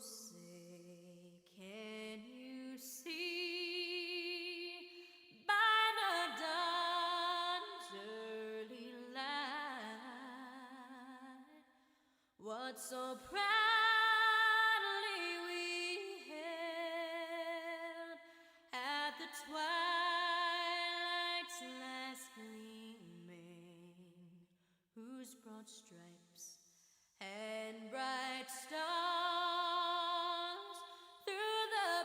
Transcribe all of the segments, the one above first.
say, can you see by the dawn's early light what so proudly we held at the twilight's last gleaming, whose broad stripes and bright stars through the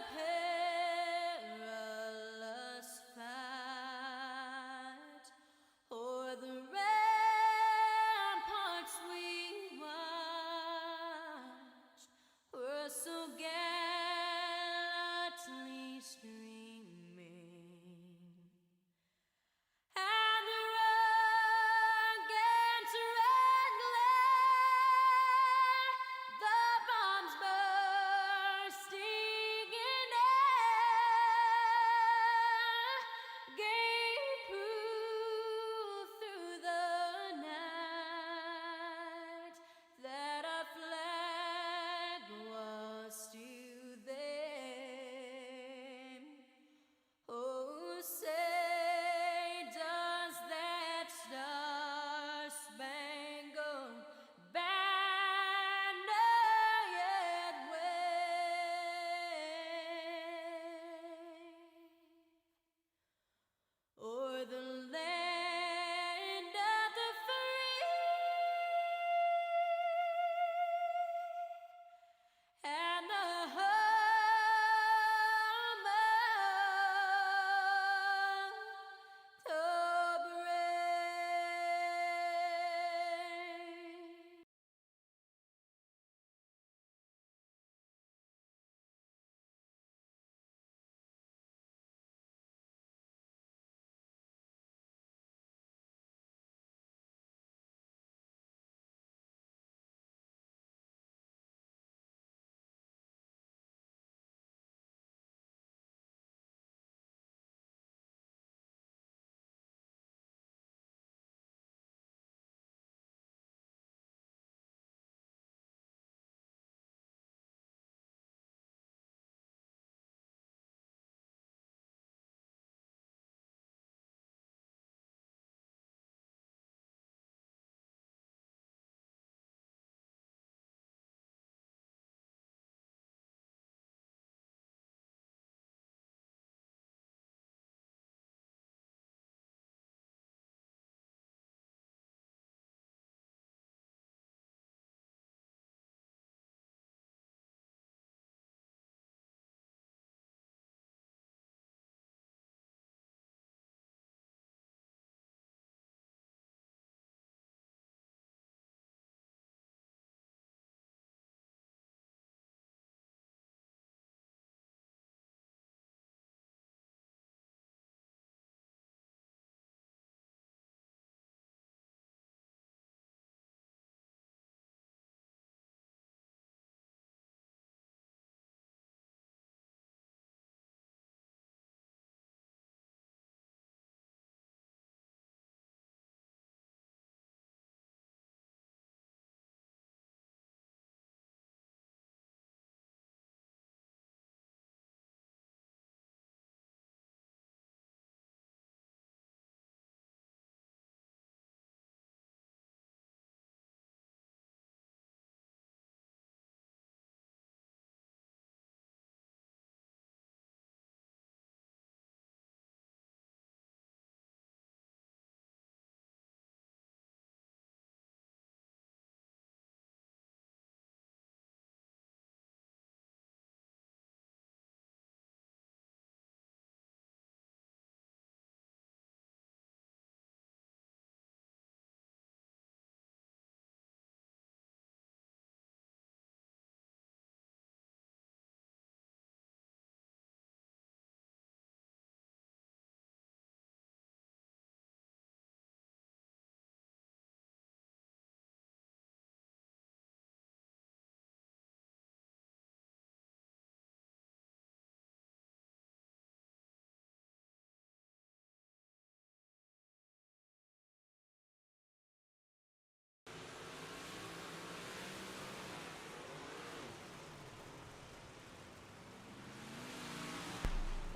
perilous fight o'er the ramparts we watched were so gallantly streaming. And the rugged red glare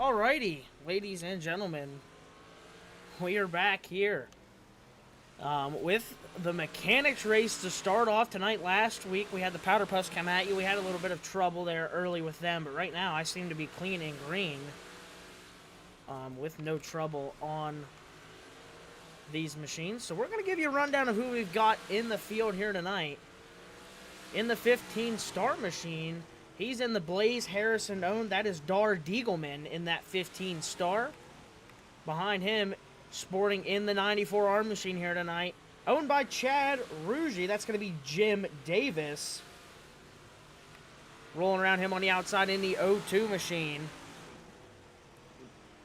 Alrighty, ladies and gentlemen, we are back here with the mechanics race to start off tonight. Last week we had the powder puffs come at you. We had a little bit of trouble there early with them, but right now I seem to be clean and green with no trouble on these machines. So we're going to give you a rundown of who we've got in the field here tonight. In the 15-star machine, he's in the Blaze Harrison owned. That is Dar Diegelman in that 15-star. Behind him, sporting in the 94R machine here tonight, owned by Chad Rugy. That's going to be Jim Davis. Rolling around him on the outside in the 02 machine.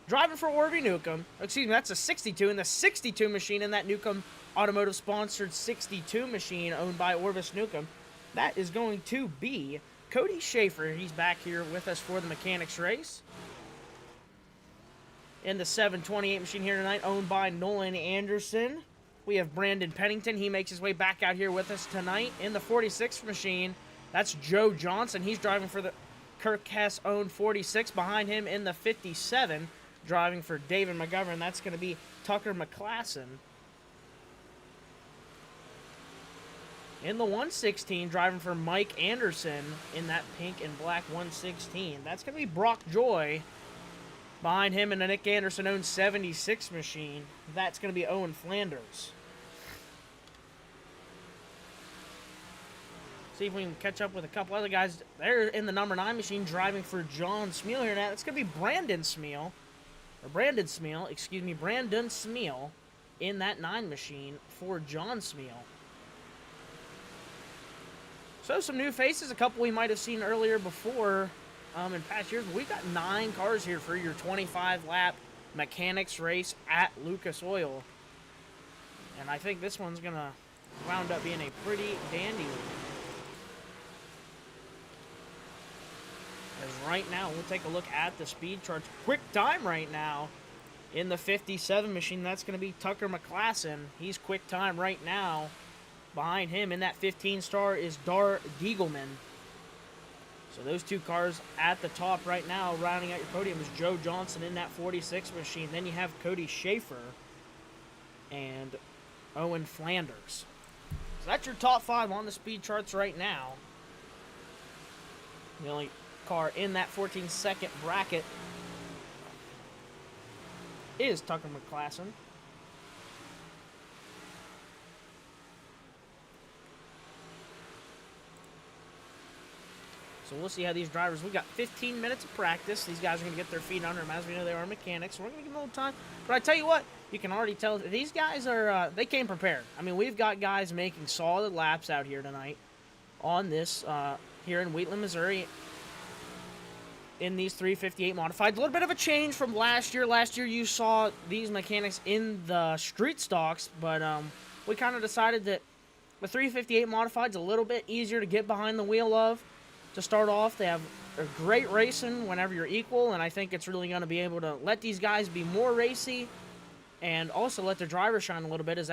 Driving for Orby Newcomb. Excuse me, that's a 62 in the 62 machine in that Newcomb Automotive-sponsored 62 machine owned by Orvis Newcomb. That is going to be Cody Schaefer. He's back here with us for the mechanics race. In the 728 machine here tonight, owned by Nolan Anderson, we have Brandon Pennington. He makes his way back out here with us tonight. In the 46 machine, that's Joe Johnson. He's driving for the Kirk Hess-owned 46. Behind him in the 57, driving for David McGovern, that's going to be Tucker McClasson. In the 116, driving for Mike Anderson in that pink and black 116. That's going to be Brock Joy. Behind him in the Nick Anderson-owned 76 machine, that's going to be Owen Flanders. See if we can catch up with a couple other guys. They're in the number 9 machine driving for John Smeal here now. That's going to be Brandon Smeal in that 9 machine for John Smeal. So some new faces, a couple we might have seen earlier before in past years. But we've got 9 cars here for your 25-lap mechanics race at Lucas Oil. And I think this one's going to wound up being a pretty dandy one. As right now, we'll take a look at the speed charts. Quick time right now in the 57 machine. That's going to be Tucker McClasson. He's quick time right now. Behind him in that 15-star is Dar Diegelman. So those 2 cars at the top right now, rounding out your podium, is Joe Johnson in that 46 machine. Then you have Cody Schaefer and Owen Flanders. So that's your top 5 on the speed charts right now. The only car in that 14-second bracket is Tucker McClasson. So we'll see how these drivers, we got 15 minutes of practice. These guys are going to get their feet under them. As we know, they are mechanics. So we're going to give them a little time. But I tell you what, you can already tell these guys are, they came prepared. I mean, we've got guys making solid laps out here tonight on this, here in Wheatland, Missouri, in these 358 modifieds. A little bit of a change from last year. Last year you saw these mechanics in the street stocks, but we kind of decided that the 358 modifieds a little bit easier to get behind the wheel of. To start off, they have a great racing whenever you're equal, and I think it's really going to be able to let these guys be more racy and also let their drivers shine a little bit as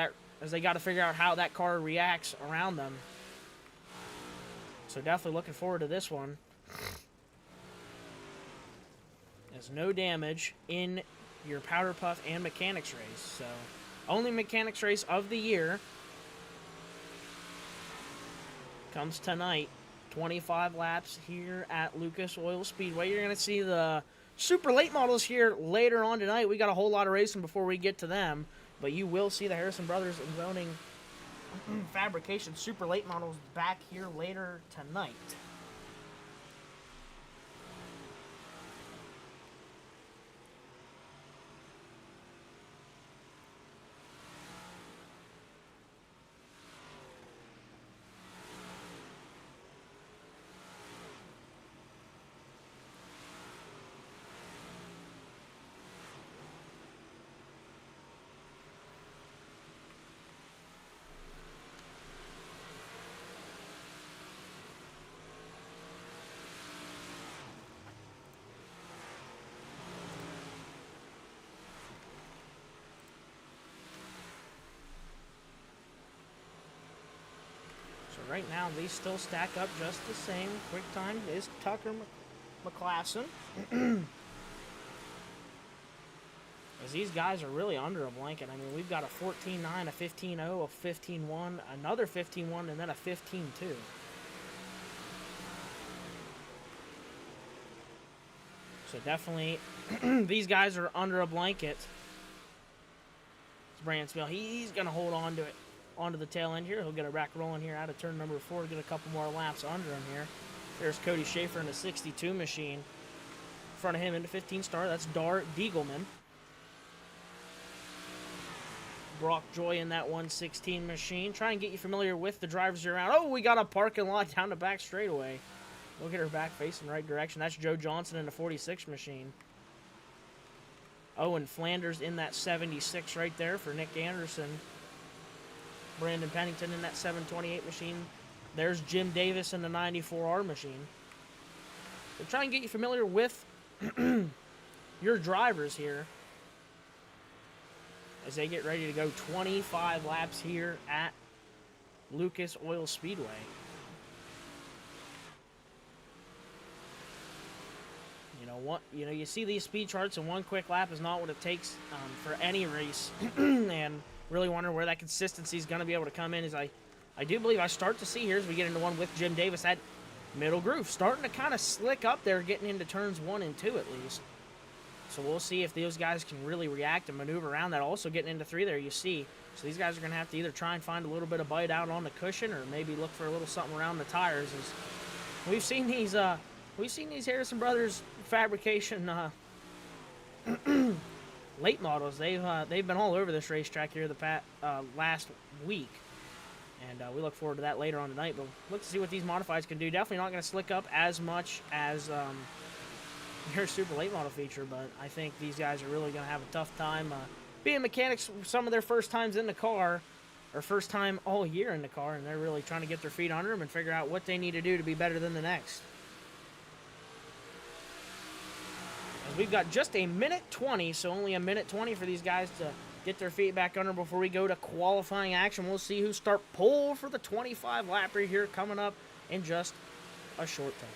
they got to figure out how that car reacts around them. So definitely looking forward to this one. There's no damage in your powder puff and mechanics race. So only mechanics race of the year comes tonight. 25 laps here at Lucas Oil Speedway. You're going to see the super late models here later on tonight. We got a whole lot of racing before we get to them, but you will see the Harrison Brothers owning Fabrication super late models back here later tonight. Right now, these still stack up just the same. Quick time is Tucker McClasson. Because these guys are really under a blanket. I mean, we've got a 14.9, a 15.0, a 15.1, another 15.1, and then a 15.2. So definitely, these guys are under a blanket. It's Bransfield. He's going to hold on to it, onto the tail end here. He'll get a rack rolling here out of turn number 4, get a couple more laps under him here. There's Cody Schaefer in the 62 machine. In front of him into 15 star, that's Dar Diegelman. Brock Joy in that 116 machine. Try and get you familiar with the drivers around. Oh, we got a parking lot down the back straightaway. Look at her back facing the right direction. That's Joe Johnson in the 46 machine. Owen Flanders in that 76 right there for Nick Anderson. Brandon Pennington in that 728 machine. There's Jim Davis in the 94R machine. So try and get you familiar with your drivers here as they get ready to go 25 laps here at Lucas Oil Speedway. You see these speed charts, and one quick lap is not what it takes for any race. And really wonder where that consistency is going to be able to come in. As I do believe I start to see here as we get into one with Jim Davis, that middle groove starting to kind of slick up there, getting into turns 1 and 2 at least. So we'll see if those guys can really react and maneuver around that. Also getting into 3 there, you see. So these guys are going to have to either try and find a little bit of bite out on the cushion, or maybe look for a little something around the tires. As we've seen these Harrison Brothers Fabrication late models. They've been all over this racetrack here the last week, and we look forward to that later on tonight. But look to see what these modifieds can do. Definitely not going to slick up as much as your super late model feature, but I think these guys are really going to have a tough time being mechanics. Some of their first times in the car, or first time all year in the car, and they're really trying to get their feet under them and figure out what they need to do to be better than the next. As we've got just a minute 20, so only a minute 20 for these guys to get their feet back under before we go to qualifying action. We'll see who start pole for the 25 lapper here coming up in just a short time.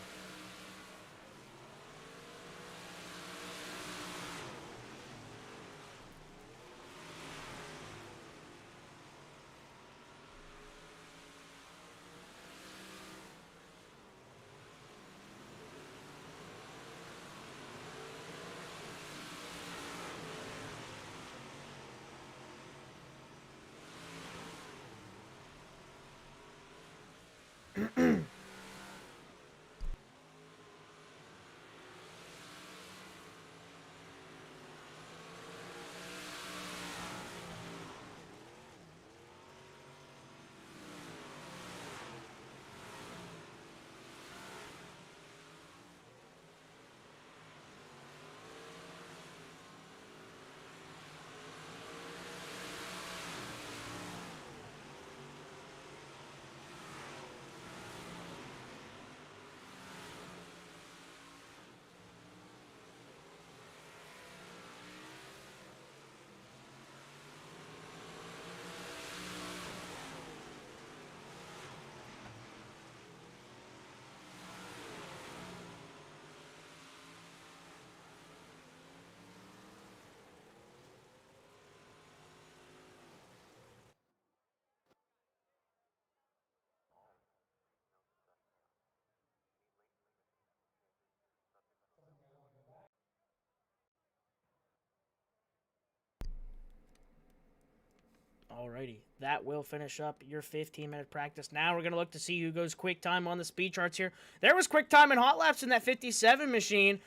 Alrighty, that will finish up your 15-minute practice. Now we're going to look to see who goes quick time on the speed charts here. There was quick time in hot laps in that 57 machine.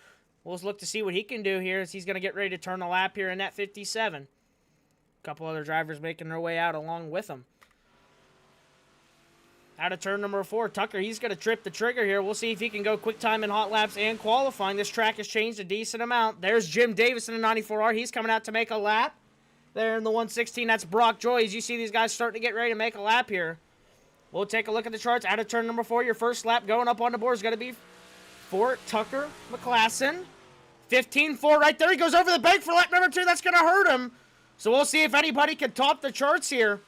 We'll look to see what he can do here as he's going to get ready to turn the lap here in that 57. A couple other drivers making their way out along with him. Out of turn number 4, Tucker, he's going to trip the trigger here. We'll see if he can go quick time in hot laps and qualifying. This track has changed a decent amount. There's Jim Davis in the 94R. He's coming out to make a lap. There in the 116, that's Brock Joy. As you see these guys starting to get ready to make a lap here. We'll take a look at the charts. Out of turn number 4, your first lap going up on the board is going to be for Tucker McClasson. 15.4 right there. He goes over the bank for lap number 2. That's going to hurt him. So we'll see if anybody can top the charts here.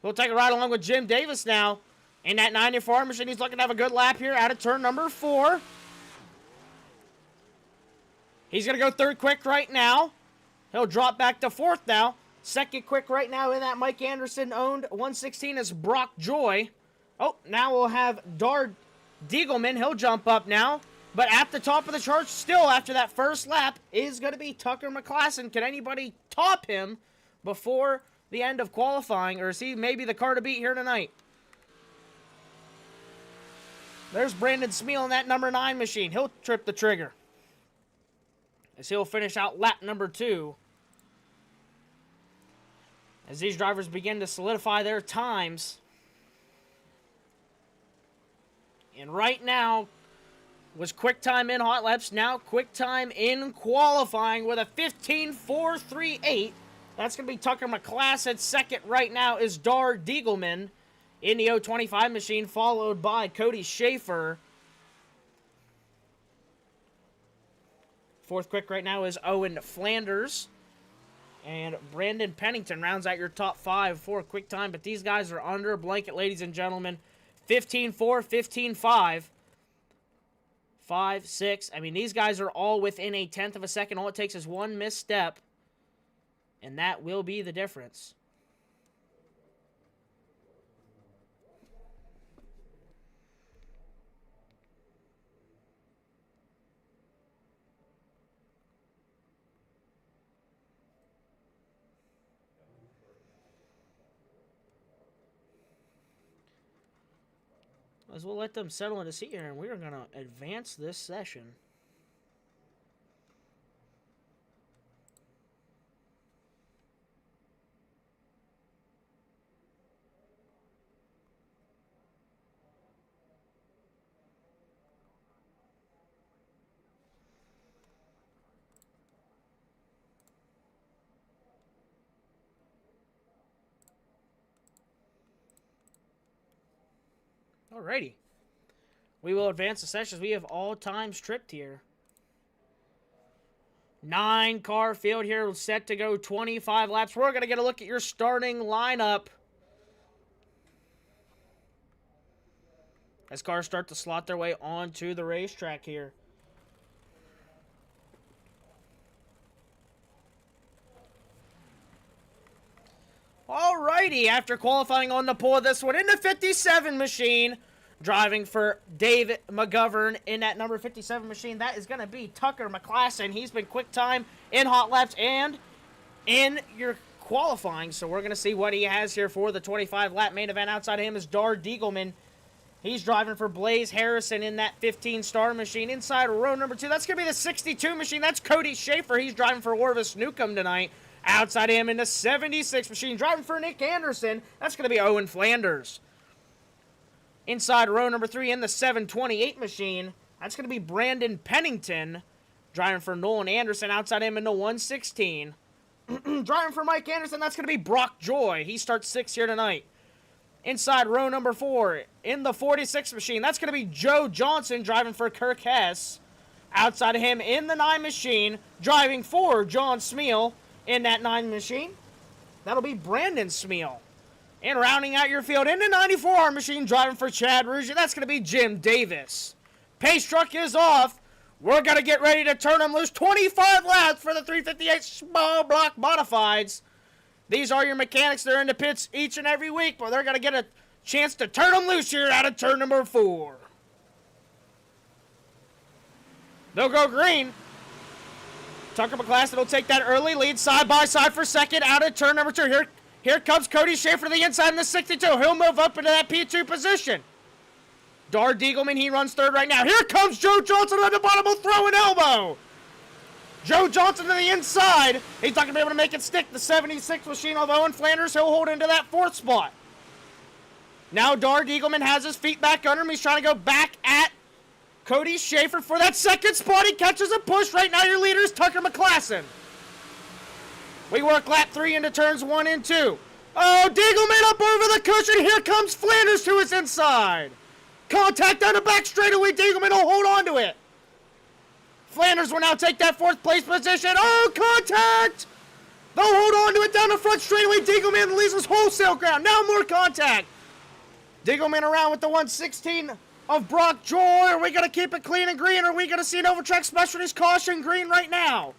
We'll take a ride along with Jim Davis now. In that 94 machine, he's looking to have a good lap here out of turn number 4. He's going to go third quick right now. He'll drop back to fourth now. Second quick right now in that Mike Anderson owned 116 is Brock Joy. Oh, now we'll have Dar Diegelman. He'll jump up now. But at the top of the chart still after that first lap is going to be Tucker McClassen. Can anybody top him before the end of qualifying? Or is he maybe the car to beat here tonight? There's Brandon Smeal in that number 9 machine. He'll trip the trigger, as he'll finish out lap number 2. As these drivers begin to solidify their times. And right now was quick time in hot laps. Now quick time in qualifying with a 15.438. That's going to be Tucker McClassen. Second right now is Dar Diegelman in the 025 machine, followed by Cody Schaefer. Fourth quick right now is Owen Flanders. And Brandon Pennington rounds out your top 5 for a quick time. But these guys are under a blanket, ladies and gentlemen. 15.4, 15.5. 5, 6. I mean, these guys are all within a tenth of a second. All it takes is one misstep. And that will be the difference. As we'll let them settle into seat here, and we are going to advance this session. Alrighty. We will advance the sessions. We have all times tripped here. 9-car field here, set to go 25 laps. We're going to get a look at your starting lineup as cars start to slot their way onto the racetrack here. Alrighty, after qualifying on the pole of this one in the 57 machine, driving for Dave McGovern in that number 57 machine, that is going to be Tucker McClassen. He's been quick time in hot laps and in your qualifying, so we're going to see what he has here for the 25-lap main event. Outside of him is Dar Diegelman. He's driving for Blaze Harrison in that 15-star machine. Inside row number 2, that's going to be the 62 machine. That's Cody Schaefer. He's driving for Orvis Newcomb tonight. Outside of him in the 76 machine, driving for Nick Anderson, that's going to be Owen Flanders. Inside row number 3 in the 728 machine, that's going to be Brandon Pennington, driving for Nolan Anderson. Outside him in the 116. Driving for Mike Anderson, that's going to be Brock Joy. He starts 6th here tonight. Inside row number 4 in the 46 machine, that's going to be Joe Johnson, driving for Kirk Hess. Outside of him in the 9 machine, driving for John Smeal. In that 9 machine, that'll be Brandon Smeal. And rounding out your field in the 94R machine, driving for Chad Rouge, that's going to be Jim Davis. Pace truck is off. We're going to get ready to turn them loose. 25 laps for the 358 small block modifieds. These are your mechanics. They're in the pits each and every week, but they're going to get a chance to turn them loose here out of turn number 4. They'll go green. Tucker McClassen will take that early lead, side by side for second, out of turn number 2. Here comes Cody Schaefer to the inside in the 62. He'll move up into that P2 position. Dar Diegelman, he runs third right now. Here comes Joe Johnson on the bottom, will throw an elbow. Joe Johnson to the inside. He's not going to be able to make it stick. The 76 machine of Owen Flanders, he'll hold into that 4th spot. Now Dar Diegelman has his feet back under him. He's trying to go back at Cody Schaefer for that 2nd spot. He catches a push. Right now your leader is Tucker McClassen. We work lap 3 into turns 1 and 2. Oh, Diegelman up over the cushion. Here comes Flanders to his inside. Contact on the back straightaway. Diegelman will hold on to it. Flanders will now take that 4th place position. Oh, contact! They'll hold on to it down the front straightaway. Diegelman leaves his wholesale ground. Now more contact. Diegelman around with the 116 of Brock Joy. Are we going to keep it clean and green, or are we going to see an Oval-Track Specialties caution green right now?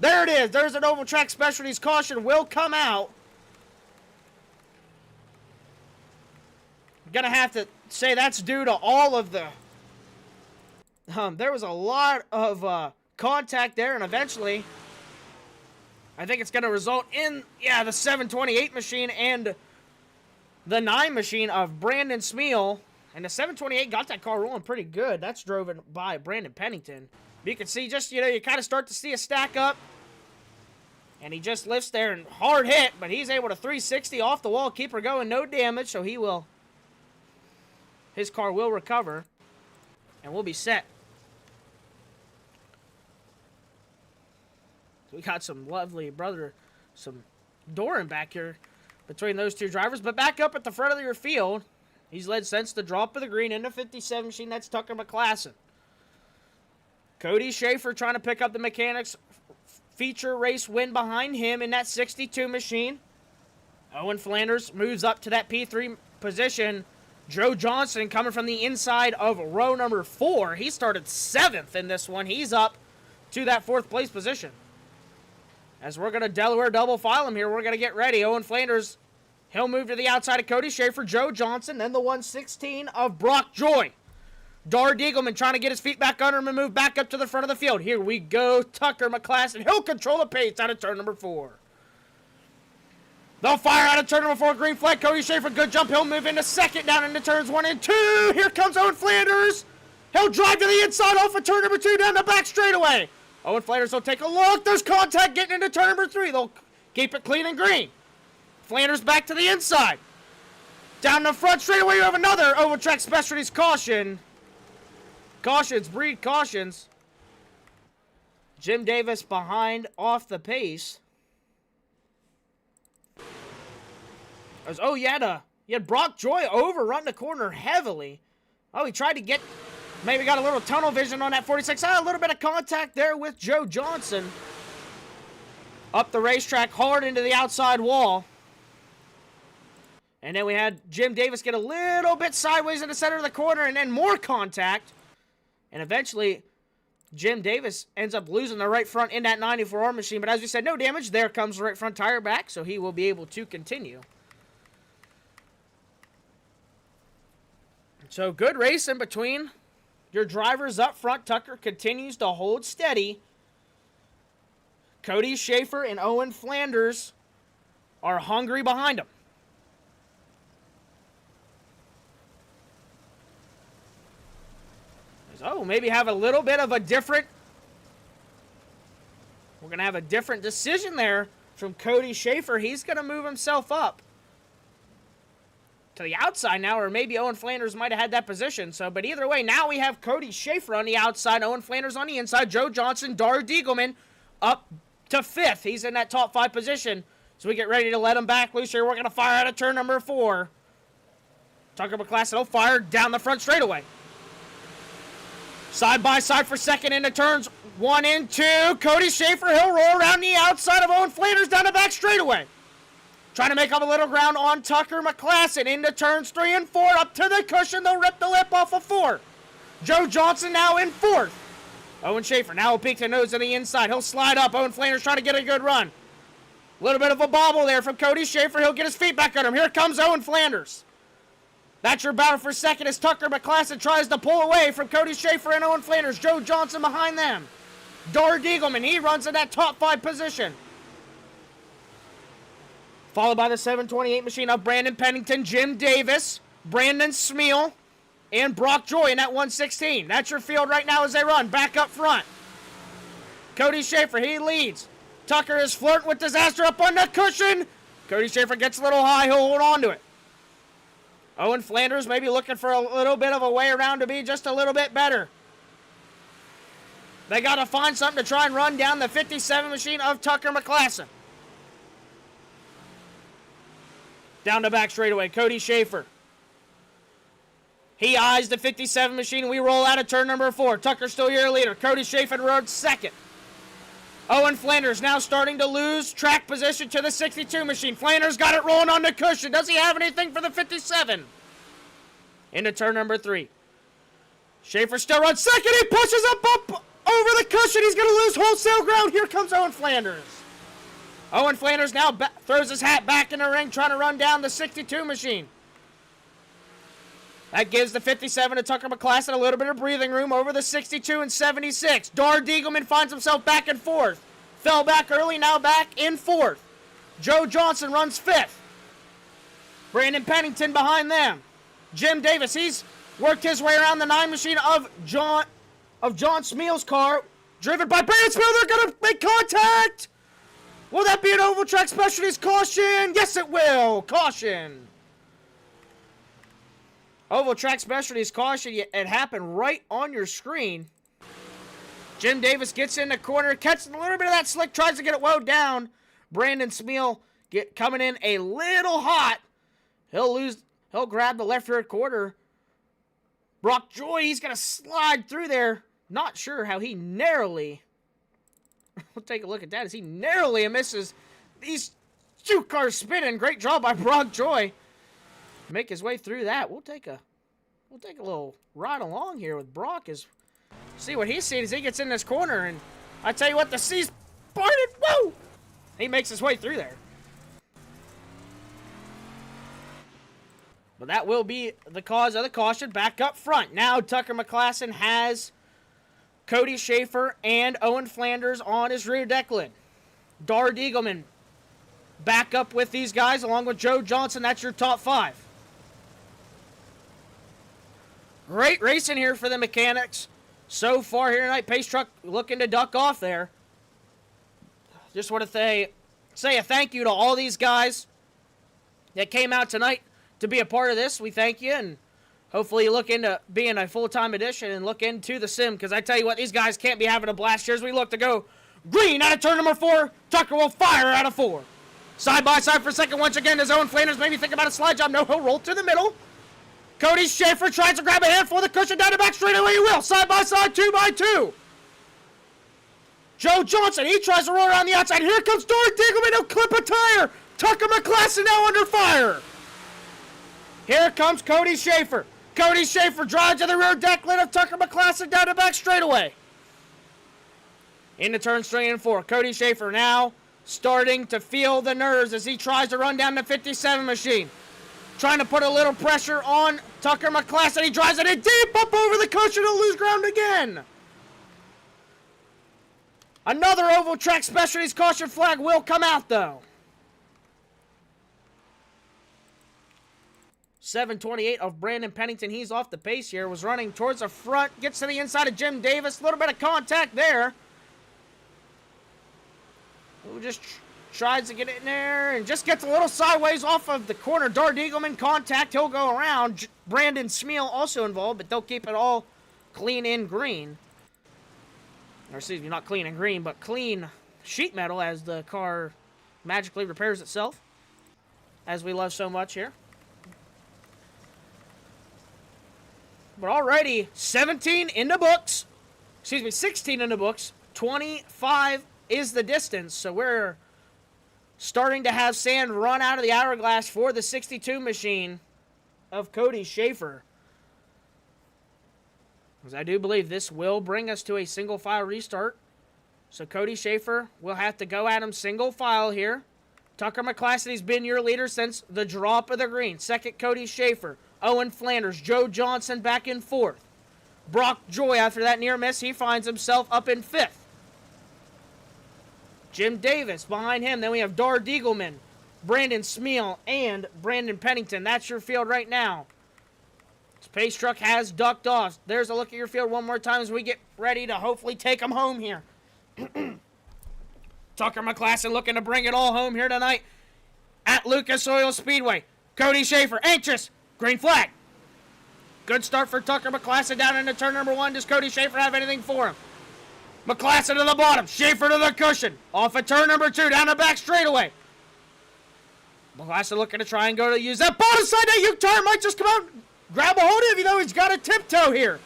There it is. There's an Oval-Track Specialties caution will come out. Gonna have to say that's due to all of the... there was a lot of contact there, and eventually, I think it's gonna result in, the 728 machine and the 9 machine of Brandon Smeal. And the 728 got that car rolling pretty good. That's driven by Brandon Pennington. But you can see just, you kind of start to see a stack up. And he just lifts there and hard hit, but he's able to 360 off the wall, keep her going, no damage, so his car will recover, and we'll be set. So we got some lovely some Doran back here between those two drivers, but back up at the front of your field, he's led since the drop of the green into 57 machine. That's Tucker McClassen. Cody Schaefer trying to pick up the mechanics feature race win behind him in that 62 machine. Owen Flanders moves up to that P3 position. Joe Johnson coming from the inside of row number 4. He started 7th in this one. He's up to that 4th place position. As we're going to Delaware double file him here, we're going to get ready. Owen Flanders, he'll move to the outside of Cody Schaefer, Joe Johnson, then the 116 of Brock Joy. Dar Diegelman trying to get his feet back under him and move back up to the front of the field. Here we go. Tucker McClassen. He'll control the pace out of turn number 4. They'll fire out of turn number 4. Green flag. Cody Schaefer. Good jump. He'll move into second down into turns 1 and 2. Here comes Owen Flanders. He'll drive to the inside off of turn number 2 down the back straightaway. Owen Flanders will take a look. There's contact getting into turn number 3. They'll keep it clean and green. Flanders back to the inside. Down the front straightaway, you have another Oval-Track Specialties caution. Cautions breed cautions. Jim Davis behind off the pace. You had Brock Joy overrun the corner heavily. Oh, he tried to get, maybe got a little tunnel vision on that 46. A little bit of contact there with Joe Johnson. Up the racetrack hard into the outside wall. And then we had Jim Davis get a little bit sideways in the center of the corner and then more contact. And eventually, Jim Davis ends up losing the right front in that 94R machine. But as we said, no damage. There comes the right front tire back, so he will be able to continue. So good race in between your drivers up front. Tucker continues to hold steady. Cody Schaefer and Owen Flanders are hungry behind him. Maybe have a little bit of a different... We're going to have a different decision there from Cody Schaefer. He's going to move himself up to the outside now, or maybe Owen Flanders might have had that position. But either way, now we have Cody Schaefer on the outside, Owen Flanders on the inside, Joe Johnson, Dar Diegelman up to 5th. He's in that top 5 position. So we get ready to let him back loose here. We're going to fire out of turn number 4. Tucker McClassen will fire down the front straightaway. Side by side for second into turns 1 and 2. Cody Schaefer, he'll roll around the outside of Owen Flanders down the back straightaway. Trying to make up a little ground on Tucker McClassen into turns 3 and 4. Up to the cushion, they'll rip the lip off of 4. Joe Johnson now in 4th. Owen Schaefer now will peek the nose to the inside. He'll slide up. Owen Flanders trying to get a good run. A little bit of a bobble there from Cody Schaefer. He'll get his feet back on him. Here comes Owen Flanders. That's your battle for second as Tucker McClassen tries to pull away from Cody Schaefer and Owen Flanders. Joe Johnson behind them. Dar Diegelman, he runs in that top 5 position. Followed by the 728 machine of Brandon Pennington, Jim Davis, Brandon Smeal, and Brock Joy in that 116. That's your field right now as they run back up front. Cody Schaefer, he leads. Tucker is flirting with disaster up on the cushion. Cody Schaefer gets a little high. He'll hold on to it. Owen Flanders maybe looking for a little bit of a way around to be just a little bit better. They got to find something to try and run down the 57 machine of Tucker McClassen. Down the back straightaway, Cody Schaefer. He eyes the 57 machine. We roll out of turn number 4. Tucker still your leader. Cody Schaefer rode second. Owen Flanders now starting to lose track position to the 62 machine. Flanders got it rolling on the cushion. Does he have anything for the 57? Into turn number 3. Schaefer still runs second. He pushes up over the cushion. He's going to lose wholesale ground. Here comes Owen Flanders. Owen Flanders now throws his hat back in the ring, trying to run down the 62 machine. That gives the 57 to Tucker McClassen a little bit of breathing room over the 62 and 76. Dar Diegelman finds himself back and forth. Fell back early, now back in 4th. Joe Johnson runs 5th. Brandon Pennington behind them. Jim Davis, he's worked his way around the 9 machine of John Smeal's car. Driven by Brandon Smeal, they're going to make contact! Will that be an Oval Track Specialties caution? Yes, it will. Caution. Oval Track Specialties caution. It happened right on your screen. Jim Davis gets in the corner, catches a little bit of that slick, tries to get it wound down. Brandon Smeal coming in a little hot. He'll grab the left rear quarter. Brock Joy, he's going to slide through there. Not sure how he narrowly... We'll take a look at that as he narrowly misses these 2 cars spinning. Great draw by Brock Joy. Make his way through that. We'll take a little ride along here with Brock as see what he's seeing as he gets in this corner. And I tell you what, the C's parted. Whoa! He makes his way through there. But that will be the cause of the caution. Back up front. Now Tucker McClassen has Cody Schaefer and Owen Flanders on his rear deck lid. Dar Diegelman back up with these guys along with Joe Johnson. That's your top 5. Great racing here for the mechanics so far here tonight. Pace truck looking to duck off there. Just want to say a thank you to all these guys that came out tonight to be a part of this. We thank you, and hopefully you look into being a full-time addition and look into the sim, because I tell you what, these guys can't be having a blast here as we look to go green out of turn number 4. Tucker will fire out of 4. Side by side for second once again as Owen Flanders maybe think about a slide job. No, he'll roll to the middle. Cody Schaefer tries to grab a handful of the cushion down the back straight away. He will. Side by side, 2 by 2. Joe Johnson, he tries to roll around the outside. Here comes Dar Diegelman. He'll clip a tire. Tucker McClassen now under fire. Here comes Cody Schaefer. Cody Schaefer drives to the rear deck lid of Tucker McClassen down the back straightaway. Into turns 3 and 4. Cody Schaefer now starting to feel the nerves as he tries to run down the 57 machine. Trying to put a little pressure on Tucker McClassen. He drives it in deep up over the cushion to lose ground again. Another Oval Track Specialties caution flag will come out though. 728 of Brandon Pennington. He's off the pace here. Was running towards the front. Gets to the inside of Jim Davis. A little bit of contact there. Who just tries to get in there and just gets a little sideways off of the corner. Dar Diegelman contact. He'll go around. Brandon Smeal also involved, but they'll keep it all clean in green. Or excuse me, not clean and green, but clean sheet metal as the car magically repairs itself. As we love so much here. But already 17 in the books. Excuse me, 16 in the books. 25 is the distance. So we're starting to have sand run out of the hourglass for the 62 machine of Cody Schaefer. Because I do believe this will bring us to a single file restart. So Cody Schaefer will have to go at him single file here. Tucker McClassen, he's been your leader since the drop of the green. Second, Cody Schaefer. Owen Flanders, Joe Johnson back in 4th. Brock Joy, after that near miss, he finds himself up in 5th. Jim Davis behind him. Then we have Dar Diegelman, Brandon Smeal, and Brandon Pennington. That's your field right now. This pace truck has ducked off. There's a look at your field one more time as we get ready to hopefully take them home here. Tucker McClassen looking to bring it all home here tonight at Lucas Oil Speedway. Cody Schaefer, anxious. Green flag. Good start for Tucker McClassen down into turn number 1. Does Cody Schaefer have anything for him? McClassen to the bottom. Schaefer to the cushion. Off at turn number 2. Down the back straightaway. McClassen looking to try and go to use that bottom side. That U-turn might just come out. Grab a hold of you, though. He's got a tiptoe here.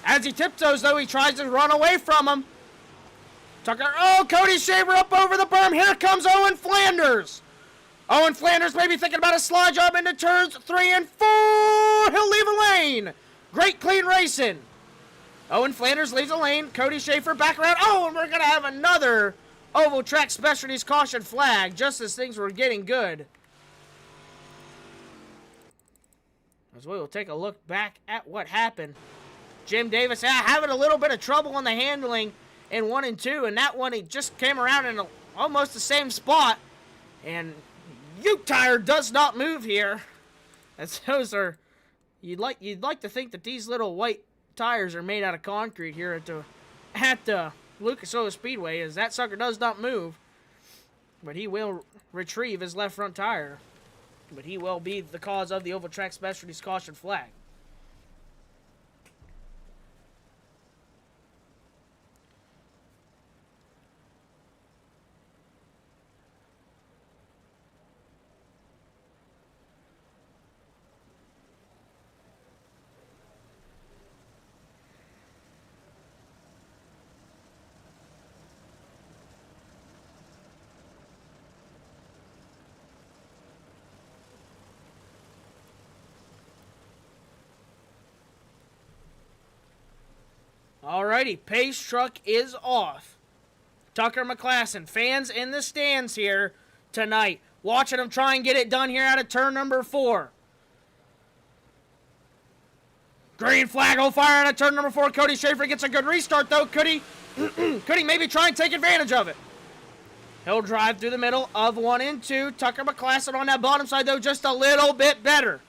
As he tiptoes, though, he tries to run away from him. Tucker. Oh, Cody Schaefer up over the berm. Here comes Owen Flanders. Owen Flanders maybe thinking about a slide job into turns 3 and 4. green. Great clean racing. Owen Flanders leaves the lane. Cody Schaefer back around. Oh, and we're going to have another Oval Track Specialties caution flag just as things were getting good. As we will take a look back at what happened. Jim Davis having a little bit of trouble on the handling in 1 and 2, and that one he just came around in almost the same spot. And Ute tire does not move here. As those are, you'd like to think that these little white tires are made out of concrete here at the Lucas Oil Speedway, as that sucker does not move. But he will retrieve his left front tire. But he will be the cause of the Oval Track Specialties caution flag. Alrighty, pace truck is off. Tucker McClassen, fans in the stands here tonight, watching him try and get it done here out of turn number 4. Green flag on fire out of turn number 4. Cody Schaefer gets a good restart though. Could he maybe try and take advantage of it? He'll drive through the middle of 1 and 2. Tucker McClassen on that bottom side though, just a little bit better.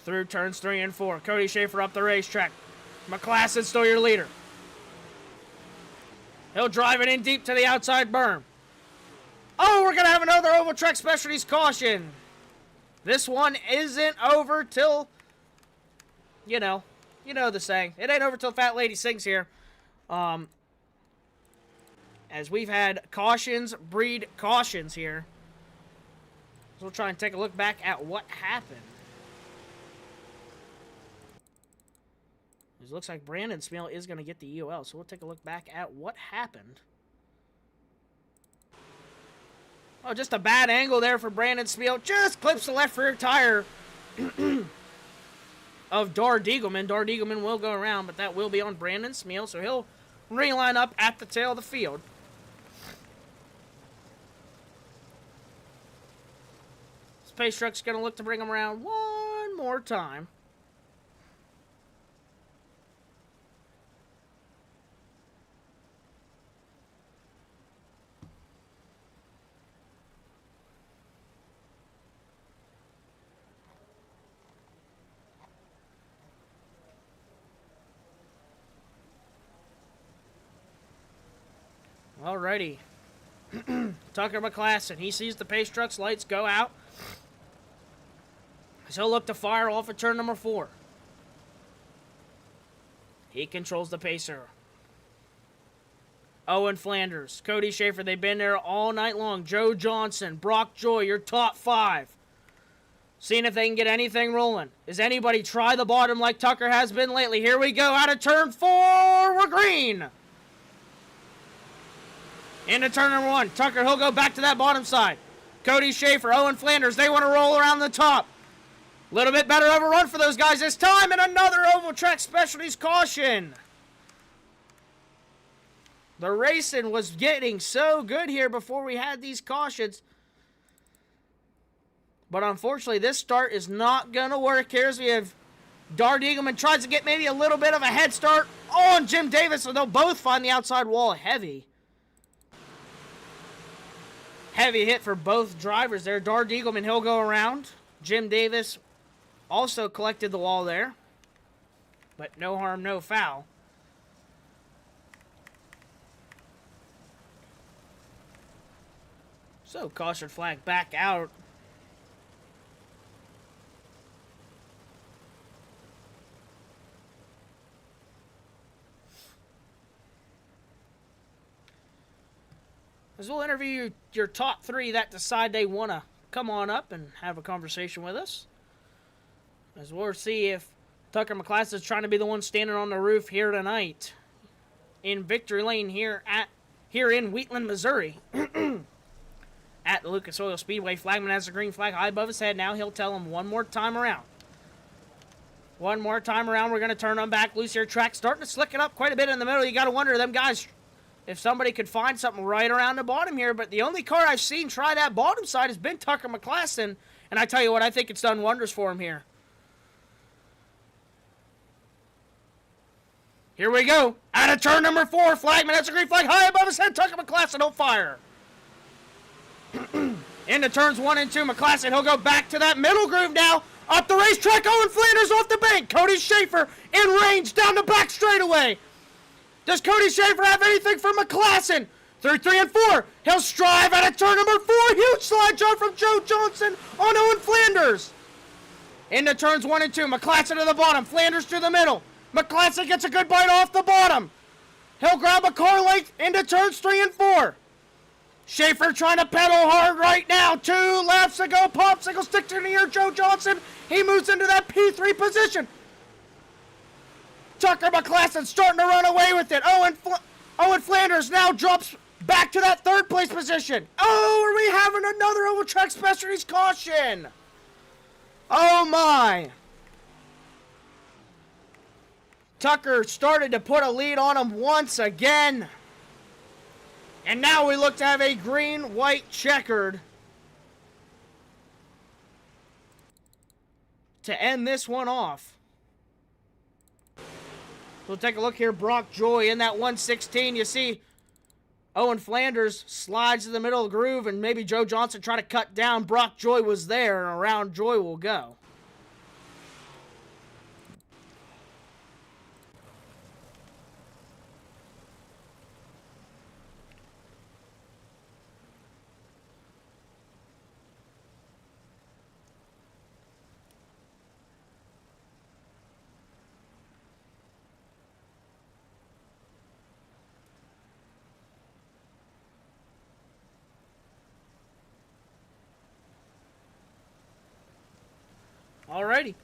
Through turns 3 and 4. Cody Schaefer up the racetrack. McClassen still your leader. He'll drive it in deep to the outside berm. Oh, we're going to have another Oval Track Specialties caution. This one isn't over till, you know the saying. It ain't over till Fat Lady sings here. As we've had cautions breed cautions here. So we'll try and take a look back at what happened. It looks like Brandon Smeal is going to get the EOL, so we'll take a look back at what happened. Oh, just a bad angle there for Brandon Smeal. Just clips the left rear tire of Dar Diegelman. Dar Diegelman will go around, but that will be on Brandon Smeal, so he'll reline up at the tail of the field. Space Truck's going to look to bring him around one more time. Alrighty. Tucker McClassen, he sees the pace truck's lights go out. So he'll look to fire off at turn number 4. He controls the pacer. Owen Flanders, Cody Schaefer, they've been there all night long. Joe Johnson, Brock Joy, your top 5. Seeing if they can get anything rolling. Does anybody try the bottom like Tucker has been lately? Here we go, out of turn 4, we're green. Into turn number 1. Tucker, he'll go back to that bottom side. Cody Schaefer, Owen Flanders, they want to roll around the top. A little bit better overrun for those guys this time, and another Oval Track Specialties caution. The racing was getting so good here before we had these cautions. But unfortunately, this start is not going to work here as we have Dar Diegelman tries to get maybe a little bit of a head start on Jim Davis, so they'll both find the outside wall heavy. Heavy hit for both drivers there. Dar Diegelman, he'll go around. Jim Davis also collected the wall there. But no harm, no foul. So, caution flag back out. As we'll interview your top 3 that decide they want to come on up and have a conversation with us. As we'll see if Tucker McClassen is trying to be the one standing on the roof here tonight in Victory Lane here in Wheatland, Missouri. at the Lucas Oil Speedway. Flagman has the green flag high above his head. Now he'll tell him one more time around. One more time around. We're going to turn them back loose here. Track starting to slicken up quite a bit in the middle. You got to wonder, them guys, if somebody could find something right around the bottom here. But the only car I've seen try that bottom side has been Tucker McClassen. And I tell you what, I think it's done wonders for him here. Here we go. Out of turn number 4, Flagman has a green flag high above his head. Tucker McClassen, don't fire. Into turns 1 and 2, McClassen, he'll go back to that middle groove now. Up the racetrack, Owen Flanders off the bank. Cody Schaefer in range down the back straightaway. Does Cody Schaefer have anything for McClassen? Through 3 and 4, he'll strive out of turn number 4. Huge slide job from Joe Johnson on Owen Flanders. Into turns 1 and 2, McClassen to the bottom, Flanders through the middle. McClassen gets a good bite off the bottom. He'll grab a car length into turns 3 and 4. Schaefer trying to pedal hard right now. 2 laps to go. Popsicle stick to the ear. Joe Johnson. He moves into that P3 position. Tucker McClassen starting to run away with it. Owen Flanders now drops back to that 3rd place position. Oh, are we having another Oval Track Specialties caution? Oh my. Tucker started to put a lead on him once again. And now we look to have a green, white, checkered to end this one off. We'll take a look here. Brock Joy in that 116. You see Owen Flanders slides to the middle of the groove, and maybe Joe Johnson try to cut down. Brock Joy was there, and around Joy will go. Alrighty.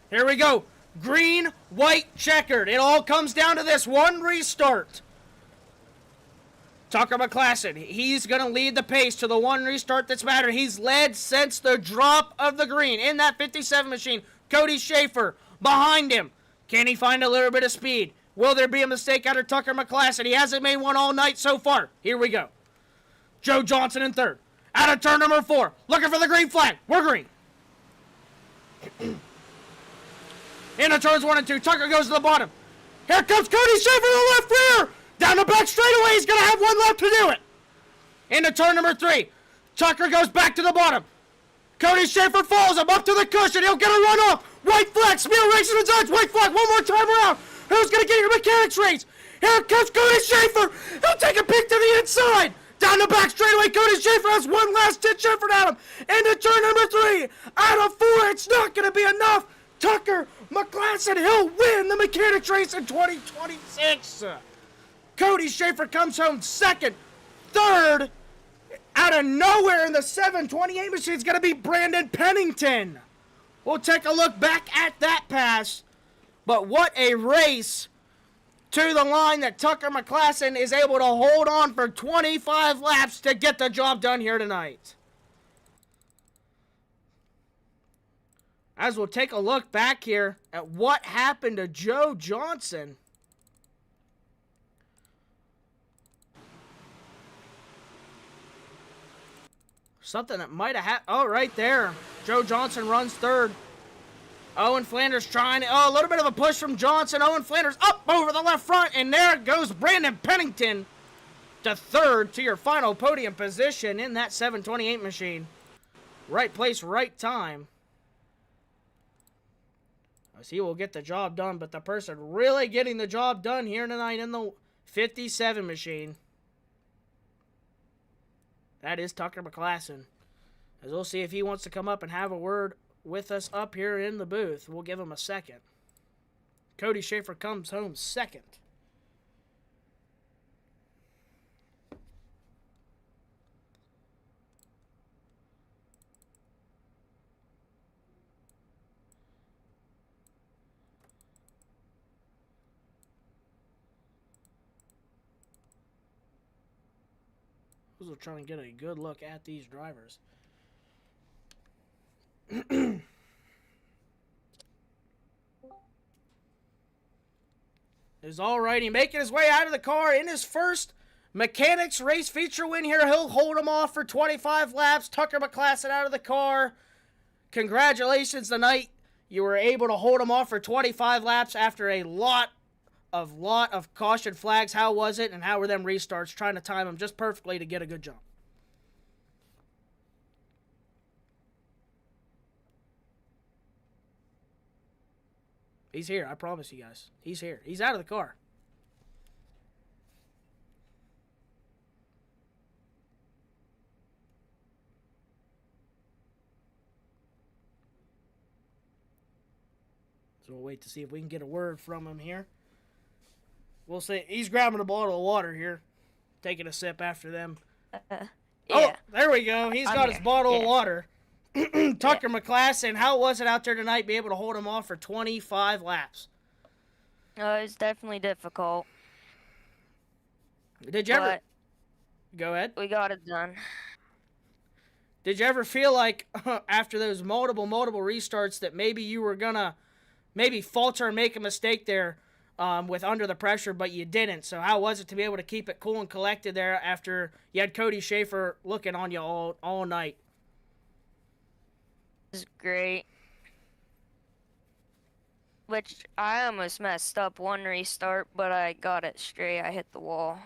Here we go. Green, white, checkered. It all comes down to this one restart. Tucker McClassen, he's going to lead the pace to the one restart that's mattered. He's led since the drop of the green in that 57 machine. Cody Schaefer behind him. Can he find a little bit of speed? Will there be a mistake out of Tucker McClassen? He hasn't made one all night so far. Here we go. Joe Johnson in 3rd. Out of turn number 4. Looking for the green flag. We're green. Into turns 1 and 2. Tucker goes to the bottom. Here comes Cody Schaefer to the left rear. Down the back straightaway. He's going to have one lap to do it. Into turn number 3. Tucker goes back to the bottom. Cody Schaefer follows him up to the cushion. He'll get a run off. White flag. Spear races the Designz. White flag. One more time around. Who's going to get your mechanics race? Here comes Cody Schaefer. He'll take a peek to the inside. Down the back straightaway, Cody Schaefer has one last ditch effort at him. Into turn number 3. Out of 4, it's not going to be enough. Tucker McClassen, he'll win the mechanics race in 2026. Cody Schaefer comes home 2nd. 3rd, out of nowhere in the 728 machine, is going to be Brandon Pennington. We'll take a look back at that pass. But what a race to the line that Tucker McClassen is able to hold on for 25 laps to get the job done here tonight. As we'll take a look back here at what happened to Joe Johnson. Something that might have happened. Oh, right there. Joe Johnson runs 3rd. Owen Flanders trying. Oh, a little bit of a push from Johnson. Owen Flanders up over the left front. And there goes Brandon Pennington to 3rd to your final podium position in that 728 machine. Right place, right time. As he will get the job done. But the person really getting the job done here tonight in the 57 machine, that is Tucker McClassen. As we'll see if he wants to come up and have a word with us up here in the booth. We'll give him a second. Cody Schaefer comes home 2nd. We're trying to get a good look at these drivers. Is alrighty making his way out of the car in his first mechanics race feature win here. He'll hold him off for 25 laps. Tucker McClassen out of the car. Congratulations tonight. You were able to hold him off for 25 laps after a lot of caution flags. How was it, and how were them restarts? Trying to time them just perfectly to get a good jump. He's here. I promise you guys. He's here. He's out of the car. So we'll wait to see if we can get a word from him here. We'll see. He's grabbing a bottle of water here. Taking a sip after them. Yeah. Oh, there we go. He's got his bottle of water. Tucker McClassen, how was it out there tonight? Be able to hold him off for 25 laps. It was definitely difficult. Did you ever... Go ahead. We got it done. Did you ever feel like after those multiple restarts that maybe you were going to maybe falter and make a mistake there with under the pressure, but you didn't? So how was it to be able to keep it cool and collected there after you had Cody Schaefer looking on you all night? It was great. Which I almost messed up one restart, but I got it straight. I hit the wall.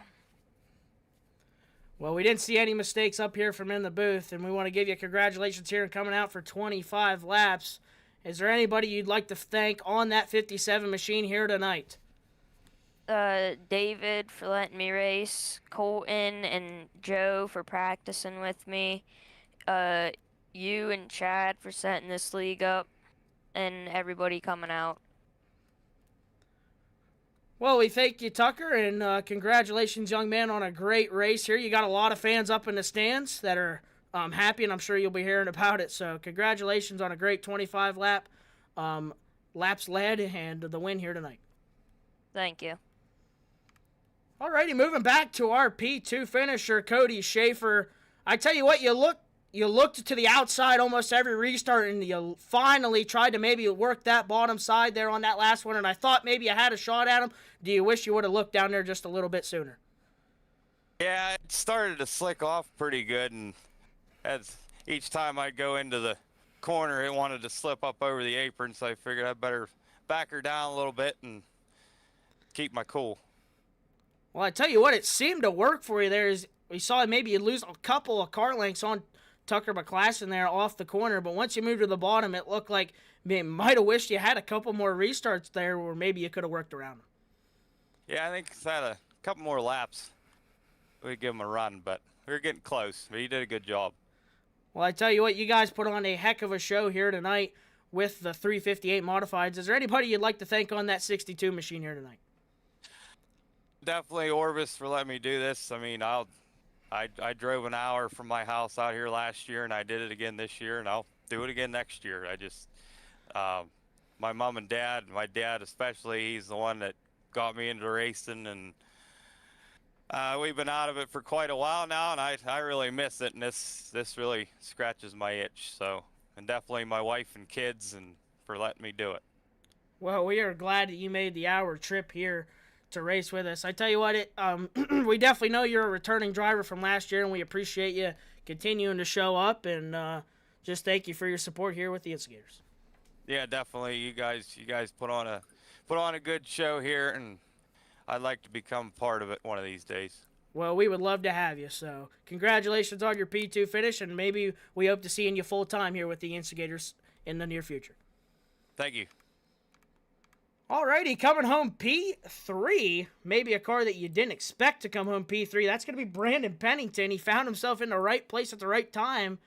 Well, we didn't see any mistakes up here from in the booth, and we want to give you congratulations here and coming out for 25 laps. Is there anybody you'd like to thank on that 57 machine here tonight? David for letting me race, Colton and Joe for practicing with me, you and Chad for setting this league up, and everybody coming out. Well, we thank you, Tucker, and congratulations, young man, on a great race here. You got a lot of fans up in the stands that are happy, and I'm sure you'll be hearing about it. So congratulations on a great 25 laps led and the win here tonight. Thank you. Alrighty, moving back to our P2 finisher, Cody Schaefer. I tell you what, you looked to the outside almost every restart, and you finally tried to maybe work that bottom side there on that last one, and I thought maybe you had a shot at him. Do you wish you would have looked down there just a little bit sooner? Yeah, it started to slick off pretty good, and as each time I'd go into the corner, it wanted to slip up over the apron, so I figured I'd better back her down a little bit and keep my cool. Well, I tell you what, it seemed to work for you there. We saw maybe you lose a couple of car lengths on Tucker McClassen there off the corner, but once you moved to the bottom, it looked like you might have wished you had a couple more restarts there where maybe you could have worked around them. Yeah, I think if I had a couple more laps, we'd give him a run, but we were getting close. But he did a good job. Well, I tell you what, you guys put on a heck of a show here tonight with the 358 modifieds. Is there anybody you'd like to thank on that 62 machine here tonight? Definitely Orvis for letting me do this. I mean, I drove an hour from my house out here last year, and I did it again this year, and I'll do it again next year. I just, my mom and dad, my dad especially, he's the one that got me into racing, and we've been out of it for quite a while now, and I really miss it, and this really scratches my itch. So, and definitely my wife and kids, and for letting me do it. Well, we are glad that you made the hour trip here to race with us. I tell you what, we definitely know you're a returning driver from last year, and we appreciate you continuing to show up, and just thank you for your support here with the Instigators. Yeah, definitely. You guys put on a good show here, and I'd like to become part of it one of these days. Well, we would love to have you. So congratulations on your P2 finish, and maybe we hope to seeing you full time here with the Instigators in the near future. Thank you. Alrighty, coming home P3, maybe a car that you didn't expect to come home P3. That's going to be Brandon Pennington. He found himself in the right place at the right time.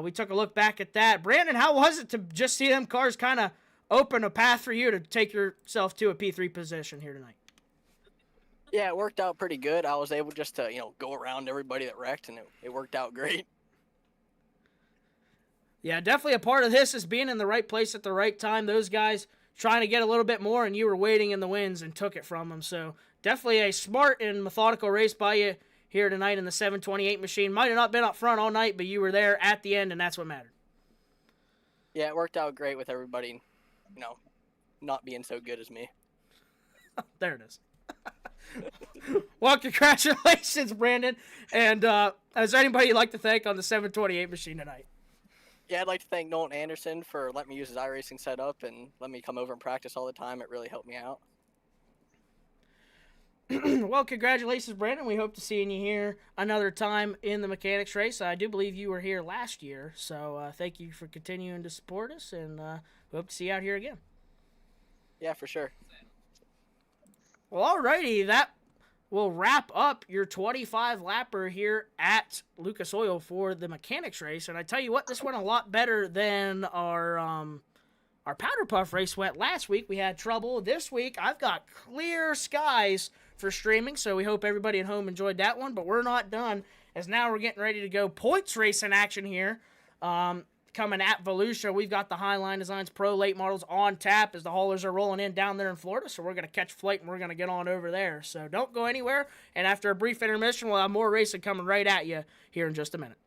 We took a look back at that. Brandon, how was it to just see them cars kind of open a path for you to take yourself to a P3 position here tonight? Yeah, it worked out pretty good. I was able just to, go around everybody that wrecked, and it worked out great. Yeah, definitely a part of this is being in the right place at the right time. Those guys trying to get a little bit more, and you were waiting in the wings and took it from them. So definitely a smart and methodical race by you here tonight in the 728 machine. Might have not been up front all night, but you were there at the end, and that's what mattered. Yeah, it worked out great with everybody, not being so good as me. There it is. Well, congratulations, Brandon. And is there anybody you'd like to thank on the 728 machine tonight? Yeah, I'd like to thank Nolan Anderson for letting me use his iRacing setup and letting me come over and practice all the time. It really helped me out. Well, congratulations, Brandon. We hope to seeing you here another time in the mechanics race. I do believe you were here last year, so thank you for continuing to support us, and we hope to see you out here again. Yeah, for sure. Well, alrighty, that will wrap up your 25 lapper here at Lucas Oil for the mechanics race. And I tell you what, this went a lot better than our powder puff race went last week. We had trouble. This week, I've got clear skies for streaming, so we hope everybody at home enjoyed that one. But we're not done, as now we're getting ready to go points race in action here. Coming at Volusia, we've got the HighLine Designz Pro late models on tap as the haulers are rolling in down there in Florida. So we're going to catch flight and we're going to get on over there. So don't go anywhere. And after a brief intermission, we'll have more racing coming right at you here in just a minute.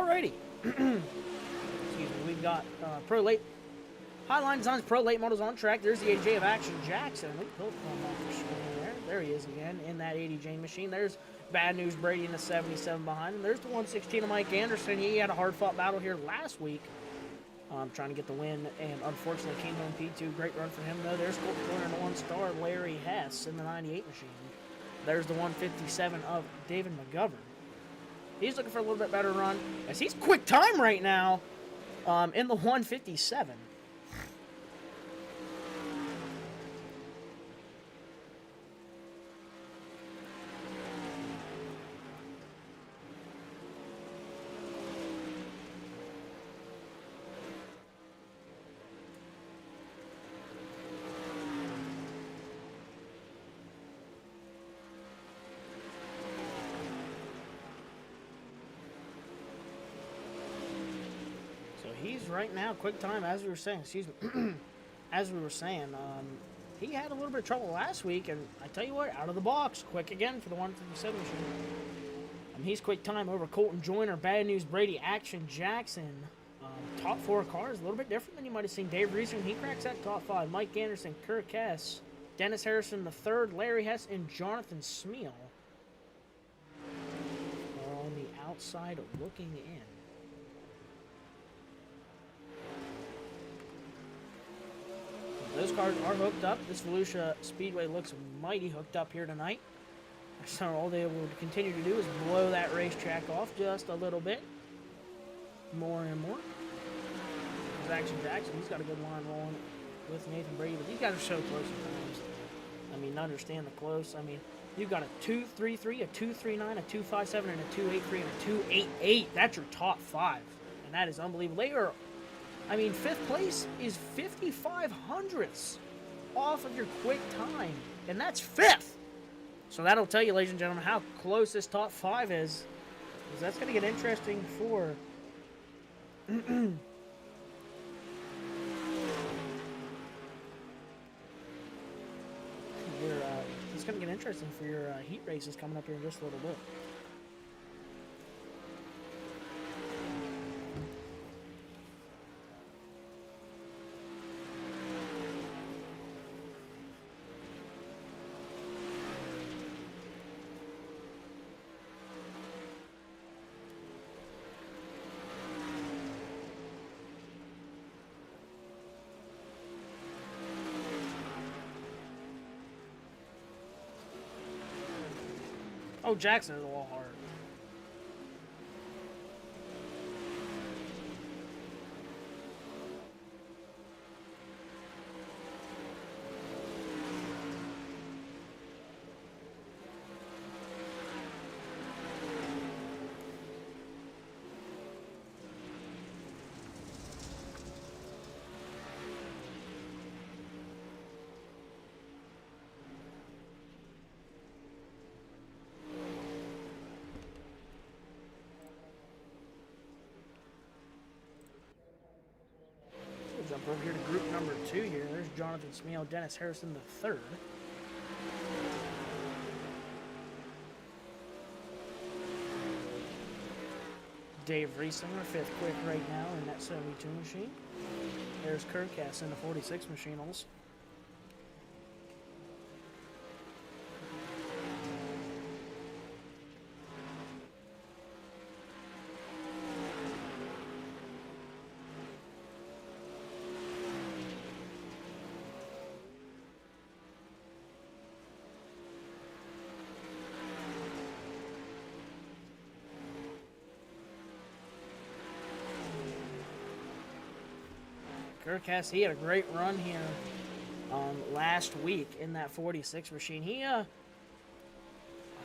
Alrighty. Excuse me. We've got Pro Late HighLine Designz Pro Late models on track. There's the AJ of Action Jackson. We both come off the screen there. There he is again in that 80J machine. There's Bad News Brady in the 77 behind him. There's the 116 of Mike Anderson. He had a hard-fought battle here last week, trying to get the win, and unfortunately came home P2. Great run for him, though. There's Colt Corner in the 1-star Larry Hess in the 98 machine. There's the 157 of David McGovern. He's looking for a little bit better run, as he's quick time right now in the 157. He's right now, quick time, as we were saying, excuse me, as we were saying, he had a little bit of trouble last week, and I tell you what, out of the box, quick again for the 157 machine. He's quick time over Colton Joyner, Bad News Brady, Action Jackson. Top 4 cars, a little bit different than you might have seen. Dave Reese, he cracks that top 5. Mike Anderson, Kirk Hess, Dennis Harrison III, Larry Hess, and Jonathan Smeal are on the outside looking in. Those cars are hooked up. This Volusia Speedway looks mighty hooked up here tonight. So all they will continue to do is blow that racetrack off just a little bit. More and more. There's Action Jackson. He's got a good line rolling with Nathan Brady. But these guys are so close sometimes. I mean, understand the close. I mean, you've got a 2.33, a 2.39, a 2.57, and a 2.83, and a 2.88. That's your top 5. And that is unbelievable. They are... I mean, 5th place is 55 hundredths off of your quick time, and that's 5th. So that'll tell you, ladies and gentlemen, how close this top 5 is, because that's going to get interesting for it's going to get interesting for your heat races coming up here in just a little bit. Oh, Jackson is a little hard. Jump over here to group number 2 here. There's Jonathan Smeal, Dennis Harrison III. Dave Rieslinger, 5th quick right now in that 72 machine. There's Kirk Hess in the 46 machine also. Kirk Hess, he had a great run here last week in that 46 machine. He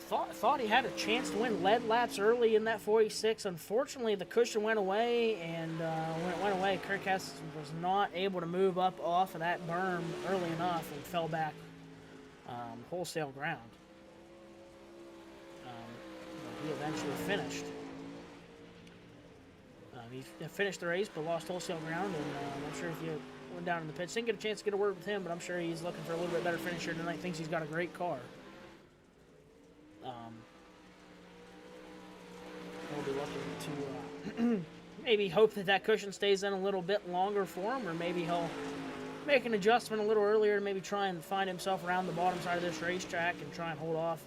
thought he had a chance to win lead laps early in that 46. Unfortunately, the cushion went away, and when it went away, Kirk Hess was not able to move up off of that berm early enough and fell back wholesale ground. He eventually finished. He finished the race, but lost wholesale ground, and I'm sure if you went down in the pits, didn't get a chance to get a word with him, but I'm sure he's looking for a little bit better finisher tonight. Thinks he's got a great car. He'll be looking to maybe hope that cushion stays in a little bit longer for him, or maybe he'll make an adjustment a little earlier to maybe try and find himself around the bottom side of this racetrack and try and hold off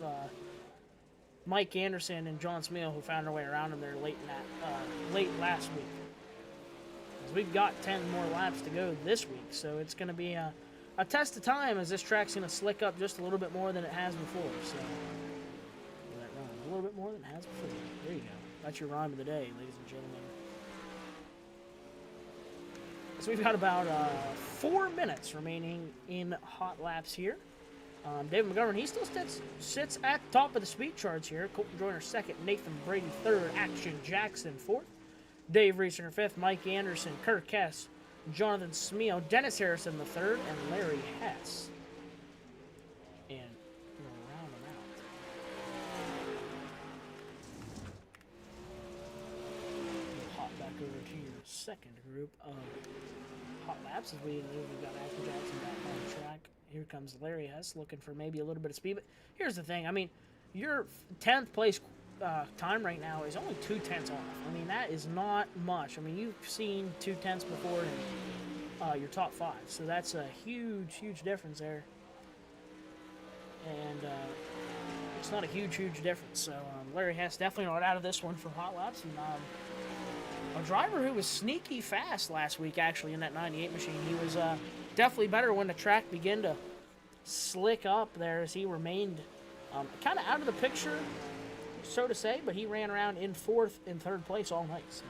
Mike Anderson and John Smeal, who found their way around him there late last week. As we've got 10 more laps to go this week, so it's going to be a test of time, as this track's going to slick up just a little bit more than it has before. So, a little bit more than it has before. There you go. That's your rhyme of the day, ladies and gentlemen. So we've got about 4 minutes remaining in hot laps here. David McGovern, he still sits at the top of the speed charts here. Colton Joyner second, Nathan Brady third, Action Jackson fourth, Dave Reeser fifth, Mike Anderson, Kirk Hess, Jonathan Smeo, Dennis Harrison the third, and Larry Hess. And we'll round them out. We'll hop back over to your second group of hot laps as we've got Action Jackson back on the track. Here comes Larry Hess looking for maybe a little bit of speed. But here's the thing. I mean, your 10th place time right now is only 2/10 off. I mean, that is not much. I mean, you've seen 2/10 before in your top 5. So that's a huge, huge difference there. And it's not a huge, huge difference. So Larry Hess definitely not out of this one for hot laps. And a driver who was sneaky fast last week, actually, in that 98 machine. He was definitely better when the track began to slick up there, as he remained kind of out of the picture, so to say, but he ran around in 4th and 3rd place all night. So.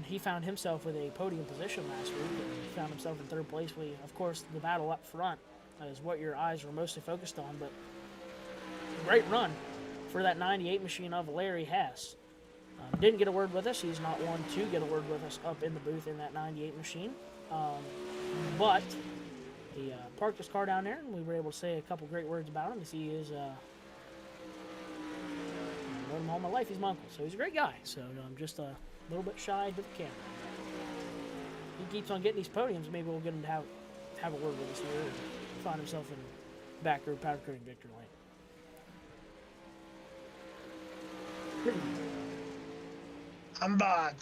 He found himself with a podium position last week, and he found himself in 3rd place. Of course, the battle up front is what your eyes were mostly focused on, but great run for that 98 machine of Larry Hess. Didn't get a word with us. He's not one to get a word with us up in the booth in that 98 machine. But he parked his car down there, and we were able to say a couple great words about him, as he is, I've known him all my life. He's my uncle, so he's a great guy. So I'm just a little bit shy to the camera. He keeps on getting these podiums. Maybe we'll get him to have a word with us here and find himself in back row powder coating victory lane. I'm glad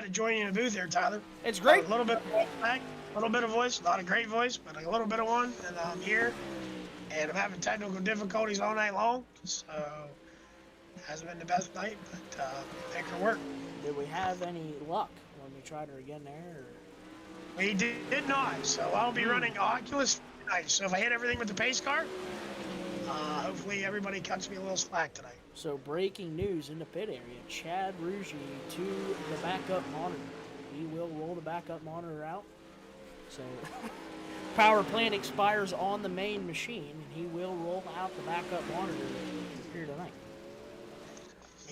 to join you in the booth here, Tyler. It's great. A little bit of voice back, a little bit of voice, not a great voice, but a little bit of one, and I'm here. And I'm having technical difficulties all night long, so it hasn't been the best night, but make her work. Did we have any luck when we tried her again there? Or? We did not, so I'll be running Oculus tonight. So if I hit everything with the pace car, hopefully everybody cuts me a little slack tonight. So breaking news in the pit area, Chad Rougie to the backup monitor. He will roll the backup monitor out. So power plant expires on the main machine, and he will roll out the backup monitor here tonight.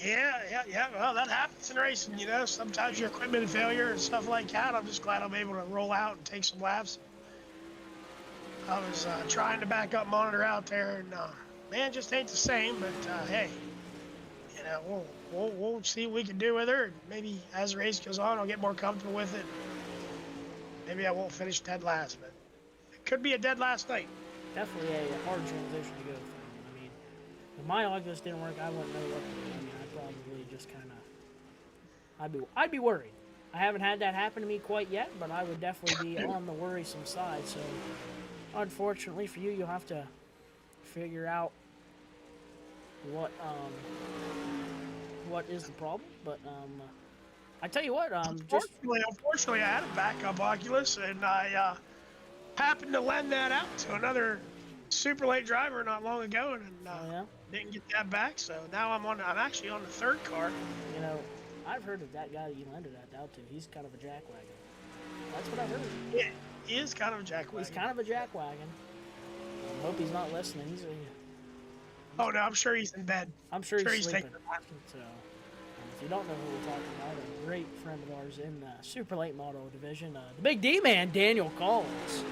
Yeah. Well, that happens in racing, you know. Sometimes your equipment failure and stuff like that. I'm just glad I'm able to roll out and take some laps. I was trying to backup monitor out there, and man, just ain't the same. But hey, you know, we'll see what we can do with her. And maybe as the race goes on, I'll get more comfortable with it. Maybe I won't finish dead last, but it could be a dead last night. Definitely a hard transition to go through. I mean, if my Oculus didn't work, I wouldn't know what to do. I mean, I'd probably just kind of, I'd be worried. I haven't had that happen to me quite yet, but I would definitely be on the worrisome side. So, unfortunately for you, you'll have to figure out what is the problem. But I tell you what, Unfortunately, I had a backup Oculus, and I happened to lend that out to another super late driver not long ago, and didn't get that back. So now I'm actually on the 3rd car. You know, I've heard of that guy that you lended that out to. He's kind of a jackwagon. That's what I heard. Yeah, he is kind of a jackwagon. He's kind of a jackwagon. I hope he's not listening. Oh no, I'm sure he's in bed. I'm sure he's sleeping. taking a nap. So, if you don't know who we're talking about, a great friend of ours in the super late model division, the Big D man, Daniel Collins.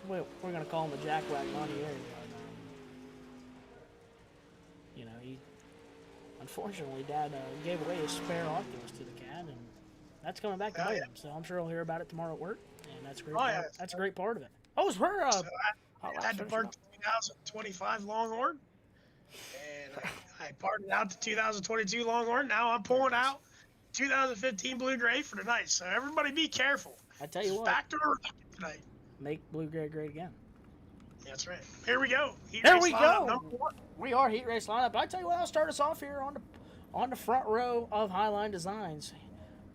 We're gonna call him a jackwagon on the air. You know, unfortunately, Dad gave away his spare Oculus to the cat, and that's coming back to bite him. So I'm sure he'll hear about it tomorrow at work, and that's great. That's a great part of it. Oh, it's her. So I had to park the 2025 Longhorn, and I parted out the 2022 Longhorn. Now I'm pulling out 2015 Blue Gray for tonight. So everybody be careful. I tell you what, Factor tonight. make blue gray great again. That's right. Here we go. Here we go. We are heat race lineup. I tell you what, I'll start us off here on the front row of HighLine Designz.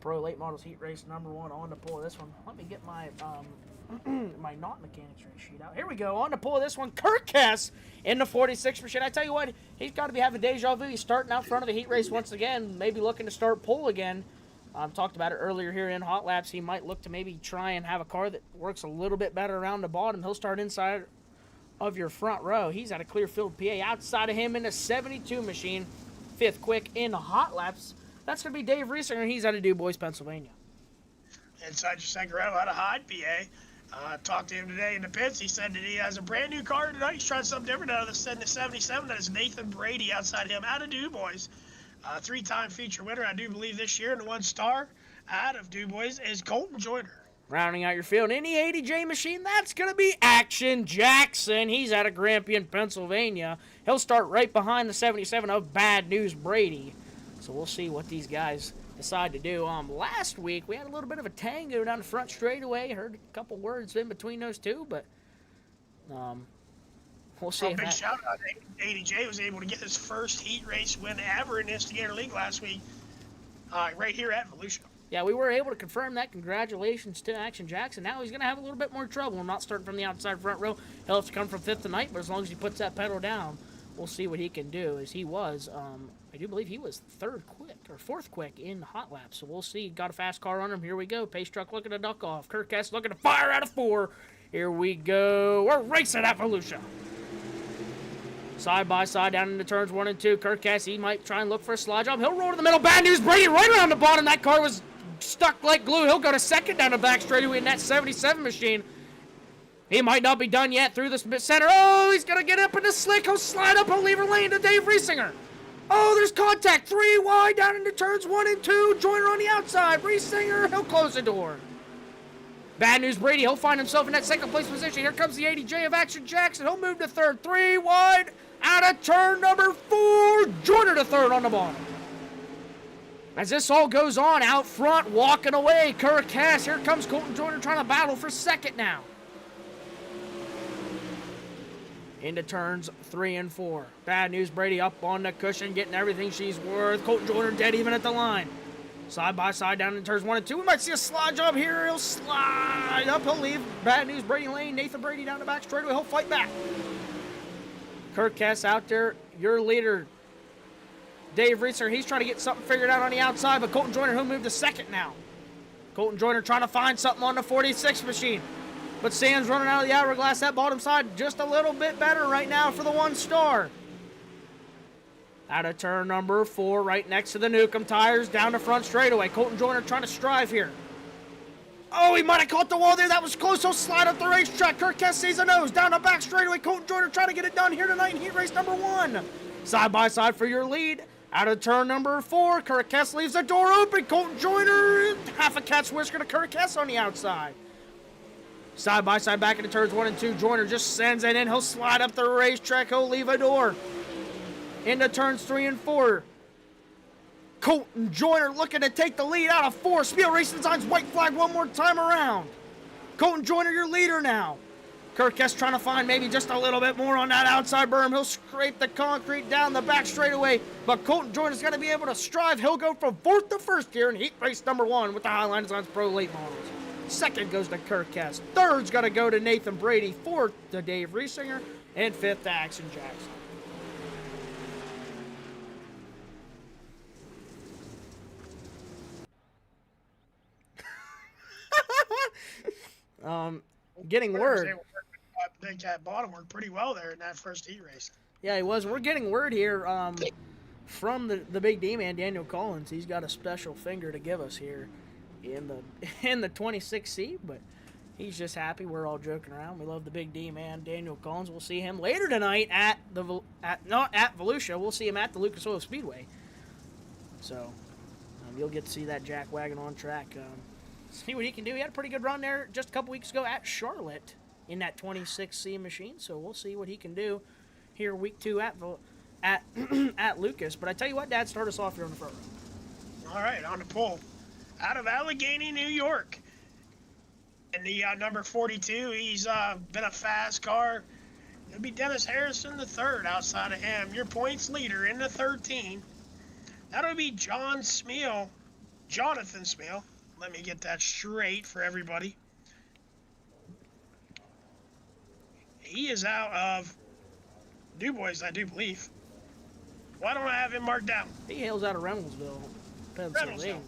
Pro Late Models Heat Race #1 on the pull of this one. Let me get my my not mechanics race sheet out. Here we go. On the pull of this one, Kirk Hess in the 46 machine. I tell you what, he's got to be having deja vu. He's starting out front of the heat race once again, maybe looking to start pole again. Talked about it earlier here in Hot Laps. He might look to maybe try and have a car that works a little bit better around the bottom. He'll start inside of your front row. He's at a clear field PA. Outside of him in the 72 machine, 5th quick in the Hot Laps. That's going to be Dave Riesinger. He's out of DuBois, Pennsylvania. Inside your second row out of Hyde, PA. Talked to him today in the pits. He said that he has a brand new car tonight. He's trying something different out of the 77. That is Nathan Brady outside him out of DuBois. 3-time feature winner, I do believe, this year. And the 1-star out of DuBois is Colton Joyner. Rounding out your field in the 80J machine, that's going to be Action Jackson. He's out of Grampian, Pennsylvania. He'll start right behind the 77 of Bad News Brady. So we'll see what these guys decide to do. Last week, we had a little bit of a tango down the front straightaway. Heard a couple words in between those two, but we'll see. Big shout out. 80J was able to get his first heat race win ever in the Instigator League last week, right here at Volusia. Yeah, we were able to confirm that. Congratulations to Action Jackson. Now he's going to have a little bit more trouble. I'm not starting from the outside front row. He'll have to come from 5th tonight, but as long as he puts that pedal down, we'll see what he can do. As he was, I do believe he was 4th quick in Hot Laps. So we'll see. Got a fast car on him. Here we go. Pace truck looking to duck off. Kirk Hess looking to fire out of 4. Here we go. We're racing at Volusia. Side by side down into turns 1 and 2. Kirk Hess, he might try and look for a slide job. He'll roll to the middle. Bad News Brady right around the bottom. That car was stuck like glue. He'll go to 2nd down the back straightaway in that 77 machine. He might not be done yet through the center. Oh, he's going to get up in the slick. He'll slide up. He'll leave her lane to Dave Riesinger. Oh, there's contact. 3 wide down into turns 1 and 2. Joyner on the outside. Riesinger, he'll close the door. Bad News Brady, he'll find himself in that 2nd place position. Here comes the 80J of Action Jackson. He'll move to 3rd. 3 wide out of turn number 4. Joyner to 3rd on the bottom. As this all goes on, out front, walking away, Kirk Hess. Here comes Colton Joyner trying to battle for 2nd now. Into turns 3 and 4. Bad News Brady up on the cushion, getting everything she's worth. Colton Joyner dead even at the line. Side by side down in turns 1 and 2. We might see a slide job here. He'll slide up. He'll leave Bad News Brady lane. Nathan Brady down the back straightaway. He'll fight back. Kirk Hess out there, your leader, Dave Riesinger. He's trying to get something figured out on the outside, but Colton Joyner, he'll move to 2nd now. Colton Joyner trying to find something on the 46 machine. But Sam's running out of the hourglass. That bottom side just a little bit better right now for the 1-star. Out of turn number 4, right next to the Newcomb tires, down the front straightaway. Colton Joyner trying to strive here. Oh, he might have caught the wall there. That was close. He'll slide up the racetrack. Kirk Hess sees a nose. Down the back straightaway. Colton Joyner trying to get it done here tonight in heat race number 1. Side by side for your lead. Out of turn number 4, Kirk Hess leaves the door open. Colton Joyner, half a cat's whisker to Kirk Hess on the outside. Side by side back into turns 1 and 2. Joyner just sends it in. He'll slide up the racetrack. He'll leave a door. Into turns 3 and 4. Colton Joyner looking to take the lead out of 4. Spiel Racing Designz white flag one more time around. Colton Joyner, your leader now. Kirk Hess trying to find maybe just a little bit more on that outside berm. He'll scrape the concrete down the back straightaway, but Colton Joyner's going to be able to strive. He'll go from 4th to 1st here in heat race number 1 with the HighLine Designz Pro Late Models. 2nd goes to Kirk Hess. 3rd's going to go to Nathan Brady. 4th to Dave Riesinger. And 5th to Action Jackson. Getting word. Big Cat bottom worked pretty well there in that first heat race. Yeah, he was. We're getting word here from the big D man, Daniel Collins. He's got a special finger to give us here in the 26C, but he's just happy. We're all joking around. We love the big D man, Daniel Collins. We'll see him later tonight not at Volusia. We'll see him at the Lucas Oil Speedway. So you'll get to see that jack wagon on track. See what he can do. He had a pretty good run there just a couple weeks ago at Charlotte in that 26C machine. So we'll see what he can do here week 2 at at at Lucas. But I tell you what, Dad, start us off here on the front row. All right, on the pole. Out of Allegheny, New York. And the number 42, he's been a fast car. It'll be Dennis Harrison the third outside of him. Your points leader in the 13. That'll be Jonathan Smeal. Let me get that straight for everybody. He is out of Du Bois, I do believe. Why don't I have him marked down? He hails out of Reynoldsville, Pennsylvania.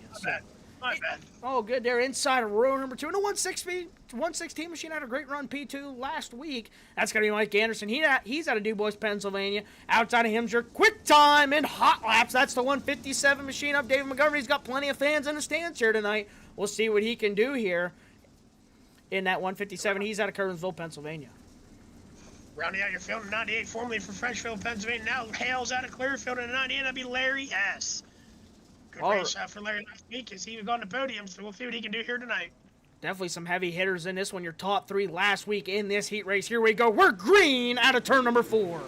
My bad. Oh, good. They're inside of row number 2. And a 116 machine had a great run P2 last week. That's going to be Mike Anderson. He's out of Du Bois, Pennsylvania. Outside of him's your quick time and hot laps. That's the 157 machine of David McGovern. He's got plenty of fans in the stands here tonight. We'll see what he can do here in that 157. He's out of Kerwinsville, Pennsylvania. Rounding out your field in 98, formerly from Frenchville, Pennsylvania. Now hails out of Clearfield in 98. That'd be Larry S. Good race out for Larry last week as he was on the podium, so we'll see what he can do here tonight. Definitely some heavy hitters in this one. Your top 3 last week in this heat race. Here we go. We're green out of turn number 4.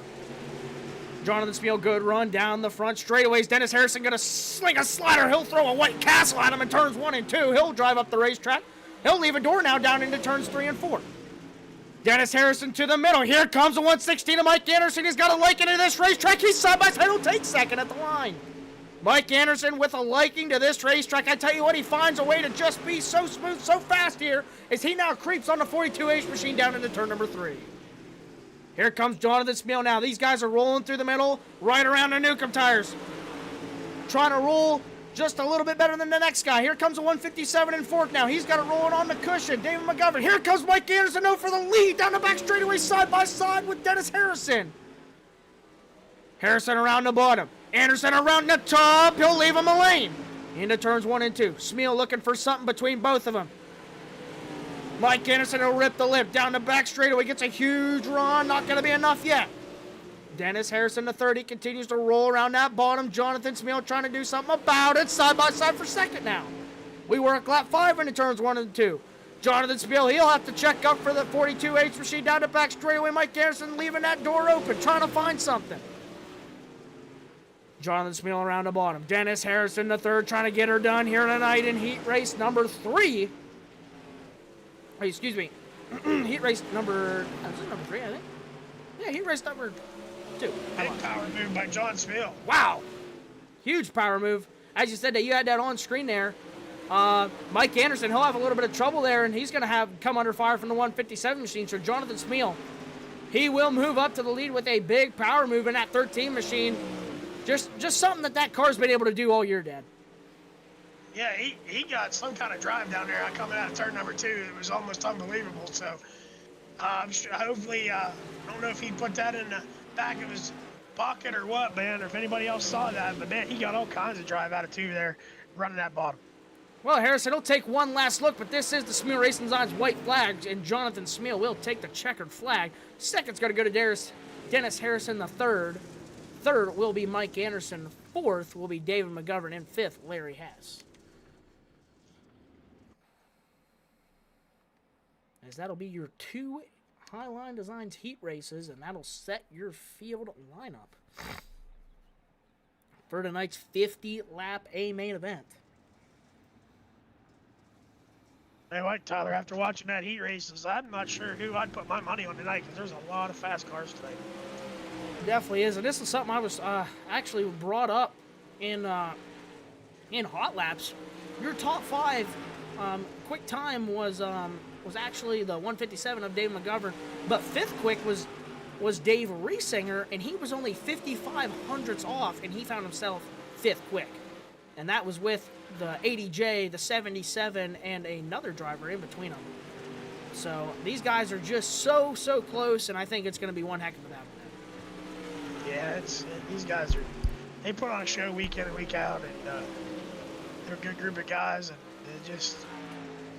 Jonathan Smeal, good run down the front straightaways. Dennis Harrison going to sling a slider. He'll throw a white castle at him in turns 1 and 2. He'll drive up the racetrack. He'll leave a door now down into turns 3 and 4. Dennis Harrison to the middle. Here comes the 116 of Mike Anderson. He's got a liking to this racetrack. He's side by side. He'll take second at the line. Mike Anderson with a liking to this racetrack. I tell you what, he finds a way to just be so smooth, so fast here as he now creeps on the 42H machine down into turn number 3. Here comes Jonathan Smeal now. These guys are rolling through the middle, right around the Newcomb tires. Trying to roll just a little bit better than the next guy. Here comes a 157 in fourth now. He's got it rolling on the cushion. David McGovern. Here comes Mike Anderson for the lead down the back straightaway side by side with Dennis Harrison. Harrison around the bottom. Anderson around the top. He'll leave him a lane. Into turns 1 and 2. Smeal looking for something between both of them. Mike Anderson will rip the lip down the back straightaway. Gets a huge run. Not going to be enough yet. Dennis Harrison the 30 continues to roll around that bottom. Jonathan Smeal trying to do something about it. Side by side for second now. We work lap 5 into turns 1 and 2. Jonathan Smeal, he'll have to check up for the 42H machine down the back straightaway. Mike Anderson leaving that door open, trying to find something. Jonathan Smeal around the bottom. Dennis Harrison the third trying to get her done here tonight in heat race number 3. Oh, excuse me. Heat race number... This is number 3, I think. Yeah, heat race number 2. Big power move by John Smeal. Wow. Huge power move. As you said, that you had that on screen there. Mike Anderson, he'll have a little bit of trouble there, and he's going to come under fire from the 157 machine. So Jonathan Smeal, he will move up to the lead with a big power move in that 13 machine. Just something that car's been able to do all year, Dad. Yeah, he got some kind of drive down there coming out of turn number 2. It was almost unbelievable. So hopefully, I don't know if he put that in the back of his pocket or what, man, or if anybody else saw that. But, man, he got all kinds of drive out of 2 there running that bottom. Well, Harrison will take one last look, but this is the Smeal Racing Designz white flag, and Jonathan Smeal will take the checkered flag. Second's going to go to Dennis Harrison the third. Third will be Mike Anderson. Fourth will be David McGovern. And fifth, Larry Hess. As that'll be your 2 HighLine Designz heat races, and that'll set your field lineup for tonight's 50-lap A main event. Hey, what, Tyler, after watching that heat races, I'm not sure who I'd put my money on tonight because there's a lot of fast cars tonight. Definitely is, and this is something I was actually brought up in hot laps. Your top 5 quick time was actually the 157 of Dave McGovern, but 5th quick was Dave Riesinger, and he was only 55 hundredths off, and he found himself 5th quick, and that was with the 80J, the 77, and another driver in between them. So these guys are just so close, and I think it's going to be one heck of a battle. Yeah, these guys they put on a show week in and week out, and they're a good group of guys, and they just,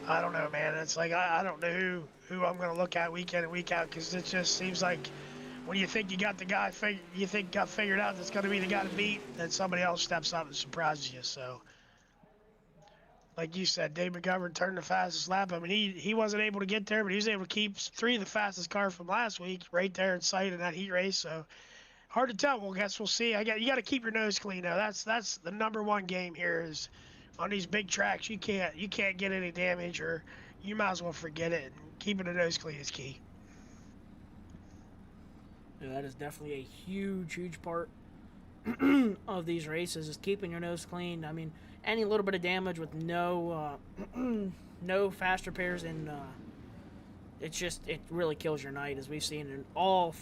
I don't know, man. It's like I don't know who I'm going to look at week in and week out, because it just seems like when you think you got the guy got figured out that's going to be the guy to beat, then somebody else steps up and surprises you. So, like you said, Dave McGovern turned the fastest lap. I mean, he wasn't able to get there, but he was able to keep 3 of the fastest cars from last week right there in sight in that heat race. So, Hard to tell. Well, guess we'll see. You got to keep your nose clean though. That's the number one game here is on these big tracks. You can't get any damage, or you might as well forget it. Keeping the nose clean is key. Yeah, that is definitely a huge part of these races, is keeping your nose clean. I mean, any little bit of damage with no no fast repairs, and it really kills your night, as we've seen in all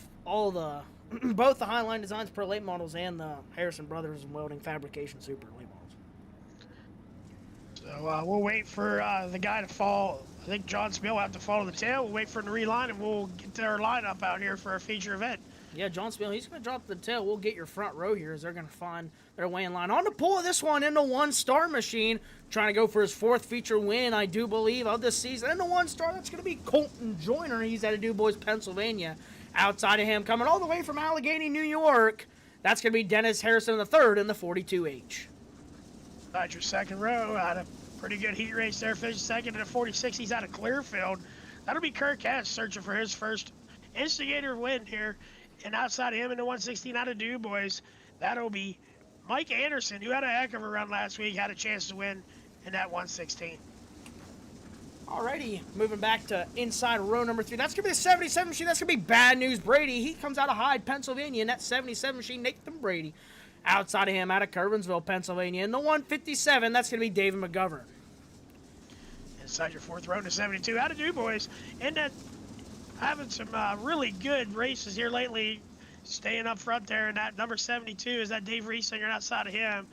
the both the HighLine Designz Pro Late models and the Harrison Brothers and Welding Fabrication Super Late models. So we'll wait for the guy to fall. I think John Spiel will have to follow the tail. We'll wait for him to reline, and we'll get their lineup out here for our feature event. Yeah, John Spiel, he's going to drop the tail. We'll get your front row here as they're going to find their way in line. On the pull of this one in the one-star machine, trying to go for his 4th feature win, I do believe, of this season. In the one-star, that's going to be Colton Joyner. He's out of DuBois, Pennsylvania. Outside of him, coming all the way from Allegheny, New York, that's going to be Dennis Harrison III in the 42H. That's your second row. Had a pretty good heat race there. Finished second in the 46. He's out of Clearfield. That'll be Kirk Hess searching for his first Instigator win here. And outside of him in the 116 out of DuBois, that'll be Mike Anderson, who had a heck of a run last week, had a chance to win in that 116. Alrighty, moving back to inside row number 3. That's going to be the 77 machine. That's going to be Bad News Brady. He comes out of Hyde, Pennsylvania, in that 77 machine, Nathan Brady. Outside of him, out of Curwensville, Pennsylvania, in the 157, that's going to be David McGovern. Inside your 4th row in the 72 out of DuBois. And that having some really good races here lately, staying up front there. And that number 72 is that Dave Riesinger outside of him.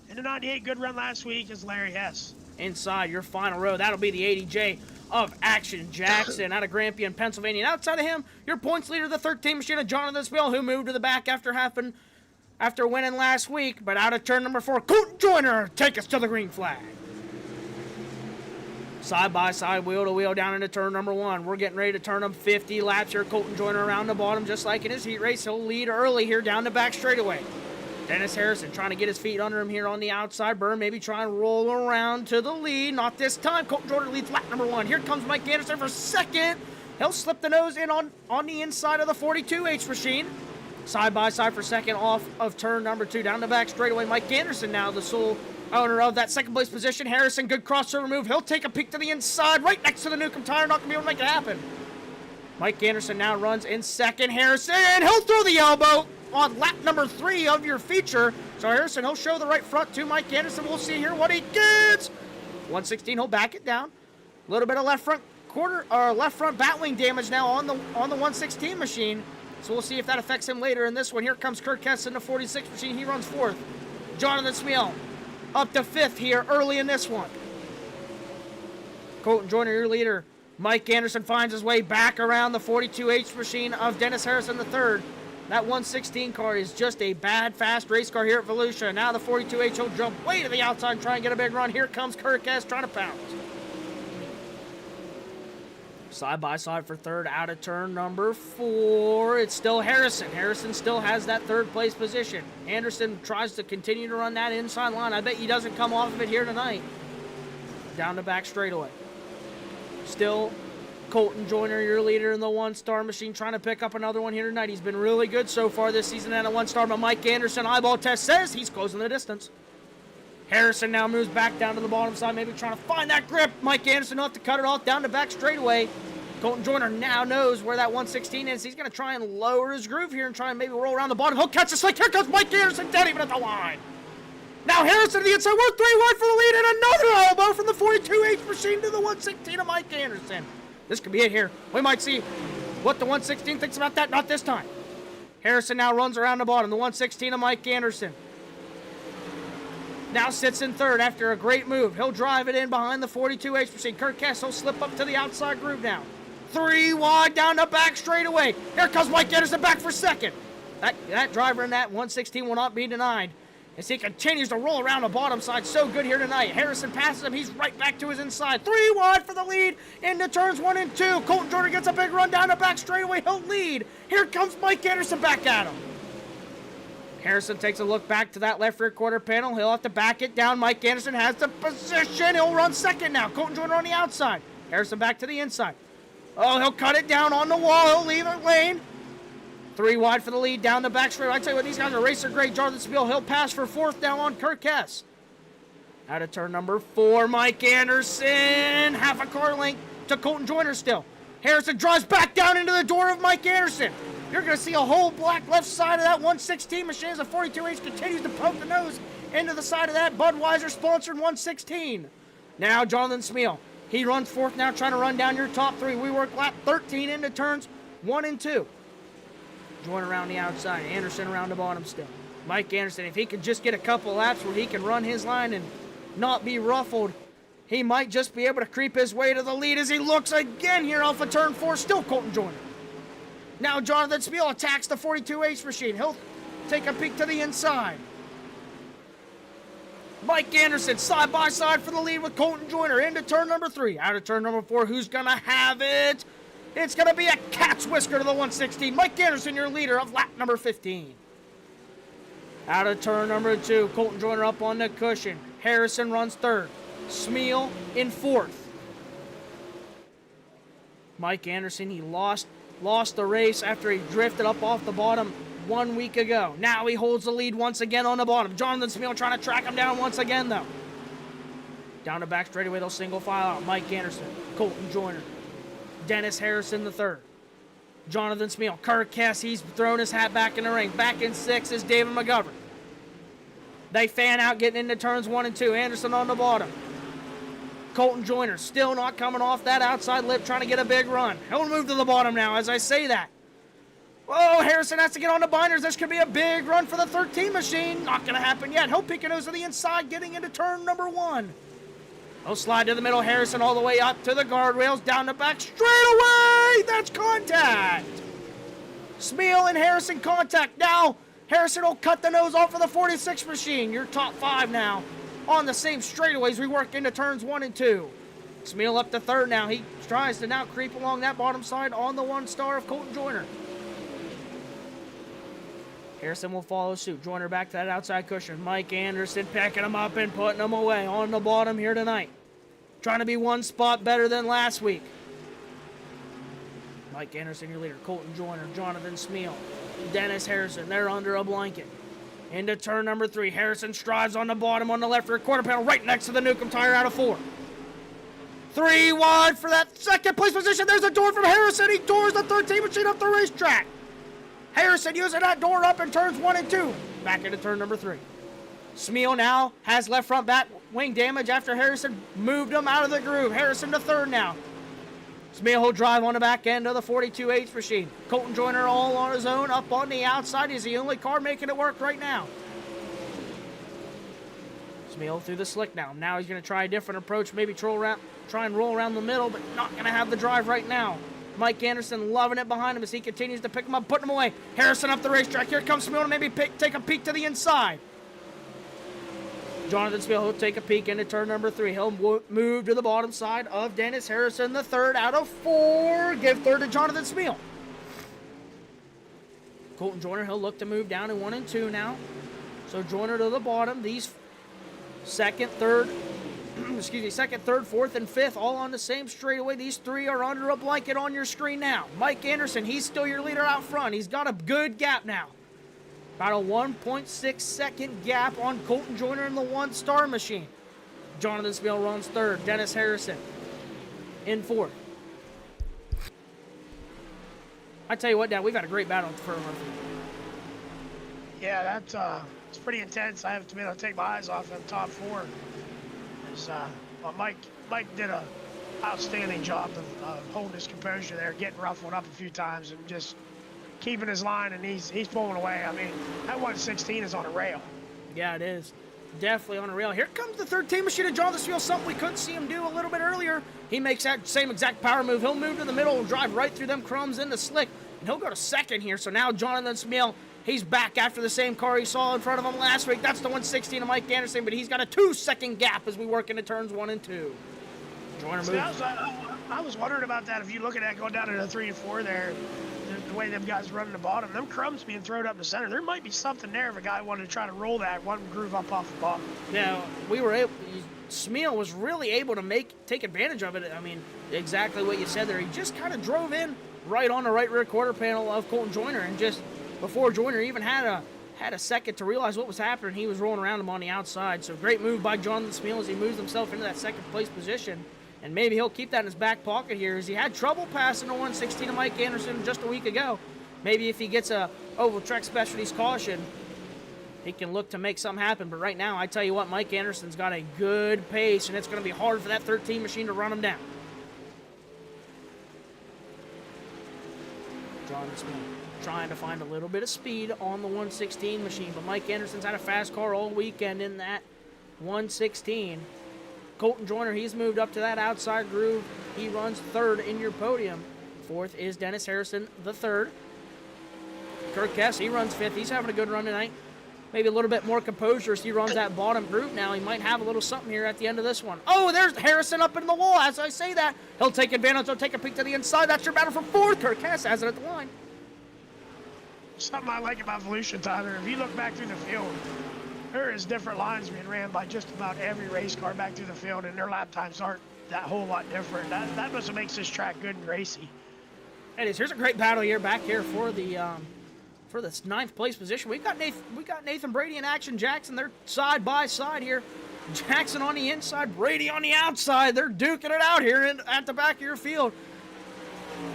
And the 98 good run last week is Larry Hess. Inside your final row, that'll be the 80J of Action Jackson out of Grampian, Pennsylvania. And outside of him, your points leader, the 13 machine of Jonathan Spiel, who moved to the back after winning last week. But out of turn number 4, Colton Joyner, take us to the green flag. Side by side, wheel to wheel down into turn number 1. We're getting ready to turn them 50 laps here. Colton Joyner around the bottom, just like in his heat race. He'll lead early here down the back straightaway. Dennis Harrison trying to get his feet under him here on the outside berm. Maybe try and roll around to the lead. Not this time. Colton Joyner leads lap number 1. Here comes Mike Anderson for second. He'll slip the nose in on the inside of the 42H machine. Side by side for second off of turn number 2. Down the back straightaway, Mike Anderson now the sole owner of that second place position. Harrison, good crossover move. He'll take a peek to the inside, right next to the Newcomb tire. Not going to be able to make it happen. Mike Anderson now runs in second. Harrison, he'll throw the elbow on lap number 3 of your feature. So Harrison, he'll show the right front to Mike Anderson. We'll see here what he gets. 116, he'll back it down. A little bit of left front batwing damage now on the 116 machine. So we'll see if that affects him later in this one. Here comes Kirk Hess in the 46 machine. He runs 4th. Jonathan Spiel up to 5th here early in this one. Colton Joyner, your leader. Mike Anderson finds his way back around the 42H machine of Dennis Harrison III. That 116 car is just a bad, fast race car here at Volusia. Now the 42H will jump way to the outside and try and get a big run. Here comes Kirk Hess trying to pounce. Side by side for 3rd out of turn number 4. It's still Harrison. Harrison still has that 3rd place position. Anderson tries to continue to run that inside line. I bet he doesn't come off of it here tonight. Down the back straightaway. Still Colton Joyner, your leader in the 1-star machine, trying to pick up another one here tonight. He's been really good so far this season at a 1-star, but Mike Anderson eyeball test says he's closing the distance. Harrison now moves back down to the bottom side, maybe trying to find that grip. Mike Anderson will have to cut it off down the back straightaway. Colton Joyner now knows where that 116 is. He's going to try and lower his groove here and try and maybe roll around the bottom. He'll catch the slick. Here comes Mike Anderson, down even at the line. Now Harrison to the inside. We're 3 wide for the lead, and another elbow from the 42H machine to the 116 of Mike Anderson. This could be it here. We might see what the 116 thinks about that. Not this time. Harrison now runs around the bottom. The 116 of Mike Anderson now sits in 3rd after a great move. He'll drive it in behind the 42H machine. Kirk Hess will slip up to the outside groove now. 3 wide down the back straightaway. Here comes Mike Anderson back for 2nd. That driver in that 116 will not be denied as he continues to roll around the bottom side. So good here tonight. Harrison passes him. He's right back to his inside. 3 wide for the lead into turns 1 and 2. Colton Joyner gets a big run down the back straightaway. He'll lead. Here comes Mike Anderson back at him. Harrison takes a look back to that left rear quarter panel. He'll have to back it down. Mike Anderson has the position. He'll run 2nd now. Colton Joyner on the outside. Harrison back to the inside. Oh, he'll cut it down on the wall. He'll leave it lane. 3 wide for the lead, down the back straight. I tell you what, these guys are racing great. Jonathan Spiel, he'll pass for 4th now on Kirk Hess. Out of turn number 4, Mike Anderson. Half a car length to Colton Joyner still. Harrison drives back down into the door of Mike Anderson. You're going to see a whole black left side of that 116 machine as the 42H continues to poke the nose into the side of that Budweiser sponsored 116. Now Jonathan Smeal. He runs 4th now, trying to run down your top 3. We work lap 13 into turns 1 and 2. Joyner around the outside. Anderson around the bottom still. Mike Anderson, if he could just get a couple laps where he can run his line and not be ruffled, he might just be able to creep his way to the lead as he looks again here off of turn 4. Still Colton Joyner. Now Jonathan Spiel attacks the 42H machine. He'll take a peek to the inside. Mike Anderson side by side for the lead with Colton Joyner into turn number 3. Out of turn number 4, who's going to have it? It's going to be a cat's whisker to the 116. Mike Anderson, your leader of lap number 15. Out of turn number 2, Colton Joyner up on the cushion. Harrison runs 3rd. Smeal in 4th. Mike Anderson, he lost the race after he drifted up off the bottom 1 week ago. Now he holds the lead once again on the bottom. Jonathan Smeal trying to track him down once again, though. Down the back straightaway, they'll single file out. Mike Anderson, Colton Joyner, Dennis Harrison III, Jonathan Smeal, Kirk Hess, he's thrown his hat back in the ring. Back in 6 is David McGovern. They fan out, getting into turns 1 and 2. Anderson on the bottom. Colton Joyner still not coming off that outside lip, trying to get a big run. He'll move to the bottom now as I say that. Whoa, Harrison has to get on the binders. This could be a big run for the 13 machine. Not going to happen yet. He'll peek a nose to the inside, getting into turn number 1. He'll slide to the middle. Harrison all the way up to the guardrails, down the back straight away. That's contact. Smeal and Harrison contact. Now, Harrison will cut the nose off of the 46 machine. Your top 5 now on the same straightaways. We work into turns 1 and 2. Smeal up to 3rd now. He tries to now creep along that bottom side on the 1 star of Colton Joyner. Harrison will follow suit. Joyner back to that outside cushion. Mike Anderson picking him up and putting him away on the bottom here tonight. Trying to be 1 spot better than last week. Mike Anderson, your leader. Colton Joyner, Jonathan Smeal, Dennis Harrison. They're under a blanket. Into turn number 3. Harrison strives on the bottom on the left rear quarter panel right next to the Newcomb tire out of 4. 3 wide for that 2nd place position. There's a door from Harrison. He doors the 13 machine up the racetrack. Harrison using that door up in turns 1 and 2. Back into turn number 3. Smeal now has left front back wing damage after Harrison moved him out of the groove. Harrison to 3rd now. Smeal will drive on the back end of the 42H machine. Colton Joyner all on his own up on the outside. He's the only car making it work right now. Smeal through the slick now. Now he's going to try a different approach. Maybe try and roll around the middle, but not going to have the drive right now. Mike Anderson loving it behind him as he continues to pick him up, putting him away. Harrison up the racetrack. Here comes Smeal to maybe take a peek to the inside. Jonathan Smeal will take a peek into turn number 3. He'll move to the bottom side of Dennis Harrison, the 3rd out of 4. Give 3rd to Jonathan Smeal. Colton Joyner, he'll look to move down in 1 and 2 now. So Joyner to the bottom. These 2nd, 3rd, 4th, and 5th all on the same straightaway. These 3 are under a blanket on your screen now. Mike Anderson, he's still your leader out front. He's got a good gap now. About a 1.6 second gap on Colton Joyner in the 1 star machine. Jonathan Smeal runs 3rd. Dennis Harrison in 4th. I tell you what, Dad, we've had a great battle for him. Yeah, that's it's pretty intense. I have to be able to take my eyes off the top 4. Well, Mike did a outstanding job of holding his composure there, getting ruffled up a few times, and just keeping his line, and he's pulling away. I mean, that 116 is on a rail. Yeah, it is. Definitely on a rail. Here comes the 13 machine of Jonathan Smeal, something we couldn't see him do a little bit earlier. He makes that same exact power move. He'll move to the middle and drive right through them crumbs into slick, and he'll go to 2nd here. So now Jonathan Smeal, he's back after the same car he saw in front of him last week. That's the 116 of Mike Anderson, but he's got a 2 second gap as we work into turns 1 and 2. Joyner moves. I was wondering about that. If you look at that going down to the 3 and 4 there, the way them guys running the bottom, them crumbs being thrown up the center, there might be something there if a guy wanted to try to roll that one groove up off the bottom. Yeah, Smeal was really able to take advantage of it. I mean, exactly what you said there. He just kind of drove in right on the right rear quarter panel of Colton Joyner, and just before Joyner even had a second to realize what was happening, he was rolling around him on the outside. So great move by Jonathan Smeal as he moves himself into that second place position. And maybe he'll keep that in his back pocket here, as he had trouble passing the 116 of Mike Anderson just a week ago. Maybe if he gets a Oval Trek Specialties caution, he can look to make something happen. But right now, I tell you what, Mike Anderson's got a good pace, and it's going to be hard for that 13 machine to run him down. Jonathan Smith trying to find a little bit of speed on the 116 machine, but Mike Anderson's had a fast car all weekend in that 116. Colton Joyner, he's moved up to that outside groove. He runs third in your podium. Fourth is Dennis Harrison, the third. Kirk Kess, he runs fifth. He's having a good run tonight. Maybe a little bit more composure as he runs that bottom group now. He might have a little something here at the end of this one. Oh, there's Harrison up in the wall. As I say that, he'll take advantage. He'll take a peek to the inside. That's your battle for fourth. Kirk Kess has it at the line. Something I like about Volusia, Tyler, if you look back through the field, there is different lines being ran by just about every race car back through the field, and their lap times aren't that whole lot different. That must what makes this track good and racy. It is. Here's a great battle here back here for the ninth place position. We got Nathan Brady and Action Jackson. They're side by side here. Jackson on the inside, Brady on the outside. They're duking it out here at the back of your field.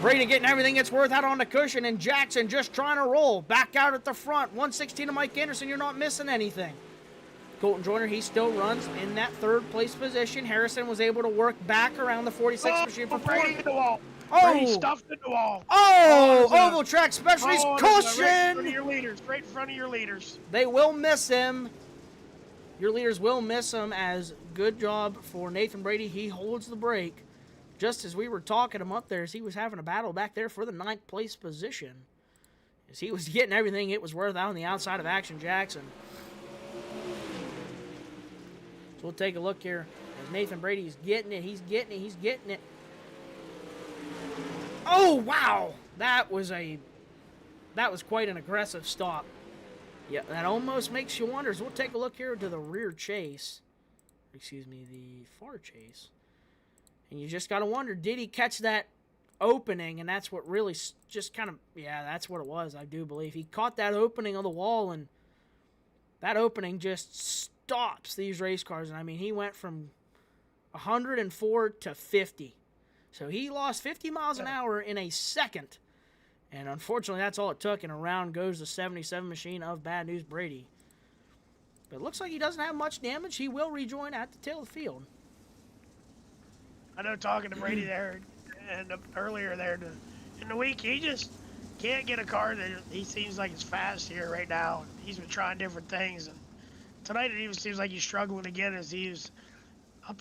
Brady getting everything it's worth out on the cushion, and Jackson just trying to roll back out at the front. 116 of Mike Anderson, you're not missing anything. Colton Joyner, he still runs in that third place position. Harrison was able to work back around the 46 machine for Brady in the wall. Oh! Brady stuffed in the wall. Oh! Oval Track Specialties cushion! Right in front of your leaders. Right in front of your leaders. They will miss him. Your leaders will miss him, as good job for Nathan Brady. He holds the brake. Just as we were talking him up there, as he was having a battle back there for the ninth place position. As he was getting everything it was worth out on the outside of Action Jackson. So we'll take a look here. As Nathan Brady's getting it, he's getting it, he's getting it. Oh, wow! That was quite an aggressive stop. Yeah, that almost makes you wonder. So we'll take a look here to the rear chase. Excuse me, the far chase. And you just got to wonder, did he catch that opening? And that's what really just kind of, yeah, that's what it was, I do believe. He caught that opening on the wall, and that opening just stops these race cars. And I mean, he went from 104 to 50. So he lost 50 miles an hour in a second. And unfortunately, that's all it took. And around goes the 77 machine of Bad News Brady. But it looks like he doesn't have much damage. He will rejoin at the tail of the field. I know, talking to Brady there and earlier there in the week, he just can't get a car that he seems like is fast here right now. He's been trying different things, and tonight it even seems like he's struggling again, as he's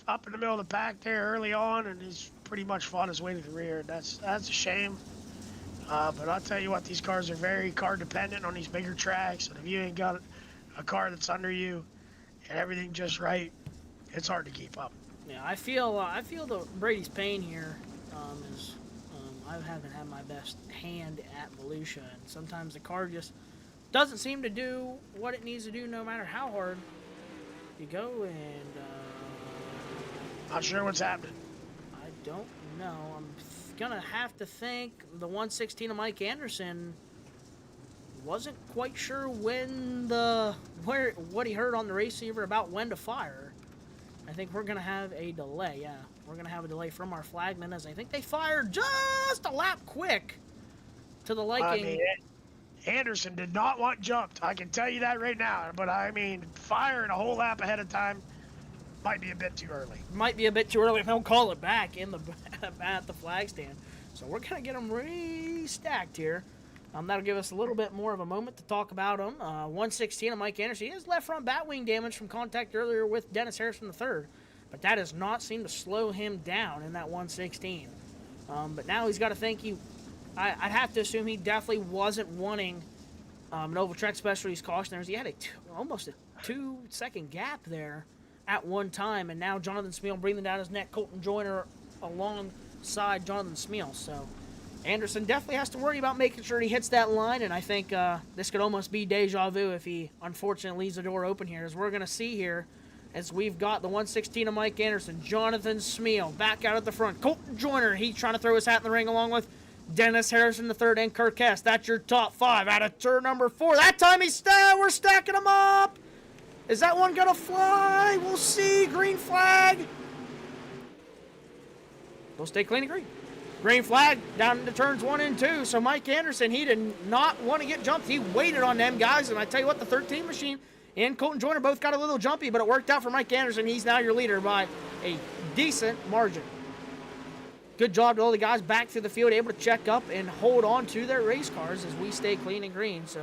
up in the middle of the pack there early on, and he's pretty much fought his way to the rear. That's a shame. But I'll tell you what, these cars are very car dependent on these bigger tracks, and if you ain't got a car that's under you and everything just right, it's hard to keep up. Yeah, I feel the Brady's pain here is I haven't had my best hand at Volusia, and sometimes the car just doesn't seem to do what it needs to do, no matter how hard you go. And Not sure what's happening. I don't know. I'm gonna have to think the 116 of Mike Anderson wasn't quite sure what he heard on the receiver about when to fire. I think we're going to have a delay, yeah. We're going to have a delay from our flagman, as I think they fired just a lap quick to the liking. I mean, Anderson did not want jumped. I can tell you that right now. But, I mean, firing a whole lap ahead of time might be a bit too early. Might be a bit too early. They'll call it back at the flag stand. So we're going to get them restacked here. That'll give us a little bit more of a moment to talk about him. 116 of Mike Anderson. He has left front bat wing damage from contact earlier with Dennis Harrison III, but that does not seem to slow him down in that 116. But now he's got to think I'd have to assume he definitely wasn't wanting an Oval Trek Specialties caution. He had almost a 2-second gap there at one time, and now Jonathan Smeal breathing down his neck. Colton Joyner alongside Jonathan Smeal. So Anderson definitely has to worry about making sure he hits that line, and I think this could almost be deja vu if he unfortunately leaves the door open here, as we're going to see here, as we've got the 116 of Mike Anderson, Jonathan Smeal back out at the front. Colton Joyner, he's trying to throw his hat in the ring along with Dennis Harrison the third, and Kirk Hess. That's your top 5 out of turn number 4. That time we're stacking them up. Is that one gonna fly? We'll see. Green flag. We'll stay clean and green. Green flag down into turns 1 and 2. So Mike Anderson, he did not want to get jumped. He waited on them guys. And I tell you what, the 13 machine and Colton Joyner both got a little jumpy, but it worked out for Mike Anderson. He's now your leader by a decent margin. Good job to all the guys back through the field, able to check up and hold on to their race cars as we stay clean and green. So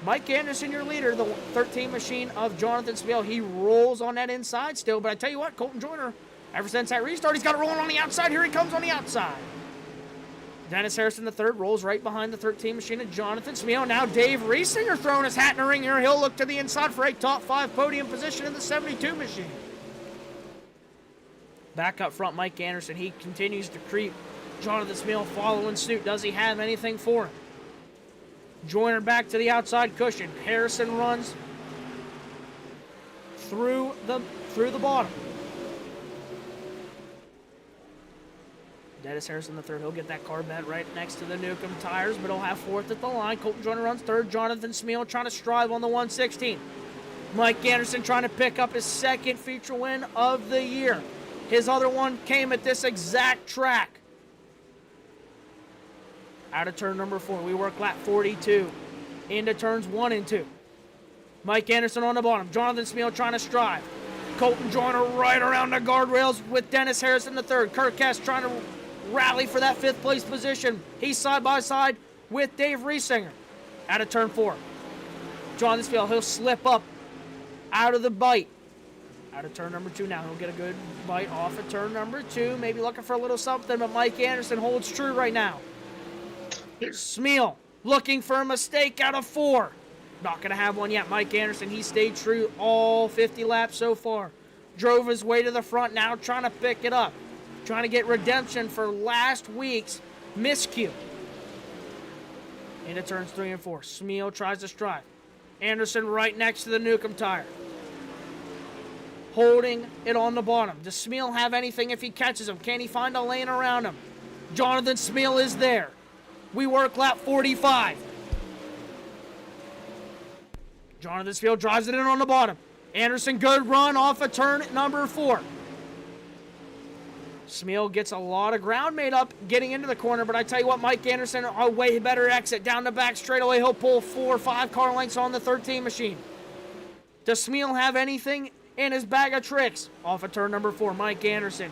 Mike Anderson, your leader, the 13 machine of Jonathan Smale. He rolls on that inside still, but I tell you what, Colton Joyner, ever since that restart, he's got it rolling on the outside. Here he comes on the outside. Dennis Harrison the third rolls right behind the 13 machine of Jonathan Smale. Now Dave Riesinger throwing his hat in the ring here. He'll look to the inside for a top 5 podium position in the 72 machine. Back up front, Mike Anderson. He continues to creep. Jonathan Smale following suit. Does he have anything for him? Joyner back to the outside cushion. Harrison runs through the bottom. Dennis Harrison the third. He'll get that car bent right next to the Newcomb tires, but he'll have 4th at the line. Colton Joyner runs 3rd. Jonathan Smale trying to strive on the 116. Mike Anderson trying to pick up his 2nd feature win of the year. His other one came at this exact track. Out of turn number 4, we work lap 42 into turns 1 and 2. Mike Anderson on the bottom. Jonathan Smale trying to strive. Colton Joyner right around the guardrails with Dennis Harrison the third. Kirk Hess trying to rally for that 5th place position. He's side by side with Dave Riesinger. Out of turn 4. Jonathan Smale, he'll slip up out of the bite. Out of turn number 2 now. He'll get a good bite off of turn number 2. Maybe looking for a little something, but Mike Anderson holds true right now. Smale looking for a mistake out of 4. Not going to have one yet. Mike Anderson, he stayed true all 50 laps so far. Drove his way to the front now, trying to pick it up. Trying to get redemption for last week's miscue. Into turns 3 and 4. Smale tries to strive. Anderson right next to the Newcomb tire. Holding it on the bottom. Does Smale have anything if he catches him? Can he find a lane around him? Jonathan Smale is there. We work lap 45. Jonathan Smale drives it in on the bottom. Anderson, good run off of turn number 4. Smale gets a lot of ground made up getting into the corner, but I tell you what, Mike Anderson, a way better exit down the back straightaway. He'll pull 4 or 5 car lengths on the 13 machine. Does Smale have anything in his bag of tricks? Off of turn number 4, Mike Anderson.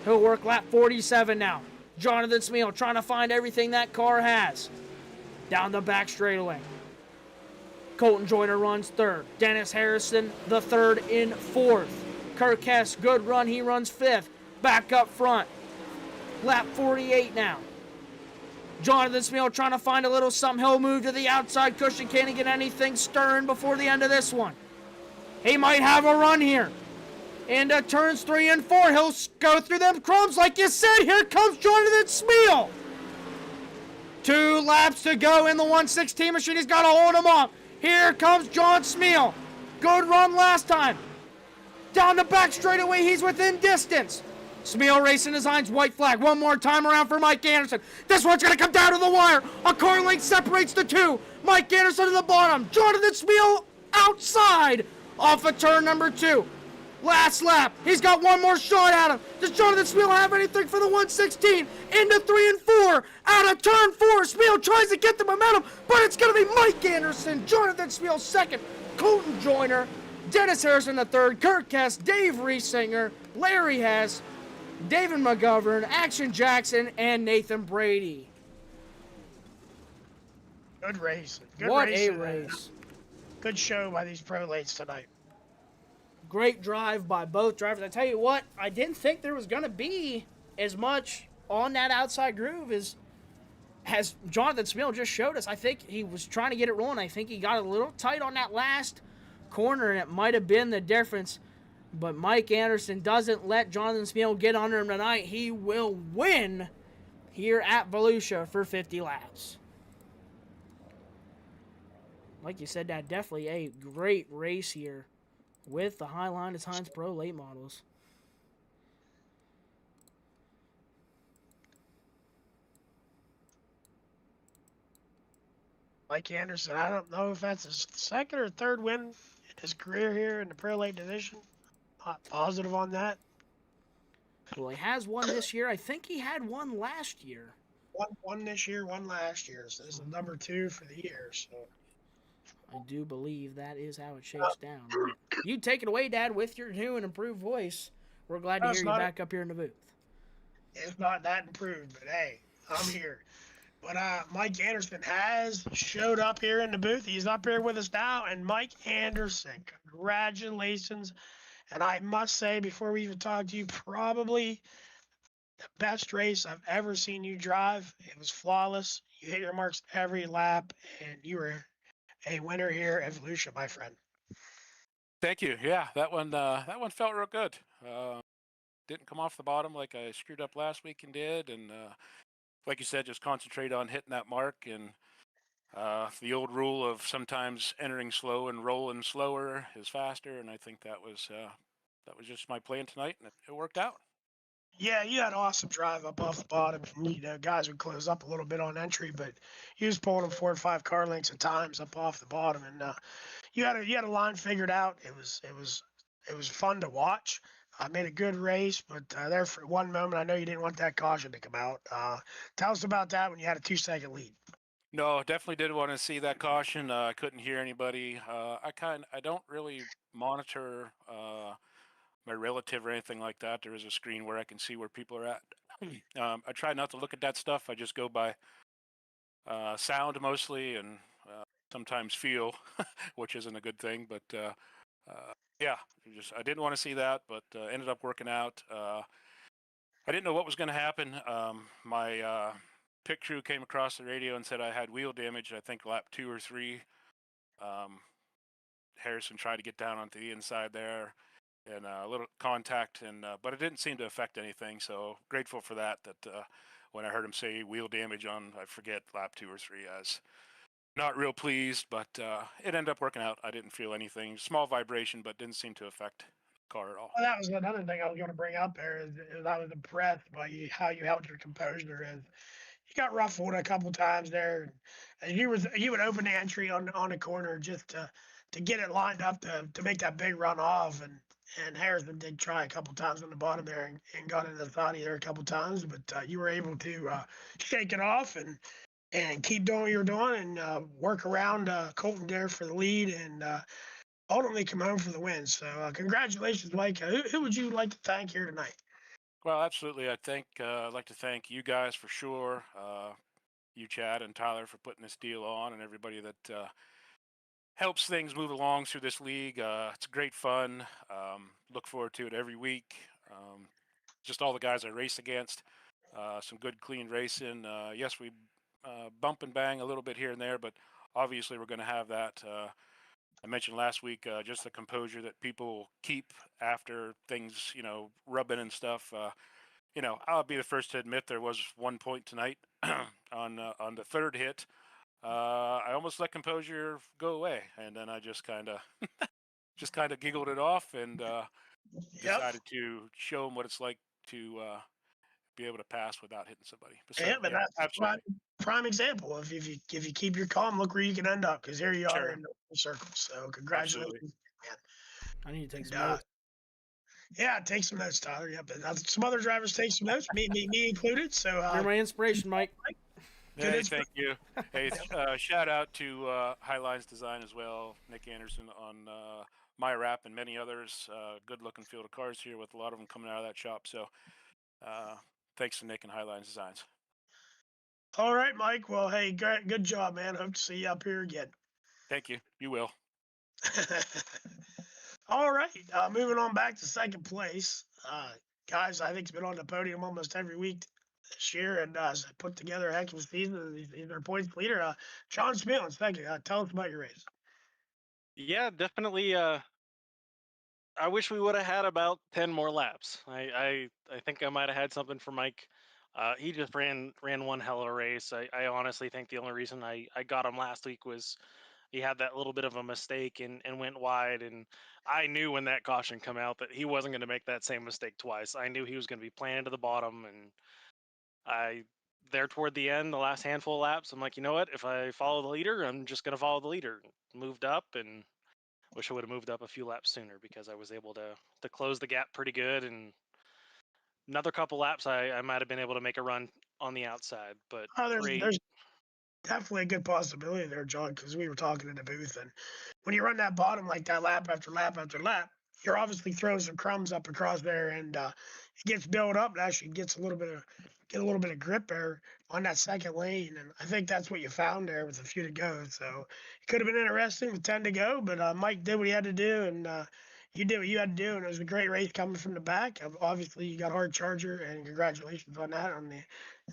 He'll work lap 47 now. Jonathan Smale trying to find everything that car has. Down the back straightaway. Colton Joyner runs 3rd. Dennis Harrison the 3rd in 4th. Kirk Hess, good run. He runs 5th. Back up front. Lap 48 now. Jonathan Smale trying to find a little something. He'll move to the outside cushion. Can he get anything stirring before the end of this one? He might have a run here. Into turns 3 and 4. He'll go through them crumbs like you said. Here comes Jonathan Smale. 2 laps to go in the 116 machine. He's got to hold him off. Here comes John Smale. Good run last time. Down the back straightaway, he's within distance. Smale racing his Heinz white flag. One more time around for Mike Anderson. This one's going to come down to the wire. A car length separates the 2. Mike Anderson to the bottom. Jonathan Smale outside off of turn number 2. Last lap. He's got one more shot at him. Does Jonathan Smale have anything for the 116? Into 3 and 4. Out of turn 4. Smale tries to get the momentum, but it's going to be Mike Anderson. Jonathan Smale 2nd. Colton Joyner. Dennis Harrison the 3rd. Kirk Hess. Dave Riesinger. Larry Hess. David McGovern. Action Jackson. And Nathan Brady. Good race. Good What race. a race. Good show by these pro lanes tonight. Great drive by both drivers. I tell you what, I didn't think there was going to be as much on that outside groove as Jonathan Smale just showed us. I think he was trying to get it rolling. I think he got a little tight on that last corner, and it might have been the difference. But Mike Anderson doesn't let Jonathan Smale get under him tonight. He will win here at Volusia for 50 laps. Like you said, Dad, definitely a great race here with the HighLine Designz Pro late models. Mike Anderson, I don't know if that's his second or third win in his career here in the Pro Late Division. Not positive on that. Well, he has one this year. I think he had one last year. One this year, one last year. So this is number 2 for the year. So I do believe that is how it shakes down. But you take it away, Dad, with your new and improved voice. We're glad to hear you back up here in the booth. It's not that improved, but hey, I'm here. But Mike Anderson has showed up here in the booth. He's up here with us now. And Mike Anderson, congratulations. And I must say, before we even talk to you, probably the best race I've ever seen you drive. It was flawless. You hit your marks every lap, and you were a winner here, Evolution, my friend. Thank you. Yeah, that one felt real good. Didn't come off the bottom like I screwed up last week and did, and like you said, just concentrate on hitting that mark. And the old rule of sometimes entering slow and rolling slower is faster, and I think that was just my plan tonight, and it worked out. Yeah, you had an awesome drive up off the bottom. And, guys would close up a little bit on entry, but you was pulling them 4 or 5 car lengths at times up off the bottom, and you had a line figured out. It was fun to watch. I made a good race, but there for one moment, I know you didn't want that caution to come out. Tell us about that when you had a 2-second lead. No, definitely did want to see that caution. I couldn't hear anybody. I don't really monitor my relative or anything like that. There is a screen where I can see where people are at. I try not to look at that stuff. I just go by sound mostly, and sometimes feel, which isn't a good thing. But yeah, I didn't want to see that, but ended up working out. I didn't know what was going to happen. My pit crew came across the radio and said I had wheel damage. I think lap 2 or 3. Harrison tried to get down onto the inside there, and a little contact, and but it didn't seem to affect anything. So grateful for that. When I heard him say wheel damage on, I forget, lap 2 or 3, I was not real pleased, but it ended up working out. I didn't feel anything. Small vibration, but didn't seem to affect the car at all. Well, that was another thing I was going to bring up there. Is I was impressed by how you held your composure. And you got ruffled a couple times there, and you would open the entry on the corner just to get it lined up to make that big run off. And Harrison did try a couple times on the bottom there and got into the thought there a couple times, but you were able to shake it off and keep doing what you're doing and work around Colton there for the lead and ultimately come home for the win. So congratulations, Mike. Who would you like to thank here tonight? Well, absolutely. I'd like to thank you guys for sure. You, Chad, and Tyler for putting this deal on, and everybody that helps things move along through this league. It's great fun. Look forward to it every week. Just all the guys I race against. Some good, clean racing. Yes, we bump and bang a little bit here and there, but obviously we're going to have that. I mentioned last week just the composure that people keep after things, rubbing and stuff. I'll be the first to admit there was one point tonight on the third hit. I almost let composure go away, and then I just kind of giggled it off and decided to show them what it's like to be able to pass without hitting somebody. So, But yeah, that's absolutely. prime example of if you keep your calm, look where you can end up, because here you Sure. are in the circle. So congratulations, Absolutely. man. I need to take some And, notes. yeah, take some notes, Tyler. Yeah, but some other drivers take some notes, me included. So You're my inspiration, Mike. Good Hey, inspiration. thank you. Hey, shout out to HighLine's Design as well, Nick Anderson on my wrap and many others. Good looking field of cars here with a lot of them coming out of that shop. So thanks to Nick and HighLine's Designs. All right, Mike. Well, hey, good job, man. Hope to see you up here again. Thank you. You will. All right, moving on back to second place. Guys, I think he's been on the podium almost every week this year and has put together a heck of a season. He's our points leader. John Smilens, thank you. Tell us about your race. Yeah, definitely. I wish we would have had about 10 more laps. I think I might have had something for Mike. He just ran one hell of a race. I honestly think the only reason I got him last week was he had that little bit of a mistake and went wide. And I knew when that caution come out that he wasn't going to make that same mistake twice. I knew he was going to be planted to the bottom. And there toward the end, the last handful of laps, I'm like, you know what? If I follow the leader, I'm just gonna follow the leader. Moved up, and wish I would have moved up a few laps sooner because I was able to close the gap pretty good. And another couple laps, I might have been able to make a run on the outside. But Oh, great. there's definitely a good possibility there, John, because we were talking in the booth, and when you run that bottom like that, lap after lap after lap, you're obviously throwing some crumbs up across there, and it gets built up. And actually gets get a little bit of grip there on that second lane, and I think that's what you found there with a few to go. So it could have been interesting with 10 to go, but Mike did what he had to do, and you did what you had to do, and it was a great race coming from the back. Obviously, you got hard charger, and congratulations on that on the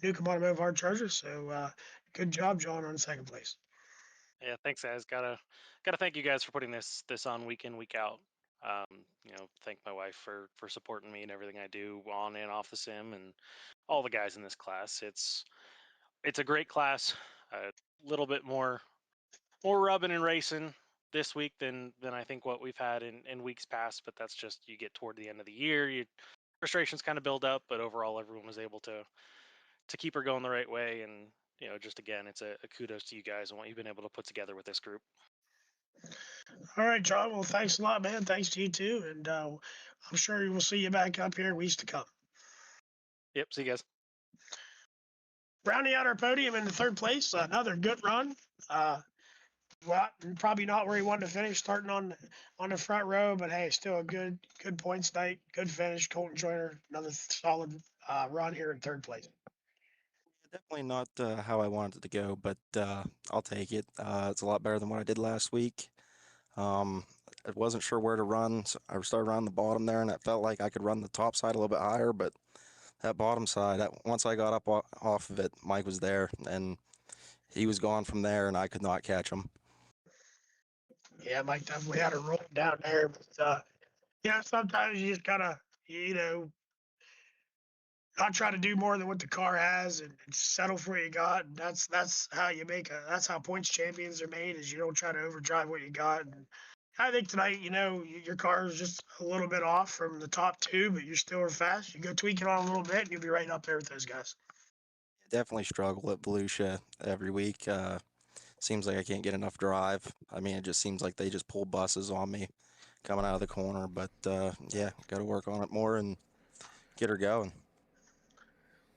Newcomb Automotive hard charger. So good job, John, on second place. Yeah, thanks, guys. Gotta thank you guys for putting this on week in, week out. Thank my wife for supporting me and everything I do on and off the sim, and all the guys in this class. It's a great class. A little bit more rubbing and racing this week than I think what we've had in weeks past. But that's just, you get toward the end of the year, frustrations kind of build up. But overall, everyone was able to keep her going the right way. And just again, it's a kudos to you guys and what you've been able to put together with this group. All right, John. Well, thanks a lot, man. Thanks to you too, and I'm sure we'll see you back up here in weeks to come. Yep. See you guys. Rounding out our podium in the third place, another good run. Well, probably not where he wanted to finish, starting on the front row, but hey, still a good points night, good finish. Colton Joyner, another solid run here in third place. Definitely not how I wanted it to go, but I'll take it. It's a lot better than what I did last week. I wasn't sure where to run, so I started around the bottom there, and it felt like I could run the top side a little bit higher, but that bottom side, once I got up off of it, Mike was there, and he was gone from there, and I could not catch him. Yeah, Mike definitely had to roll down there, but sometimes you just gotta, not try to do more than what the car has and settle for what you got. And that's how you that's how points champions are made, is you don't try to overdrive what you got. And I think tonight, your car is just a little bit off from the top two, but you're still fast. You go tweak it on a little bit, and you'll be right up there with those guys. Definitely struggle at Volusia every week. Seems like I can't get enough drive. I mean, it just seems like they just pull buses on me coming out of the corner. But yeah, got to work on it more and get her going.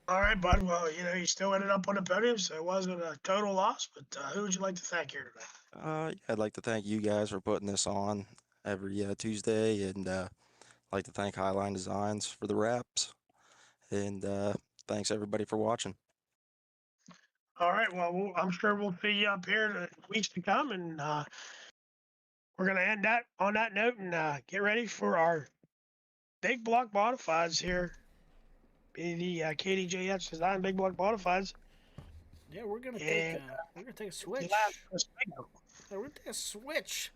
All right, bud. Well, you still ended up on the podium, so it wasn't a total loss. But who would you like to thank here today? I'd like to thank you guys for putting this on every Tuesday, and I'd like to thank HighLine Designz for the wraps, and thanks everybody for watching. All right. Well, I'm sure we'll see you up here in the weeks to come, and we're gonna end that on that note and get ready for our big block modifieds here. Be the KDJS Design Big Block Modifieds. Yeah, we're gonna take a switch. Yeah, we're gonna take a switch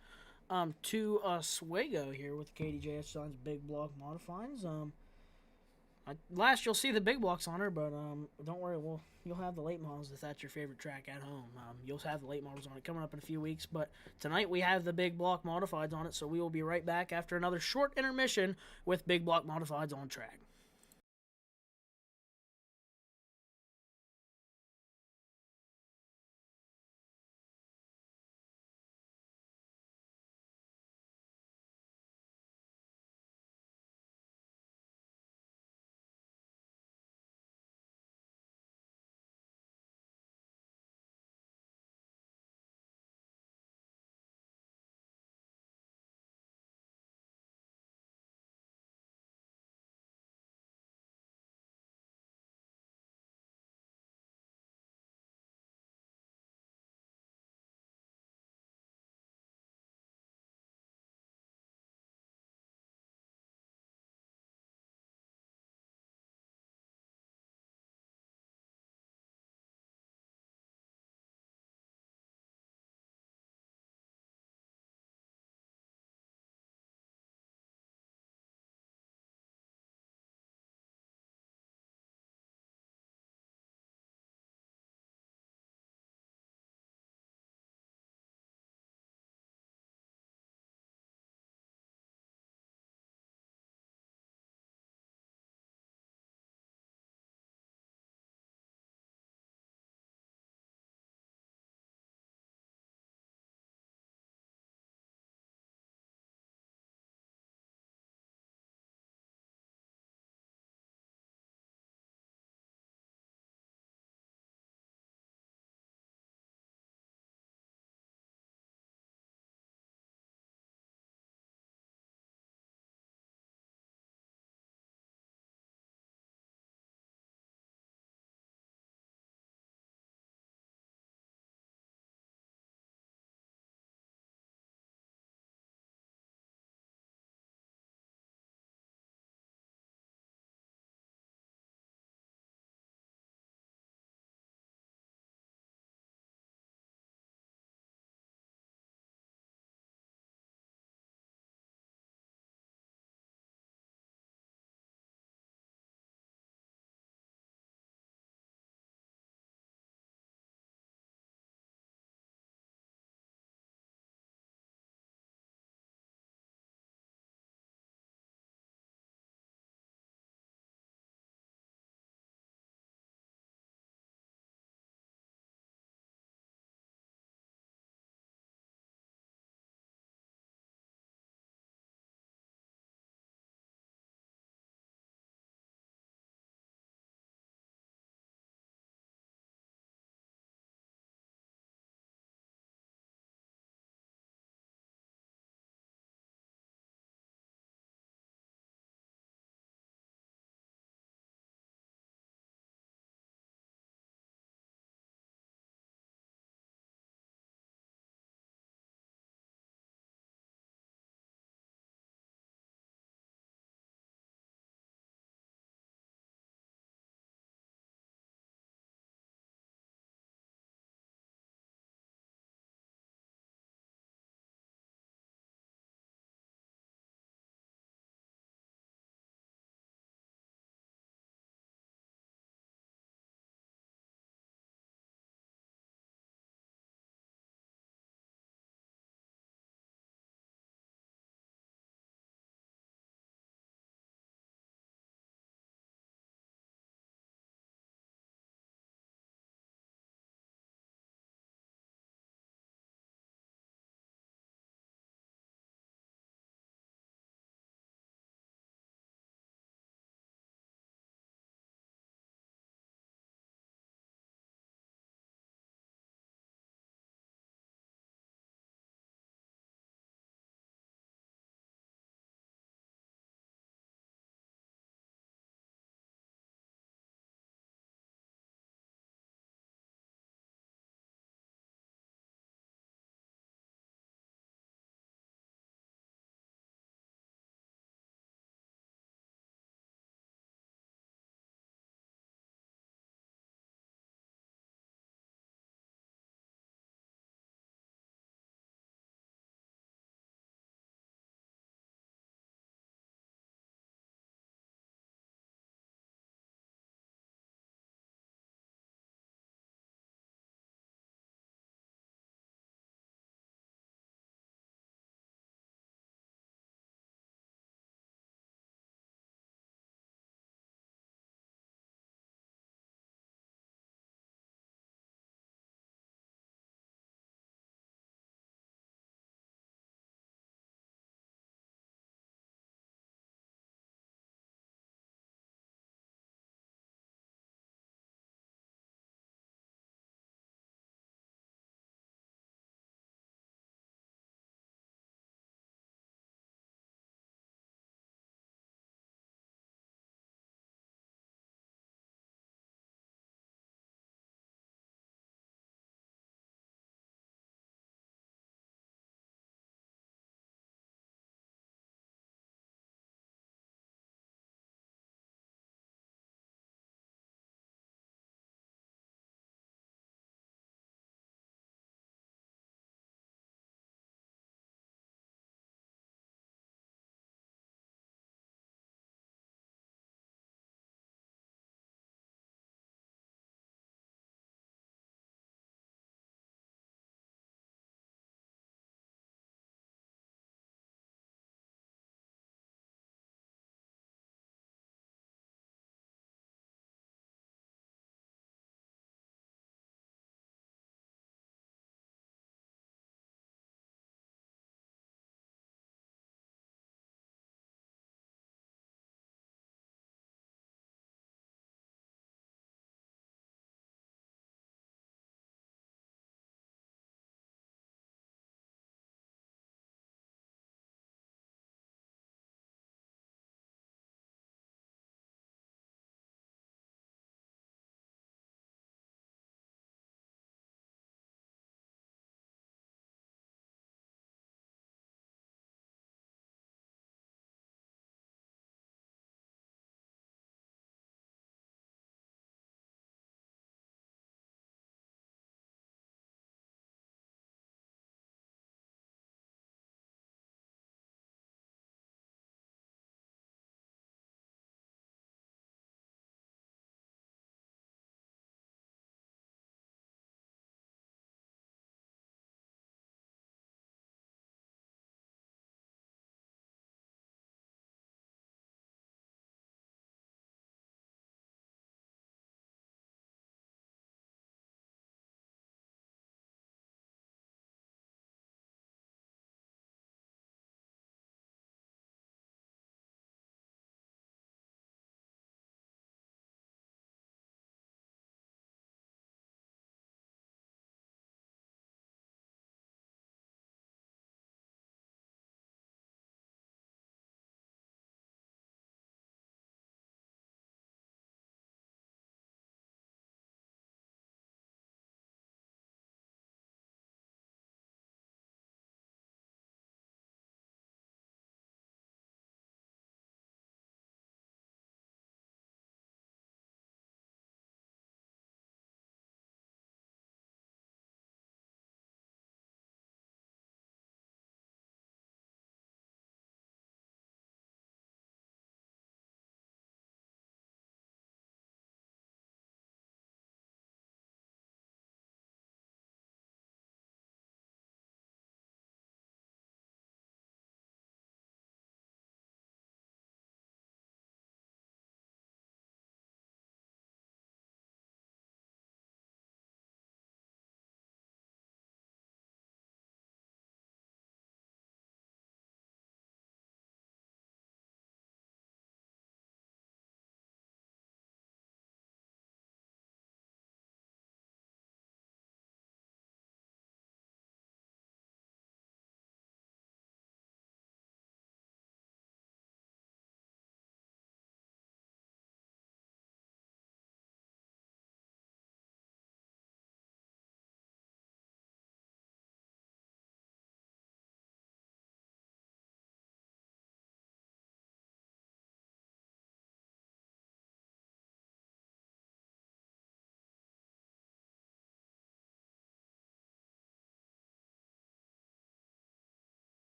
to Oswego here with KDJS Design's Big Block Modifieds. Last you'll see the big blocks on her, but don't worry, you'll have the late models if that's your favorite track at home. You'll have the late models on it coming up in a few weeks, but tonight we have the big block modifieds on it, so we will be right back after another short intermission with big block modifieds on track.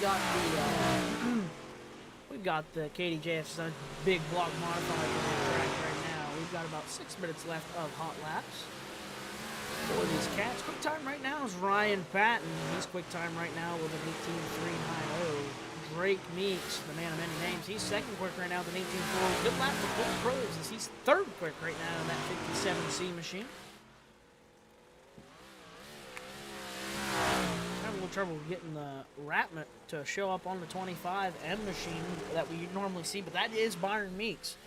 got the we've got the KDJF's big block modified on the track right now. We've got about 6 minutes left of hot laps for these cats. Quick time right now is Ryan Patton. He's quick time right now with an 18.390. Drake Meeks, the man of many names, he's second quick right now with an 18.4. Good lap for both pros as he's third quick right now in that 57C machine. Having a little trouble getting the Ratmut to show up on the 25M machine that we normally see, but that is Byron Meeks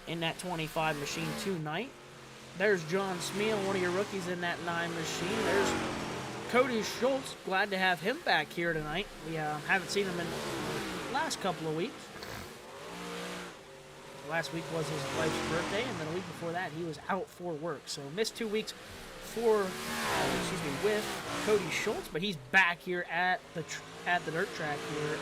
in that 25 machine tonight. There's John Smeal, one of your rookies in that 9 machine. There's Cody Schultz, glad to have him back here tonight. We haven't seen him in the last couple of weeks. Last week was his wife's birthday, and then a week before that he was out for work. So missed 2 weeks with Cody Schultz, but he's back here at the dirt track here.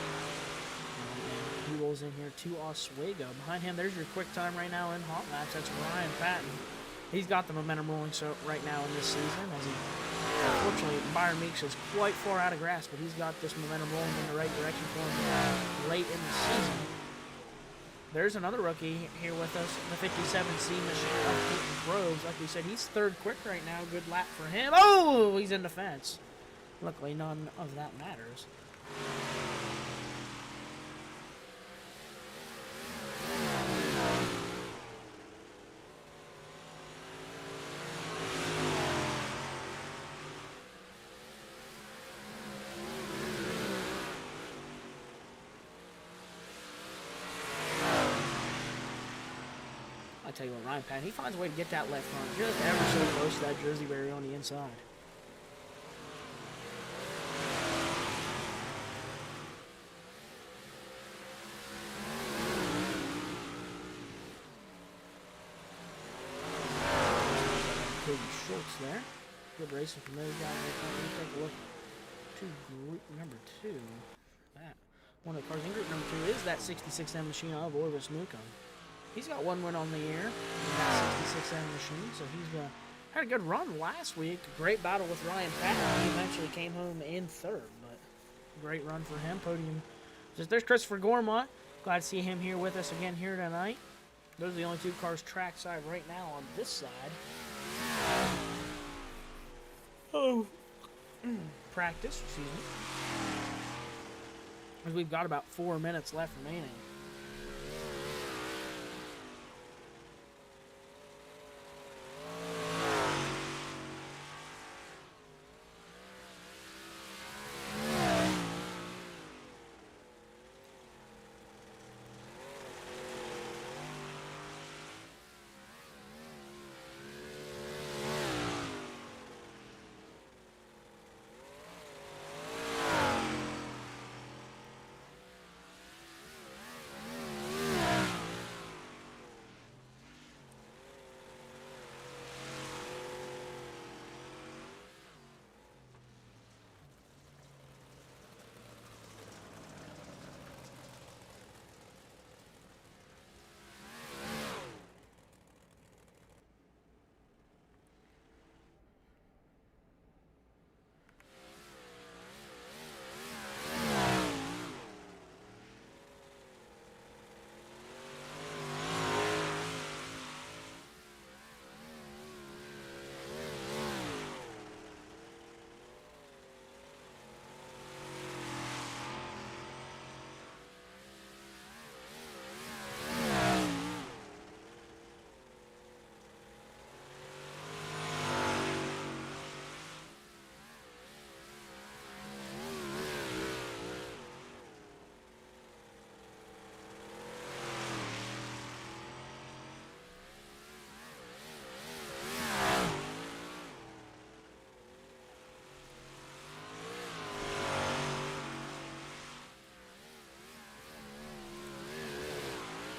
And he rolls in here to Oswego. Behind him, there's your quick time right now in hot laps. That's Ryan Patton. He's got the momentum rolling right now in this season. As he, unfortunately, Byron Meeks is quite far out of grasp, but he's got this momentum rolling in the right direction for him late in the season. There's another rookie here with us, the 57C machine of Keaton Groves. Like we said, he's third quick right now. Good lap for him. Oh, he's in the fence. Luckily, none of that matters. I tell you what, Ryan Patton, he finds a way to get that left front just ever so close to that jersey barrier on the inside. Cody Schultz there. Good racing from those guys. Let me take a look to group number 2. That one of the cars in group number 2 is that 66M machine of Orvis Newcomb. He's got 1 win on the year in that 66M machine, so he's had a good run last week. Great battle with Ryan Patton. He eventually came home in third, but great run for him. Podium. There's Christopher Gormont. Glad to see him here with us again here tonight. Those are the only 2 cars trackside right now on this side. Oh, practice, excuse me. As we've got about 4 minutes left remaining.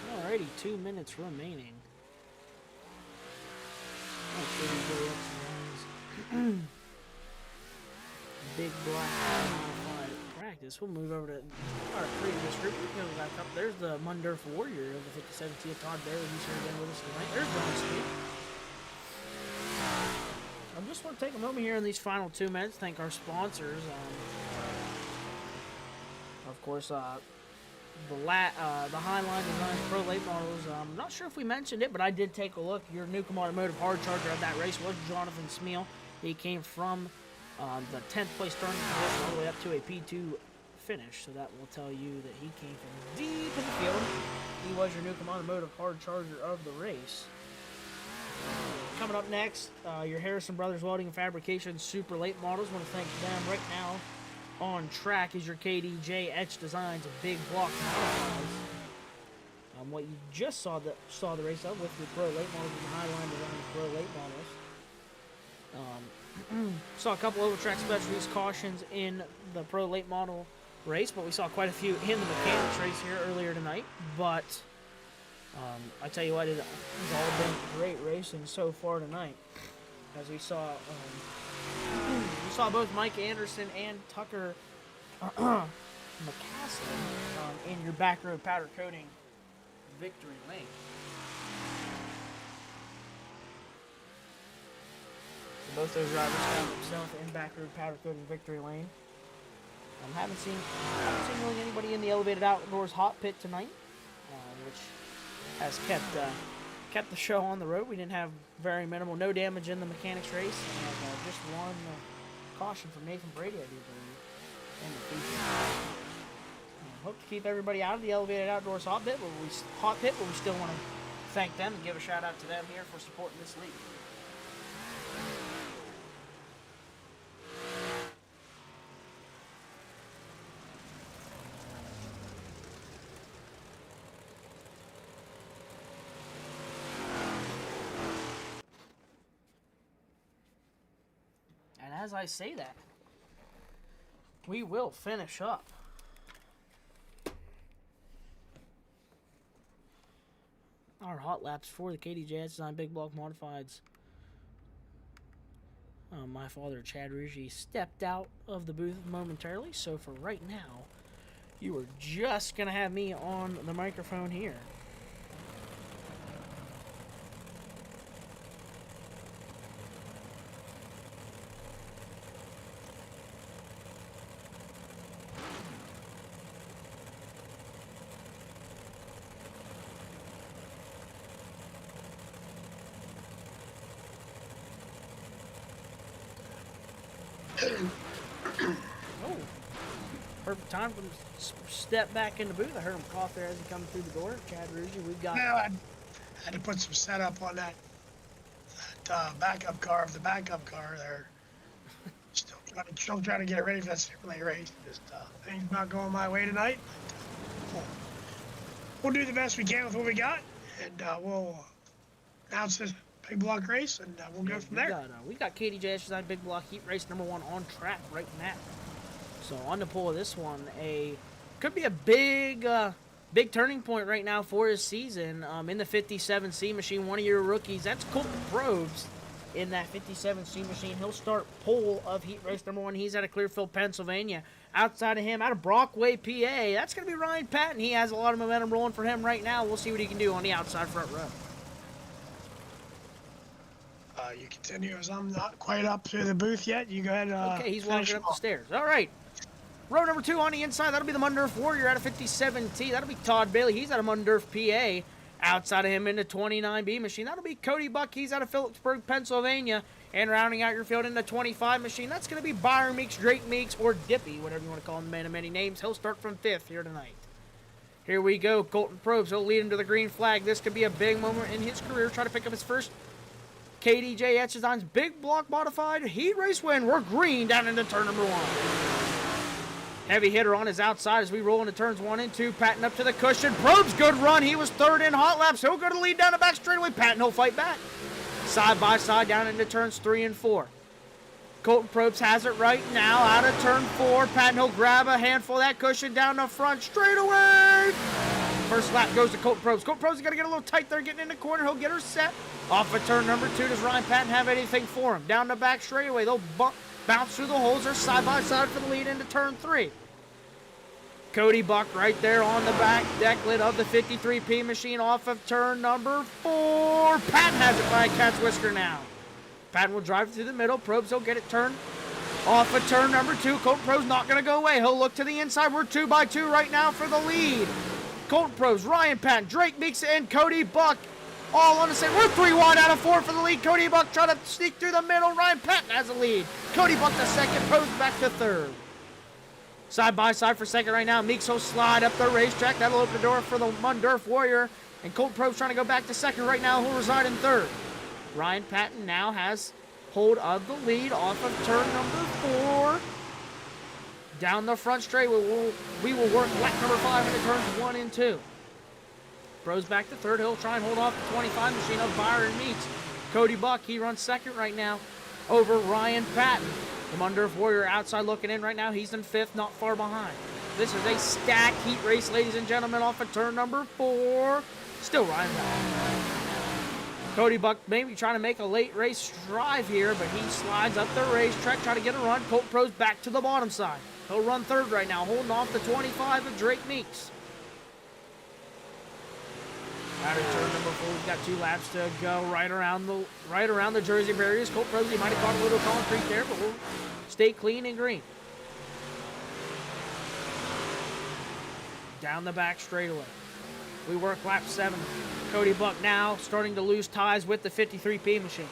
Alrighty, 2 minutes remaining. Big black modified practice. We'll move over to our previous group. We'll go back up. There's the Mundurf Warrior of the 57T of Todd Bailey. He's here again with us tonight. There's John Speed. I just want to take a moment here in these final 2 minutes. Thank our sponsors. course, the HighLine Designz Pro Late Models. I'm not sure if we mentioned it, but I did take a look. Your Newcomb Automotive hard charger of that race was Jonathan Smeal. He came from the 10th place starting position all the way up to a P2 finish, so that will tell you that he came from deep in the field. He was your Newcomb Automotive hard charger of the race. Coming up next, your Harrison Brothers Welding and Fabrication Super Late Models. Want to thank them. Right now on track is your KDJ Etched Designz of Big Block Modifieds. What you just saw the race of with your Pro Late Models and HighLine Designz Pro Late Models. Saw a couple over track specialties cautions in the Pro Late Model race, but we saw quite a few in the mechanics race here earlier tonight. But I tell you what, it's all been great racing so far tonight. As we saw both Mike Anderson and Tucker McCaslin in your back road powder coating victory lane. So both those drivers found themselves in back road powder coating victory lane. Haven't seen really anybody in the elevated outdoors hot pit tonight, which has kept the show on the road. We didn't have no damage in the mechanics race, and just one caution from Nathan Brady, I do believe, in the feature. Hope to keep everybody out of the elevated outdoors hot pit, but we still want to thank them and give a shout out to them here for supporting this league. And as I say that, we will finish up our hot laps for the KDJ Design Big Block Modifieds. My father, Chad Rougie, stepped out of the booth momentarily, so for right now, you are just going to have me on the microphone here. Oh, perfect time for him to step back in the booth. I heard him cough there as he comes through the door. Chad Rougie, we've got... Now I had to put some setup on that backup car of the backup car there. Still trying to get it ready for that super late race. Just things not going my way tonight. But, we'll do the best we can with what we got, and we'll announce this big block race, and we'll go from there. We got KDJ Design Big Block Heat Race #1 on track right now. So on the pull of this one, could be a big turning point right now for his season. In the 57C machine, one of your rookies, that's Colton Probst in that 57C machine. He'll start pole of Heat Race #1. He's out of Clearfield, Pennsylvania. Outside of him, out of Brockway, PA, that's going to be Ryan Patton. He has a lot of momentum rolling for him right now. We'll see what he can do on the outside front row. You continue, as I'm not quite up to the booth yet. You go ahead. Okay, he's walking up the stairs. All right. Row number 2 on the inside. That'll be the Mundurf Warrior out of 57T. That'll be Todd Bailey. He's out of Mundurf, PA. Outside of him in the 29B machine, that'll be Cody Buck. He's out of Phillipsburg, Pennsylvania. And rounding out your field in the 25 machine, that's going to be Byron Meeks, Drake Meeks, or Dippy, whatever you want to call him, the man of many names. He'll start from 5th here tonight. Here we go. Colton Probst. He'll lead him to the green flag. This could be a big moment in his career. Try to pick up his first KDJ Etched Designz Big Block Modified Heat Race win. We're green down into turn number 1. Heavy hitter on his outside as we roll into turns 1 and 2. Patton up to the cushion. Probst, good run. He was 3rd in hot laps. He'll go to lead down the back straightaway. Patton will fight back. Side by side down into turns 3 and 4. Colton Probst has it right now out of turn 4. Patton will grab a handful of that cushion down the front straightaway. First lap goes to Colton Probst. Colton Probst is going to get a little tight there getting in the corner. He'll get her set. Off of turn number 2. Does Ryan Patton have anything for him? Down the back straightaway. They'll bounce through the holes. They're side by side for the lead into turn 3. Cody Buck right there on the back deck lid of the 53P machine off of turn number 4. Patton has it by a cat's whisker now. Patton will drive through the middle. Probst will get it turned Off of turn number 2, Colton Pro's not going to go away. He'll look to the inside. We're 2x2 right now for the lead. Colton Pros, Ryan Patton, Drake Meeks, and Cody Buck all on the same. We're 3 wide out of 4 for the lead. Cody Buck trying to sneak through the middle. Ryan Patton has the lead. Cody Buck the second, Pros back to third. Side by side for second right now. Meeks will slide up the racetrack. That'll open the door for the Mundurf Warrior. And Colton Pros trying to go back to second right now. He'll reside in third. Ryan Patton now has hold of the lead off of turn number 4. Down the front straight, we will work lap number 5 into turns 1 and 2. Bros back to third. He'll try and hold off the 25 machine of Byron Meeks. Cody Buck, he runs second right now over Ryan Patton. The Mundurf Warrior outside looking in right now. He's in 5th, not far behind. This is a stacked heat race, ladies and gentlemen, off of turn number 4. Still Ryan Patton. Cody Buck maybe trying to make a late race drive here, but he slides up the racetrack, trying to get a run. Colton Pro's back to the bottom side. He'll run third right now, holding off the 25 of Drake Meeks. Out of turn number 4, we've got 2 laps to go right around the Jersey barriers. Colton Pro's, he might have caught a little concrete there, but we'll stay clean and green. Down the back straightaway. We work lap 7. Cody Buck now starting to lose ties with the 53P machine.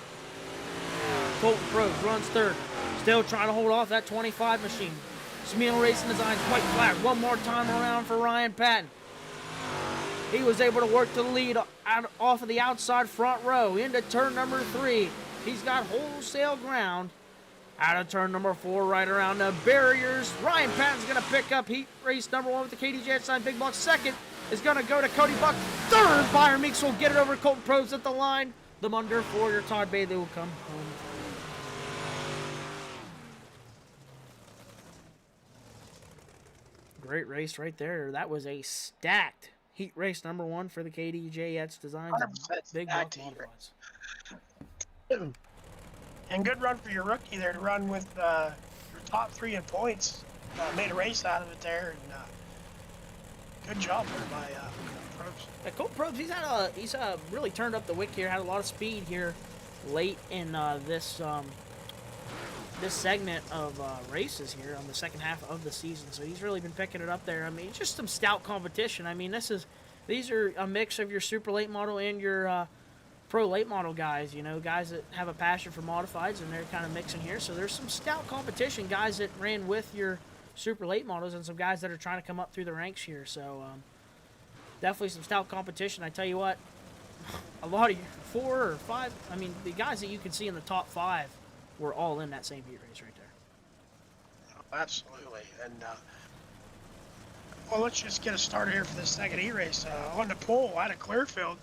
Colton Pros runs third. Still trying to hold off that 25 machine. Smeal Racing Designz white flag. One more time around for Ryan Patton. He was able to work to the lead off of the outside front row into turn number 3. He's got wholesale ground. Out of turn number 4, right around the barriers. Ryan Patton's going to pick up heat race number 1 with the KDJ Sign Big Block. Second is going to go to Cody Buck. Third, Byron Meeks will get it over Colton Pros at the line. The Mundurf Warrior, Todd Bailey, will come home. Great race right there. That was a stacked heat race number 1 for the KDJ Etched Designz. Big Block modifieds. And good run for your rookie there to run with your top 3 in points. Made a race out of it there, and good job there by Probst. Yeah, Colton Probst, he's really turned up the wick here. Had a lot of speed here late in this segment of races here on the second half of the season. So he's really been picking it up there. I mean, just some stout competition. I mean, these are a mix of your super late model and your pro late model guys, you know, guys that have a passion for modifieds, and they're kind of mixing here. So there's some stout competition, guys that ran with your super late models and some guys that are trying to come up through the ranks here. So definitely some stout competition. I tell you what, a lot of 4 or 5, I mean, the guys that you can see in the top 5 were all in that same heat race right there. Oh, absolutely. And well, let's just get us started here for this second heat race. On the pole out of Clearfield,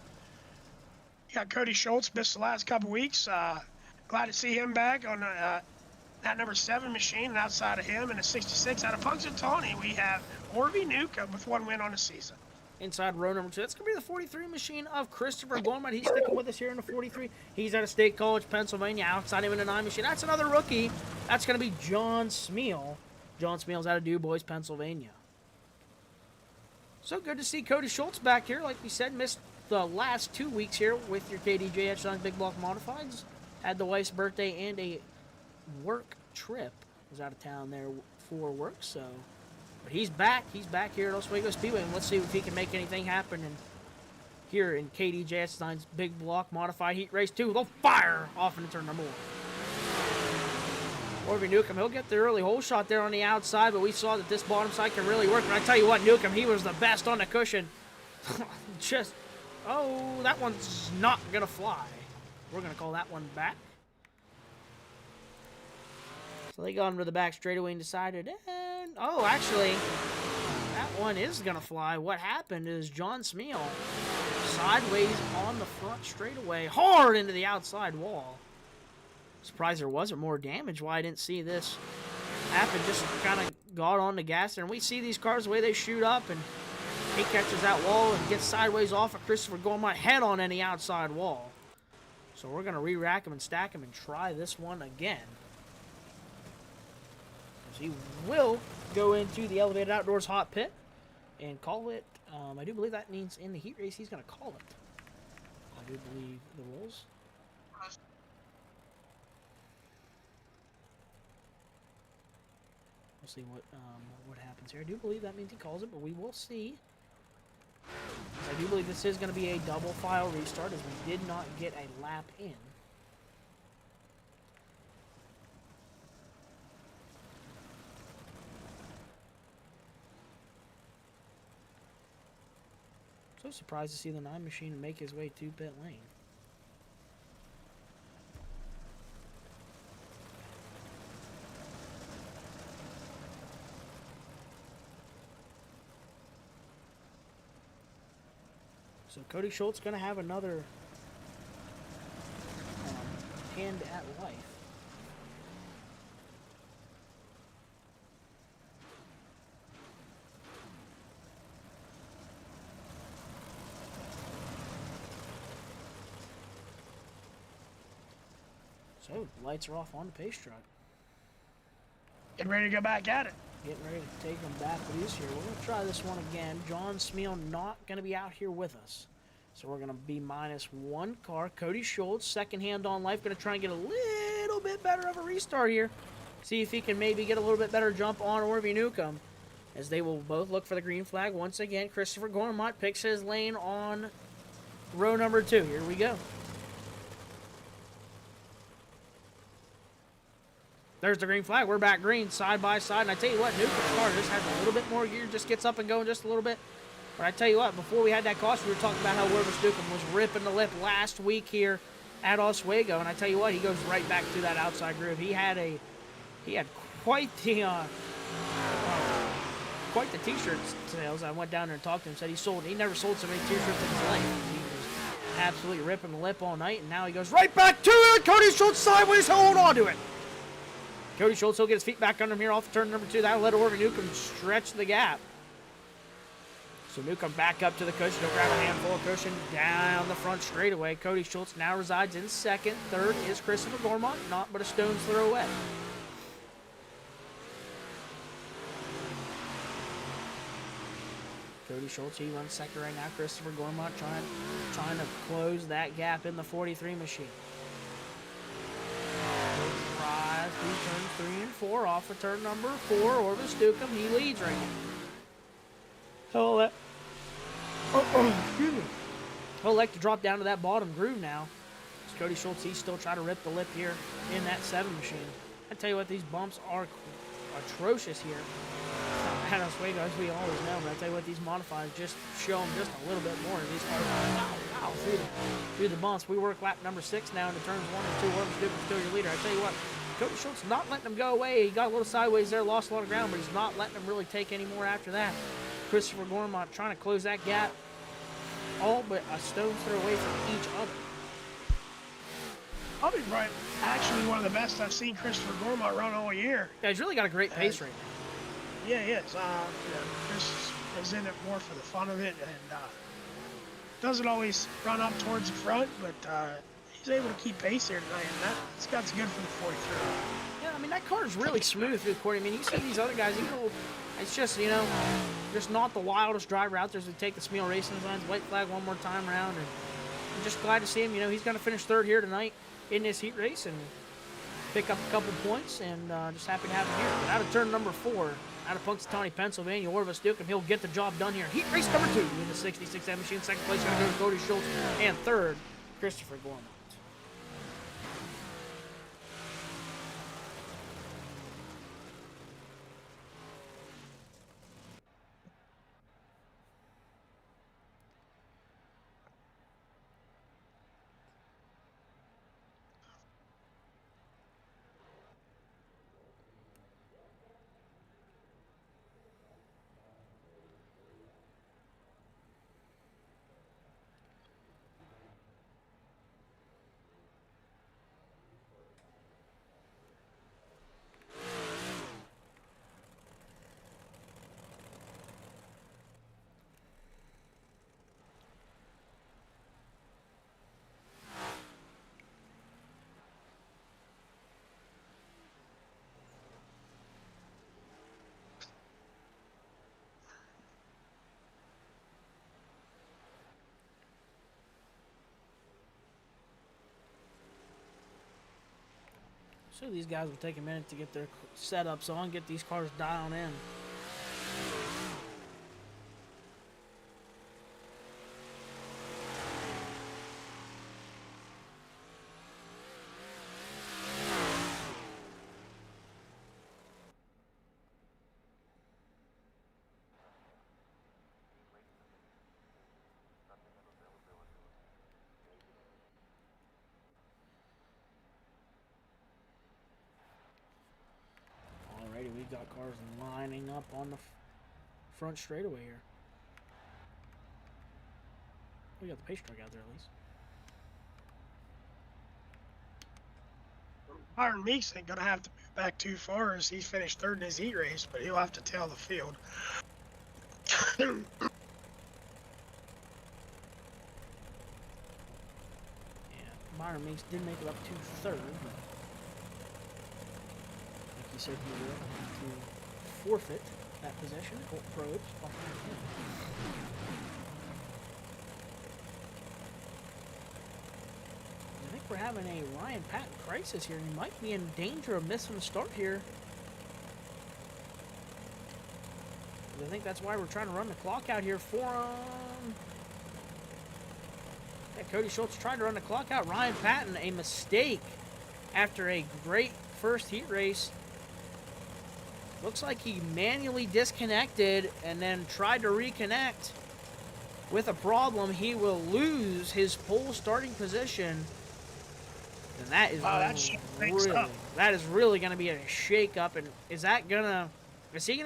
you got Cody Schultz, missed the last couple weeks. Glad to see him back on that number 7 machine. And outside of him in a 66 out of Punxsutawney, we have Orby Newcomb with 1 win on the season. Inside row number 2, that's going to be the 43 machine of Christopher Gorman. He's sticking with us here in the 43. He's out of State College, Pennsylvania. Outside him in the 9 machine, that's another rookie. That's going to be John Smeal. John Smeal's out of DuBois, Pennsylvania. So good to see Cody Schultz back here. Like we said, missed the last 2 weeks here with your KDJ Etched Designz Big Block Modifieds. Had the wife's birthday and a work trip. Was out of town there for work, so... But he's back. He's back here at Oswego Speedway, and let's see if he can make anything happen here in KDJ Etched Designz Big Block Modified Heat Race 2. They'll fire off into turn number 1. Orby Newcomb, he'll get the early hole shot there on the outside, but we saw that this bottom side can really work. And I tell you what, Newcomb, he was the best on the cushion. Oh, that one's not going to fly. We're going to call that one back. So they got him to the back straightaway and decided, oh, actually, that one is going to fly. What happened is John Smeal sideways on the front straightaway, hard into the outside wall. Surprised there wasn't more damage. Why I didn't see this happen. Just kind of got on the gas there. And we see these cars, the way they shoot up, and he catches that wall and gets sideways off of Christopher Gorman, head on any outside wall. So we're going to re-rack him and stack him and try this one again. He will go into the Elevated Outdoors hot pit and call it. I do believe that means in the heat race he's going to call it. I do believe the rules. see what happens here. I do believe that means he calls it, but we will see. I do believe this is going to be a double file restart, as we did not get a lap in. So surprised to see the 9 machine make his way to pit lane. So Cody Schultz going to have another hand at life. So, lights are off on the pace truck. Getting ready to go back at it. Getting ready to take them back loose here. We're going to try this one again. John Smeal not going to be out here with us. So we're going to be -1 car. Cody Schultz, second hand on life, going to try and get a little bit better of a restart here. See if he can maybe get a little bit better jump on Orby Newcomb. As they will both look for the green flag once again. Christopher Gormont picks his lane on row number 2. Here we go. There's the green flag. We're back green, side by side. And I tell you what, Newcomb's car just has a little bit more gear, just gets up and going just a little bit. But I tell you what, before we had that caution, we were talking about how Wervis Newcomb was ripping the lip last week here at Oswego. And I tell you what, he goes right back to that outside groove. He had quite the t-shirt sales. I went down there and talked to him, said he never sold so many t-shirts in his life. He was absolutely ripping the lip all night, and now he goes right back to it. Cody Schultz sideways, hold on to it. Cody Schultz will get his feet back under him here off of turn number 2. That'll let Orby Newcomb stretch the gap. So Newcomb back up to the cushion. He'll grab a handful of cushion down the front straightaway. Cody Schultz now resides in second. Third is Christopher Gormont, not but a stone's throw away. Cody Schultz, he runs second right now. Christopher Gormont trying to close that gap in the 43 machine. Drive through turns 3 and 4 off of turn number 4. Orvis Newcomb, he leads right now. He'll like to drop down to that bottom groove now. As Cody Schultz, he's still trying to rip the lip here in that 7 machine. I tell you what, these bumps are atrocious here at Oswego, as we always know. But I tell you what, these modifiers just show them just a little bit more. These cars through the bumps. We work lap number 6 now into turns 1 and 2. Orvis Newcomb's still your leader. I tell you what, Cody Schultz not letting him go away. He got a little sideways there, lost a lot of ground, but he's not letting him really take any more after that. Christopher Gormont trying to close that gap, all but a stone's throw away from each other. I'll be right. Actually, one of the best I've seen Christopher Gormont run all year. Yeah, he's really got a great pace right now. Yeah, he is. Chris is in it more for the fun of it, and doesn't always run up towards the front, but he's able to keep pace here tonight, and that's good for the 43. Yeah, I mean, that car's really smooth through the corner. I mean, you see these other guys, it's just, just not the wildest driver out there as we take the Smeal Racing Designs white flag one more time around. And I'm just glad to see him. He's going to finish third here tonight in this heat race and pick up a couple points, and just happy to have him here. But out of turn number 4, out of Punxsutawney, Pennsylvania, Orvis Newcomb, he'll get the job done here. Heat race number 2 in the 66M machine. Second place going to go to Cody Schultz, and third, Christopher Gormont. So these guys will take a minute to get their setups on, get these cars dialed in. Alrighty, we've got cars lining up on the front straightaway here. We got the pace truck out there at least. Byron Meeks ain't gonna have to move back too far as he's finished third in his heat race, but he'll have to tail the field. Yeah, Byron Meeks did make it up to third, but like you said, he will have to forfeit that position. Colt Probes behind him. I think we're having a Ryan Patton crisis here. He might be in danger of missing the start here. I think that's why we're trying to run the clock out here for him. Yeah, Cody Schultz tried to run the clock out. Ryan Patton, a mistake after a great first heat race. Looks like he manually disconnected and then tried to reconnect. With a problem, he will lose his pole starting position. And that is that is really going to be a shake-up. And is he going to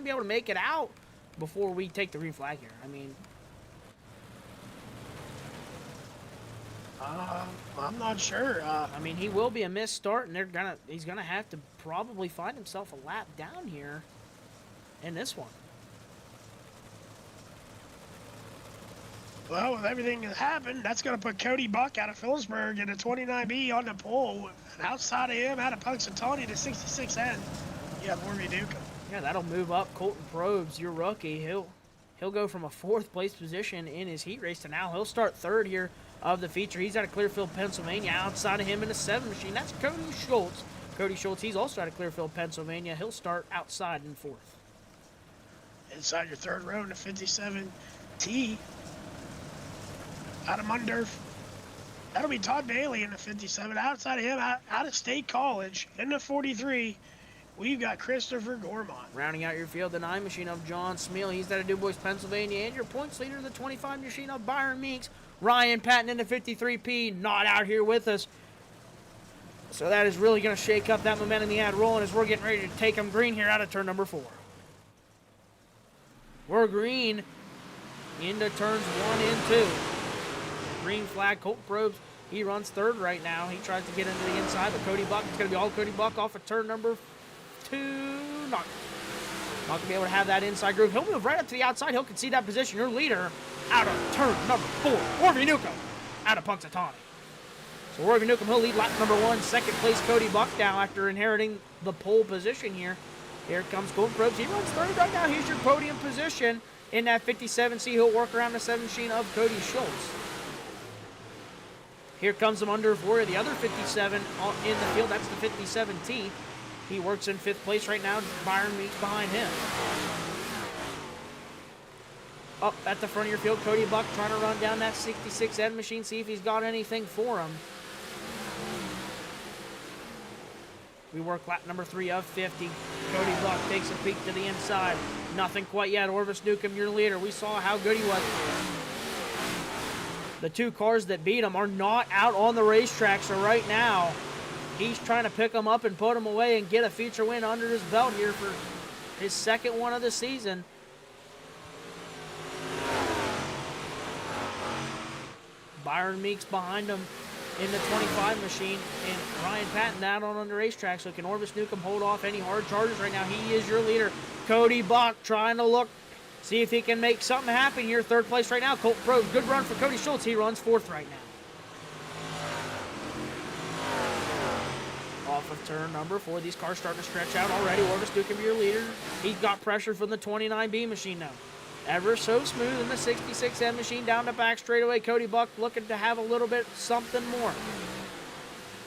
be able to make it out before we take the green flag here? I mean, I'm not sure. I mean, he will be a missed start, and he's gonna have to probably find himself a lap down here in this one. Well, with everything that happened, that's going to put Cody Buck out of Phillipsburg in a 29B on the pole. And outside of him, out of Punxsutawney to 66N, you have Orby Newcomb. Yeah, that'll move up Colton Probes, your rookie. He'll go from a fourth place position in his heat race to now he'll start third here of the feature. He's out of Clearfield, Pennsylvania. Outside of him in the 7 machine, that's Cody Schultz. Cody Schultz, he's also out of Clearfield, Pennsylvania. He'll start outside in fourth. Inside your third row in the 57T, out of Mundorf, that'll be Todd Bailey in the 57. Outside of him, out of State College in the 43, we've got Christopher Gormont. Rounding out your field, the 9 machine of John Smeal. He's out of Du Bois, Pennsylvania. And your points leader, the 25 machine of Byron Meeks. Ryan Patton in the 53P, not out here with us. So that is really going to shake up that momentum he had rolling as we're getting ready to take him green here out of turn number 4. We're green into turns 1 and 2. Green flag, Colt Probes. He runs third right now. He tries to get into the inside, but Cody Buck, it's going to be all Cody Buck off of turn number 2. Not going to be able to have that inside groove. He'll move right up to the outside. He'll concede that position. Your leader out of turn number 4, Orby Newcomb, out of Punxsutawney. So Orby Newcomb, he'll lead lap number 1. Second place, Cody Buck now after inheriting the pole position here. Here comes Colt Probes. He runs third right now. Here's your podium position in that 57C. He'll work around the 7 machine of Cody Schultz. Here comes him under for the other 57 in the field. That's the 57T. He works in 5th place right now. Byron Meeks behind him. Up at the front of your field, Cody Buck trying to run down that 66N machine, see if he's got anything for him. We work lap number 3 of 50. Cody Buck takes a peek to the inside. Nothing quite yet. Orvis Newcomb, your leader. We saw how good he was. The 2 cars that beat him are not out on the racetrack, so right now he's trying to pick them up and put them away and get a feature win under his belt here for his second one of the season. Byron Meeks behind him in the 25 machine, and Ryan Patton out on the racetrack. So can Orvis Newcomb hold off any hard charges right now? He is your leader. Cody Buck trying to look, see if he can make something happen here. 3rd place right now. Colt Probes, good run for Cody Schultz. He runs 4th right now. Off of turn number 4. These cars starting to stretch out already. Orvis Newcomb, your leader. He's got pressure from the 29B machine now. Ever so smooth in the 66N machine down the back straightaway. Cody Buck looking to have a little bit something more.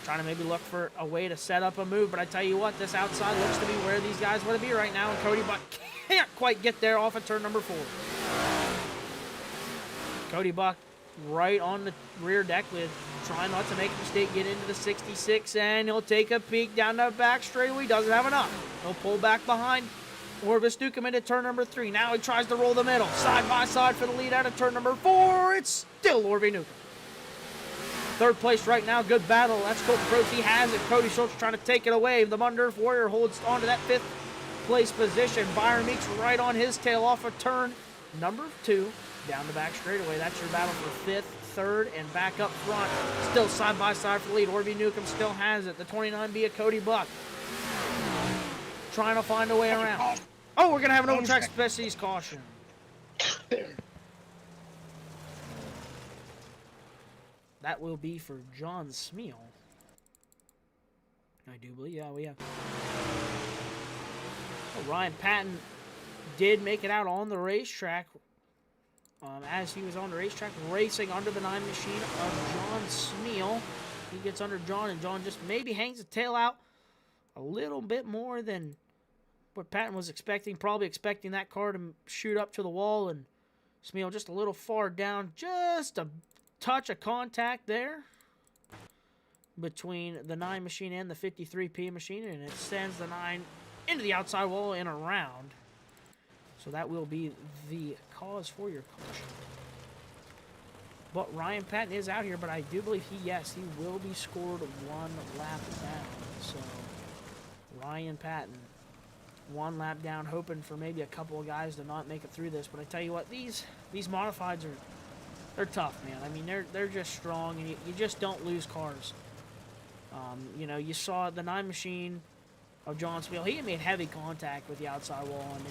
trying to maybe look for a way to set up a move. But I tell you what, this outside looks to be where these guys want to be right now. And Cody Buck can't quite get there off of turn number 4. Cody Buck right on the rear deck lid, trying not to make a mistake, get into the 66, and he'll take a peek down the back straightaway. Doesn't have enough. He'll pull back behind Orvis Newcomb into turn number 3. Now he tries to roll the middle. Side by side for the lead out of turn number 4. It's still Orvis Newcomb. Third place right now. Good battle. That's Colton Probst. He has it. Cody Schultz trying to take it away. The Mundurf Warrior holds on to that 5th place position. Byron Meeks right on his tail off of turn number 2. Down the back straightaway. That's your battle for 5th, 3rd, and back up front. Still side by side for the lead. Orby Newcomb still has it. The 29B of Cody Buck trying to find a way around. Oh, we're going to have an open track species caution. That will be for John Smeal. I do believe, yeah, we have. Oh, Ryan Patton did make it out on the racetrack. As he was on the racetrack racing under the 9 machine of John Smeal. He gets under John, and John just maybe hangs the tail out a little bit more than what Patton was expecting. Probably expecting that car to shoot up to the wall, and Smeal just a little far down. Just a touch of contact there between the 9 machine and the 53P machine, and it sends the 9 into the outside wall and around. So that will be the cause for your caution. But Ryan Patton is out here, but I do believe he will be scored 1 lap down. So Ryan Patton, 1 lap down, hoping for maybe a couple of guys to not make it through this. But I tell you what, these modifieds they're tough, man. I mean, they're just strong, and you just don't lose cars. You know, you saw the 9 machine of John Spiel. He had made heavy contact with the outside wall, and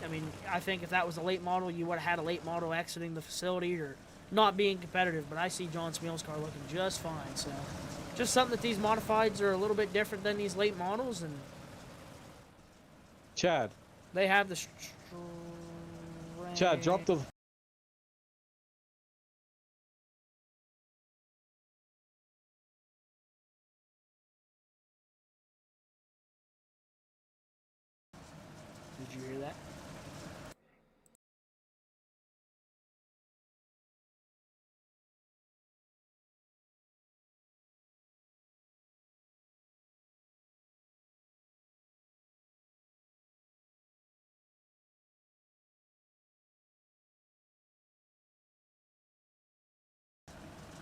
I mean, I think if that was a late model, you would have had a late model exiting the facility or not being competitive. But I see John Spiel's car looking just fine. So, just something that these modifieds are a little bit different than these late models, and Chad, they have the Chad, drop the. Did you hear that?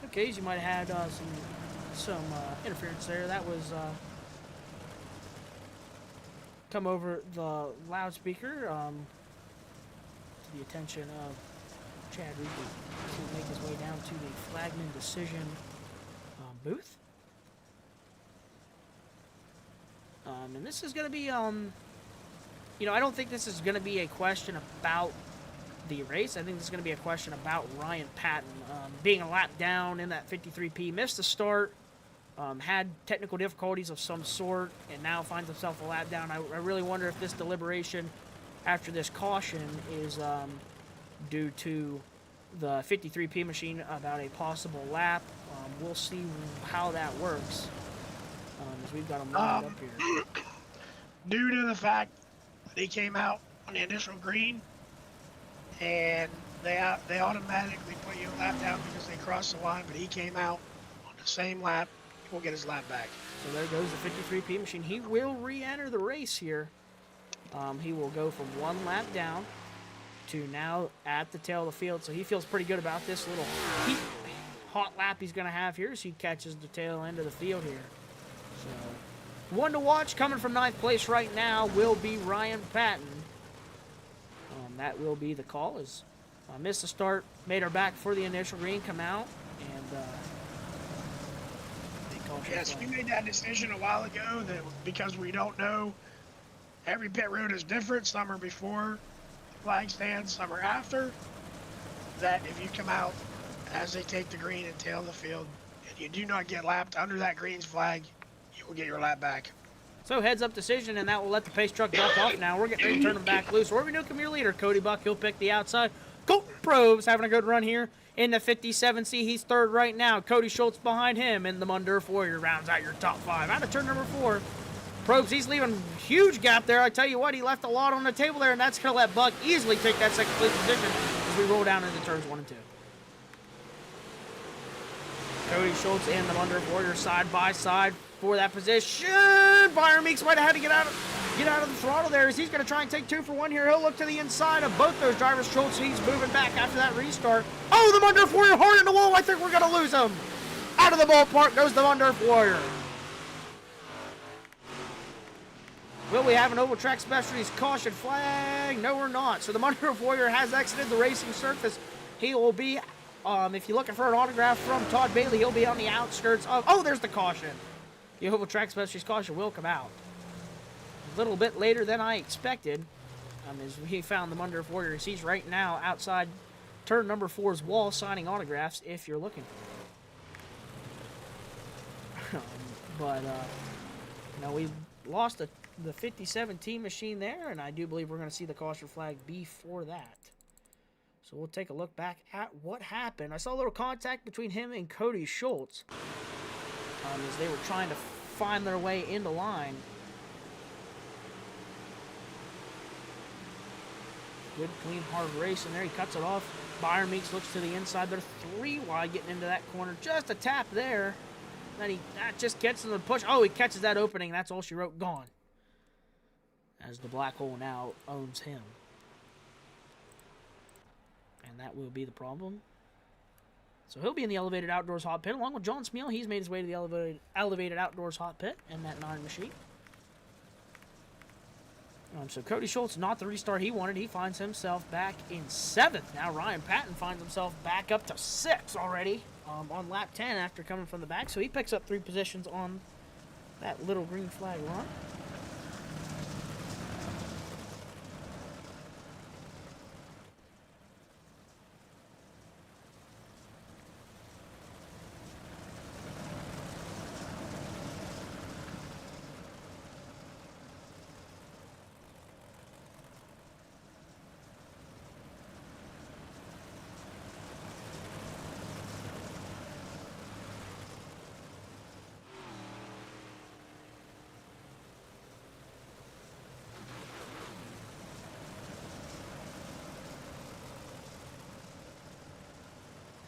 Okay, you might have had some interference there. That was come over the loudspeaker to the attention of Chad Reed to make his way down to the Flagman decision booth. And this is going to be, you know, I don't think this is going to be a question about the race. I think this is going to be a question about Ryan Patton being a lap down in that 53P. Missed the start, had technical difficulties of some sort, and now finds himself a lap down. I really wonder if this deliberation after this caution is due to the 53P machine about a possible lap. We'll see how that works as we've got him lined up here. Due to the fact that he came out on the initial green, and they automatically put you a lap down because they crossed the line, but he came out on the same lap. He will get his lap back. So there goes the 53P machine. He will re-enter the race here. He will go from 1 lap down to now at the tail of the field. So he feels pretty good about this little hot lap he's going to have here as he catches the tail end of the field here. So one to watch coming from 9th place right now will be Ryan Patton. That will be the call. As missed the start, made her back for the initial green, come out, and yes, we made that decision a while ago that because we don't know, every pit road is different. Some are before the flag stand, some are after. That if you come out as they take the green and tail the field, and you do not get lapped under that green's flag, you will get your lap back. So heads up decision, and that will let the pace truck drop off now. We're getting ready to turn them back loose. Orby Newcomb, your leader. Cody Buck, he'll pick the outside. Colton Probes having a good run here in the 57C. He's third right now. Cody Schultz behind him, and the Mundurf Warrior rounds out your top 5. Out of turn number 4. Probes, he's leaving a huge gap there. I tell you what, he left a lot on the table there, and that's going to let Buck easily take that second place position as we roll down into turns 1 and 2. Cody Schultz and the Mundurf Warrior side by side for that position. Byron Meeks might have had to get out of the throttle there as he's going to try and take 2 for 1 here. He'll look to the inside of both those drivers. Schultz, he's moving back after that restart. Oh, the Mundurf Warrior hard in the wall. I think we're going to lose him. Out of the ballpark goes the Mundurf Warrior. Will we have an Oval Track Specialties caution flag? No, we're not. So the Mundurf Warrior has exited the racing surface. He will be, if you're looking for an autograph from Todd Bailey, he'll be on the outskirts of, oh, there's the caution. The Oval Track Specialties caution will come out a little bit later than I expected. As he found the Mundurf Warrior. He's right now outside turn number 4's wall signing autographs if you're looking for him. We lost the 57 team machine there, and I do believe we're going to see the caution flag before that. So we'll take a look back at what happened. I saw a little contact between him and Cody Schultz as they were trying to find their way into line. Good, clean, hard race in there. He cuts it off. Byron Meeks looks to the inside. They're 3 wide getting into that corner. Just a tap there. Then that just gets him the push. Oh, he catches that opening. That's all she wrote. Gone. As the black hole now owns him. And that will be the problem. So he'll be in the elevated outdoors hot pit along with John Smeal. He's made his way to the elevated outdoors hot pit in that 9 machine. So Cody Schultz, not the restart he wanted. He finds himself back in 7th. Now Ryan Patton finds himself back up to 6 already on lap 10 after coming from the back. So he picks up 3 positions on that little green flag run.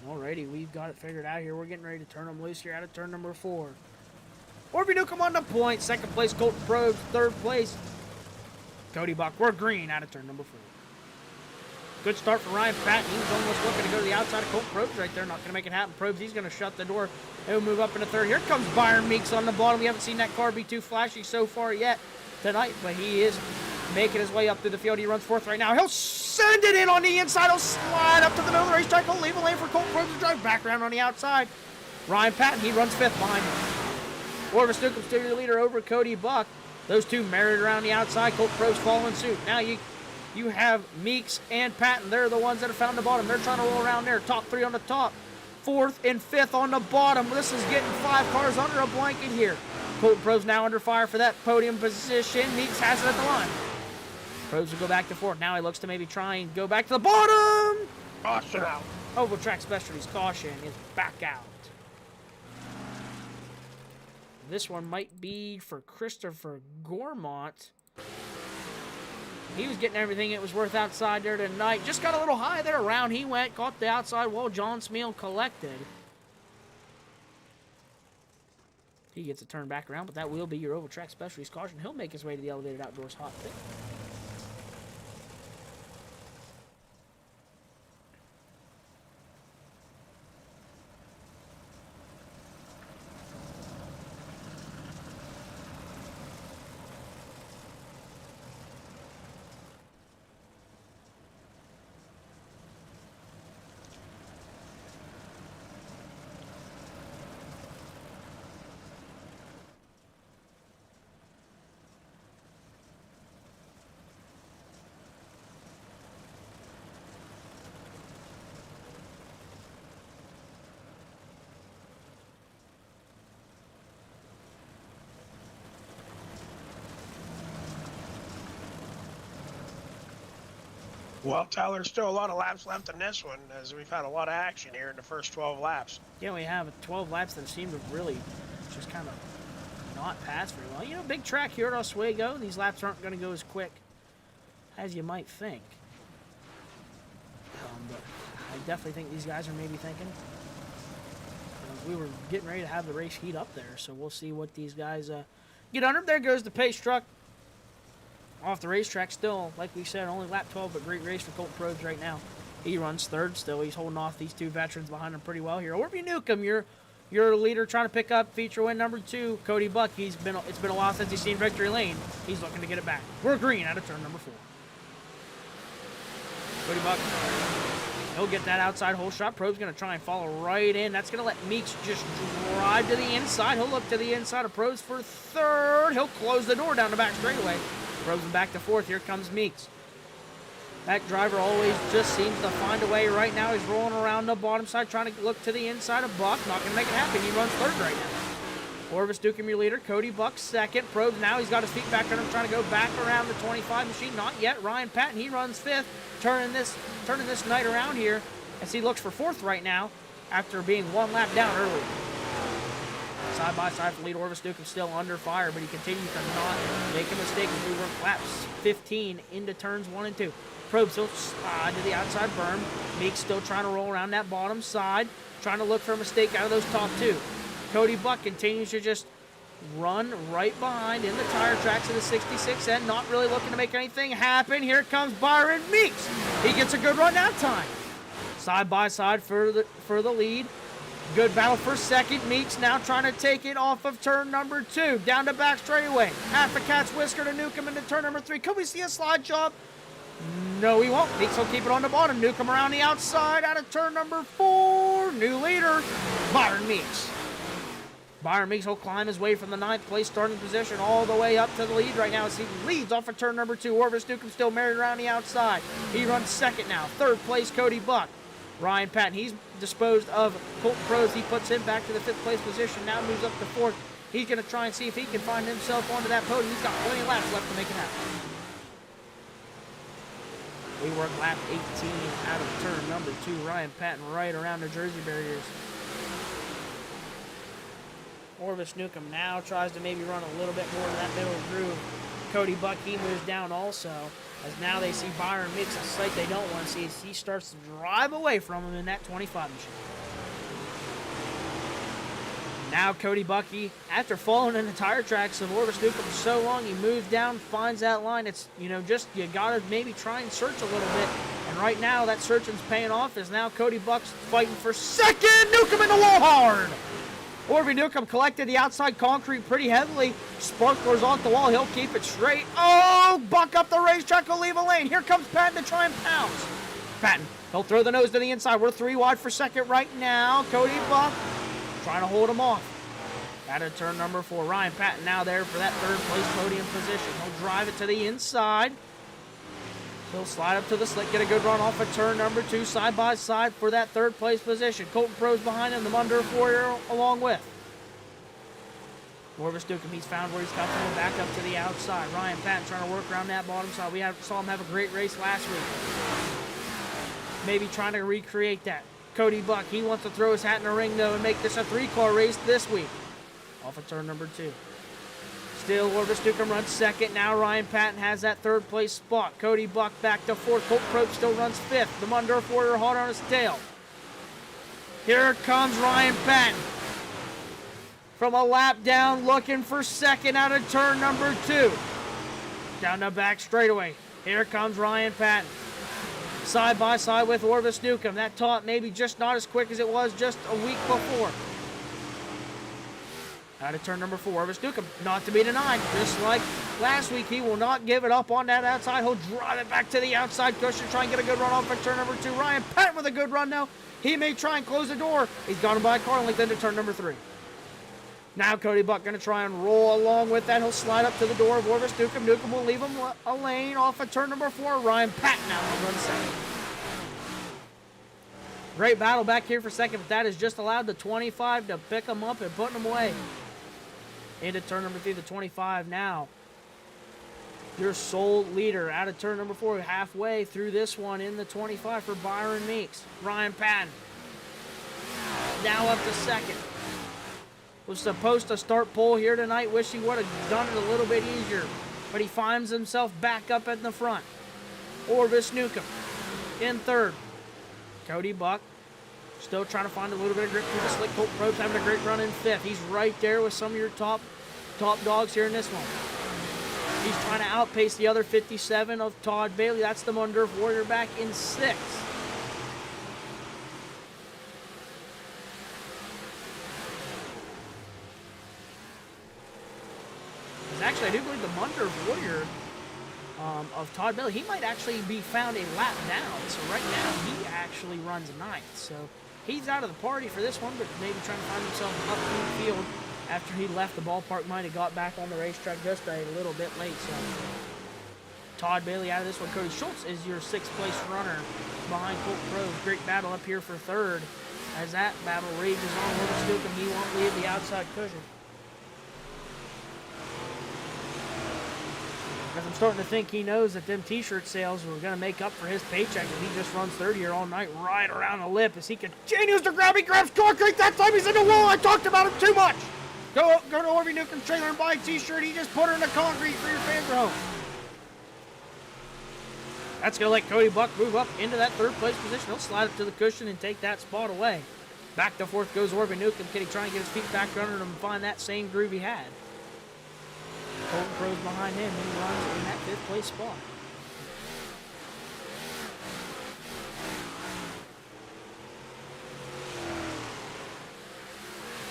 Alrighty, we've got it figured out here. We're getting ready to turn them loose here out of turn number 4. Orby Newcomb on the point. 2nd place, Colton Probes. 3rd place, Cody Buck. We're green out of turn number 4. Good start for Ryan Patton. He was almost looking to go to the outside of Colton Probes right there. Not going to make it happen. Probes, he's going to shut the door. He'll move up into 3rd. Here comes Byron Meeks on the bottom. We haven't seen that car be too flashy so far yet tonight, but he is making his way up through the field. He runs 4th right now. He'll send it in on the inside. He'll slide up to the middle of the racetrack. He'll leave a lane for Colton Probes to drive back around on the outside. Ryan Patton, he runs 5th behind him. Orvis Newcomb still your leader over Cody Buck. Those two married around the outside. Colton Probes following suit. Now you have Meeks and Patton. They're the ones that have found the bottom. They're trying to roll around there. Top 3 on the top. 4th and 5th on the bottom. This is getting 5 cars under a blanket here. Colton Probes now under fire for that podium position. Meeks has it at the line. Probes will go back to 4th. Now he looks to maybe try and go back to the bottom. Caution out. Oval Track Specialties caution is back out. This one might be for Christopher Gormont. He was getting everything it was worth outside there tonight. Just got a little high there. Around he went. Caught the outside wall. John Smeal collected. He gets a turn back around, but that will be your Oval Track Specialties caution. He'll make his way to the elevated outdoors hot pit. Well, Tyler, there's still a lot of laps left in this one, as we've had a lot of action here in the first 12 laps. Yeah, we have 12 laps that seem to really just kind of not pass very well. You know, big track here at Oswego. These laps aren't going to go as quick as you might think. But I definitely think these guys are maybe thinking. We were getting ready to have the race heat up there, so we'll see what these guys get under. There goes the pace truck off the racetrack. Still, like we said, only lap 12, but great race for Colt Probes right now. He runs third still. He's holding off these two veterans behind him pretty well here. Orby Newcomb, your leader, trying to pick up feature win number 2. Cody Buck, it's been a while since he's seen victory lane. He's looking to get it back. We're green out of turn number 4. Cody Buck, he'll get that outside hole shot. Probe's going to try and follow right in. That's going to let Meeks just drive to the inside. He'll look to the inside of Probes for third. He'll close the door down the back straightaway. Probes back to fourth. Here comes Meeks. That driver always just seems to find a way. Right now he's rolling around the bottom side, trying to look to the inside of Buck. Not going to make it happen. He runs third right now. Orvis Dukem, your leader. Cody Buck second. Probes now, he's got his feet back on him, trying to go back around the 25 machine. Not yet. Ryan Patton, he runs fifth, turning this night around here as he looks for fourth right now after being one lap down early. Side by side for lead. Orvis Dukem still under fire, but he continues to not make a mistake as we work laps 15 into turns 1 and 2. Probe still slide to the outside berm. Meeks still trying to roll around that bottom side, trying to look for a mistake out of those top 2. Cody Buck continues to just run right behind in the tire tracks of the 66 end, not really looking to make anything happen. Here comes Byron Meeks. He gets a good run that time. Side by side for the lead. Good battle for second. Meeks now trying to take it off of turn number 2. Down to back straightaway. Half a cat's whisker to Newcomb into turn number 3. Could we see a slide job? No, we won't. Meeks will keep it on the bottom. Newcomb around the outside out of turn number 4. New leader, Byron Meeks. Byron Meeks will climb his way from the 9th place starting position all the way up to the lead right now as he leads off of turn number 2. Orvis Newcomb still married around the outside. He runs second now. Third place, Cody Buck. Ryan Patton, he's disposed of Colt Pros. He puts him back to the 5th place position. Now moves up to 4th. He's going to try and see if he can find himself onto that podium. He's got plenty of laps left to make it happen. We work lap 18 out of turn number 2. Ryan Patton right around the Jersey barriers. Orvis Newcomb now tries to maybe run a little bit more in that middle groove. Cody Buck, he moves down also, as now they see Byron Meeks, a sight they don't want to see as he starts to drive away from him in that 25 machine. Now Cody Bucky, after falling in the tire tracks of Orvis Newcomb for so long, he moves down, finds that line. It's, just you got to maybe try and search a little bit. And right now, that searching's paying off as now Cody Buck's fighting for second. Newcomb in the wall hard. Orby Newcomb collected the outside concrete pretty heavily. Sparkler's off the wall. He'll keep it straight. Oh, Buck up the racetrack will leave a lane. Here comes Patton to try and pounce. Patton, he'll throw the nose to the inside. We're 3 wide for second right now. Cody Buck trying to hold him off. Out of turn number 4. Ryan Patton now there for that 3rd place podium position. He'll drive it to the inside. He'll slide up to the slick, get a good run off of turn number 2, side by side for that 3rd place position. Colton Pros behind him, the Munder Warrior along with. Orvis Newcomb, he's found where he's coming back up to the outside. Ryan Patton trying to work around that bottom side. We saw him have a great race last week. Maybe trying to recreate that. Cody Buck, he wants to throw his hat in the ring though and make this a 3-car race this week. Off of turn number 2. Still, Orvis Newcomb runs second. Now Ryan Patton has that 3rd place spot. Cody Buck back to 4th. Colt Probst still runs 5th. The Mundorf Warrior hot on his tail. Here comes Ryan Patton. From a lap down, looking for second out of turn number 2. Down the back straightaway. Here comes Ryan Patton. Side by side with Orvis Newcomb. That top maybe just not as quick as it was just a week before. Out of turn number 4, Orvis Newcomb, not to be denied. Just like last week, he will not give it up on that outside. He'll drive it back to the outside cushion, try and get a good run off at turn number 2. Ryan Patton with a good run now. He may try and close the door. He's got him by a car length into turn number 3. Now Cody Buck going to try and roll along with that. He'll slide up to the door of Orvis Newcomb. Newcomb will leave him a lane off of turn number 4. Ryan Patton now will run second. Great battle back here for second, but that has just allowed the 25 to pick him up and put him away. Into turn number 3, the 25 now. Your sole leader out of turn number 4, halfway through this one in the 25 for Byron Meeks. Ryan Patton now up to second. Was supposed to start pole here tonight. Wish he would have done it a little bit easier. But he finds himself back up in the front. Orvis Newcomb in third. Cody Buck still trying to find a little bit of grip through the slick. Colt Probst having a great run in fifth. He's right there with some of your top dogs here in this one. He's trying to outpace the other 57 of Todd Bailey. That's the Mundurf Warrior back in sixth. Actually, I do believe the Mundurf Warrior of Todd Bailey, he might actually be found a lap down. So right now, he actually runs ninth. So he's out of the party for this one, but maybe trying to find himself up through the field after he left the ballpark. Might have got back on the racetrack just a little bit late. So Todd Bailey out of this one. Cody Schultz is your sixth place runner behind Colt Probst. Great battle up here for third. As that battle rages on, Orvis Newcomb, he won't leave the outside cushion. Because I'm starting to think he knows that them t-shirt sales were going to make up for his paycheck if he just runs 30 here all night right around the lip as he continues to grab. He grabs concrete. That time he's in the wall. I talked about him too much. Go to Orvis Newcomb's trailer and buy a t-shirt. He just put her in the concrete for your fans at home. That's going to let Cody Buck move up into that third place position. He'll slide up to the cushion and take that spot away. Back to fourth goes Orvis Newcomb. Can he try and get his feet back under him and find that same groove he had? Colton Probst behind him. He runs in that fifth place spot.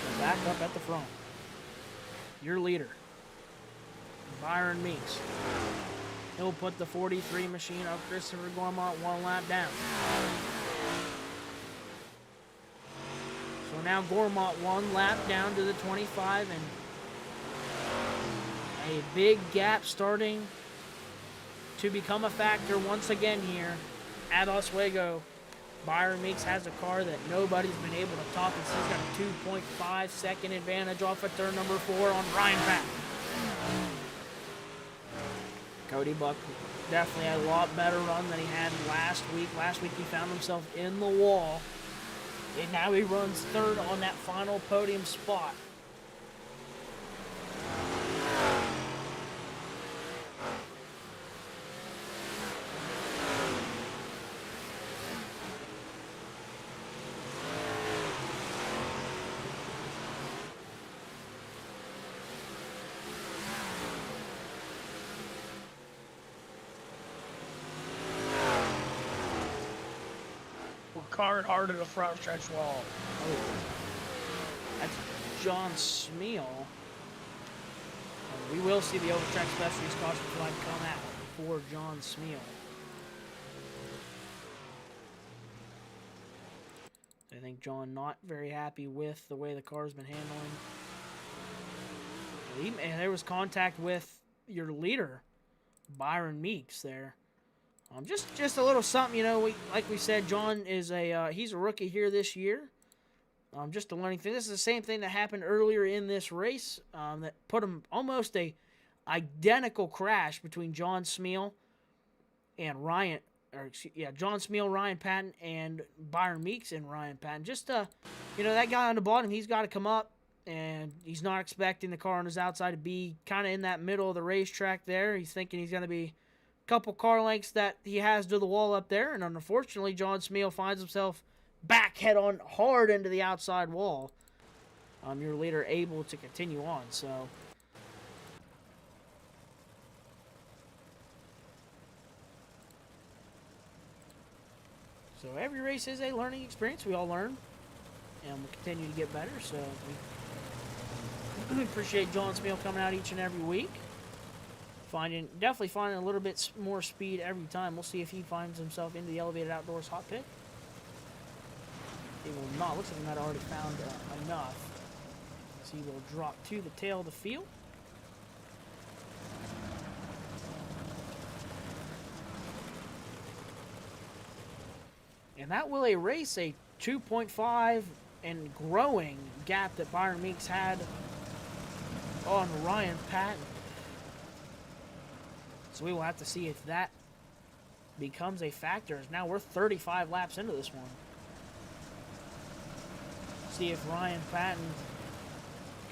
So back up at the front. Your leader, Byron Meeks. He'll put the 43 machine of Christopher Gormont one lap down. So now Gormont one lap down to the 25, and a big gap starting to become a factor once again here at Oswego. Byron Meeks has a car that nobody's been able to top. He's got a 2.5 second advantage off of turn number 4 on Ryan Patton. Cody Buck definitely had a lot better run than he had last week. Last week he found himself in the wall. And now he runs third on that final podium spot. Card hard to the front stretch wall. Oh, that's John Smeal. We will see the overtrack specialist caution flag come out for John Smeal. I think John not very happy with the way the car's been handling. And there was contact with your leader, Byron Meeks there. Just a little something, you know. Like we said, John is he's a rookie here this year. Just a learning thing. This is the same thing that happened earlier in this race that put him almost a identical crash between John Smeal and John Smeal, Ryan Patton, and Byron Meeks and Ryan Patton. Just you know, that guy on the bottom, he's got to come up, and he's not expecting the car on his outside to be kind of in that middle of the racetrack there. He's thinking he's going to be couple car lengths that he has to the wall up there, and unfortunately John Smeal finds himself back head on hard into the outside wall. Your leader able to continue on. So every race is a learning experience. We all learn and we'll continue to get better. So we appreciate John Smeal coming out each and every week. Definitely finding a little bit more speed every time. We'll see if he finds himself into the elevated outdoors hot pit. He will not. Looks like he might have already found enough. So he will drop to the tail of the field. And that will erase a 2.5 and growing gap that Byron Meeks had on Ryan Patton. So we will have to see if that becomes a factor. Now we're 35 laps into this one. See if Ryan Patton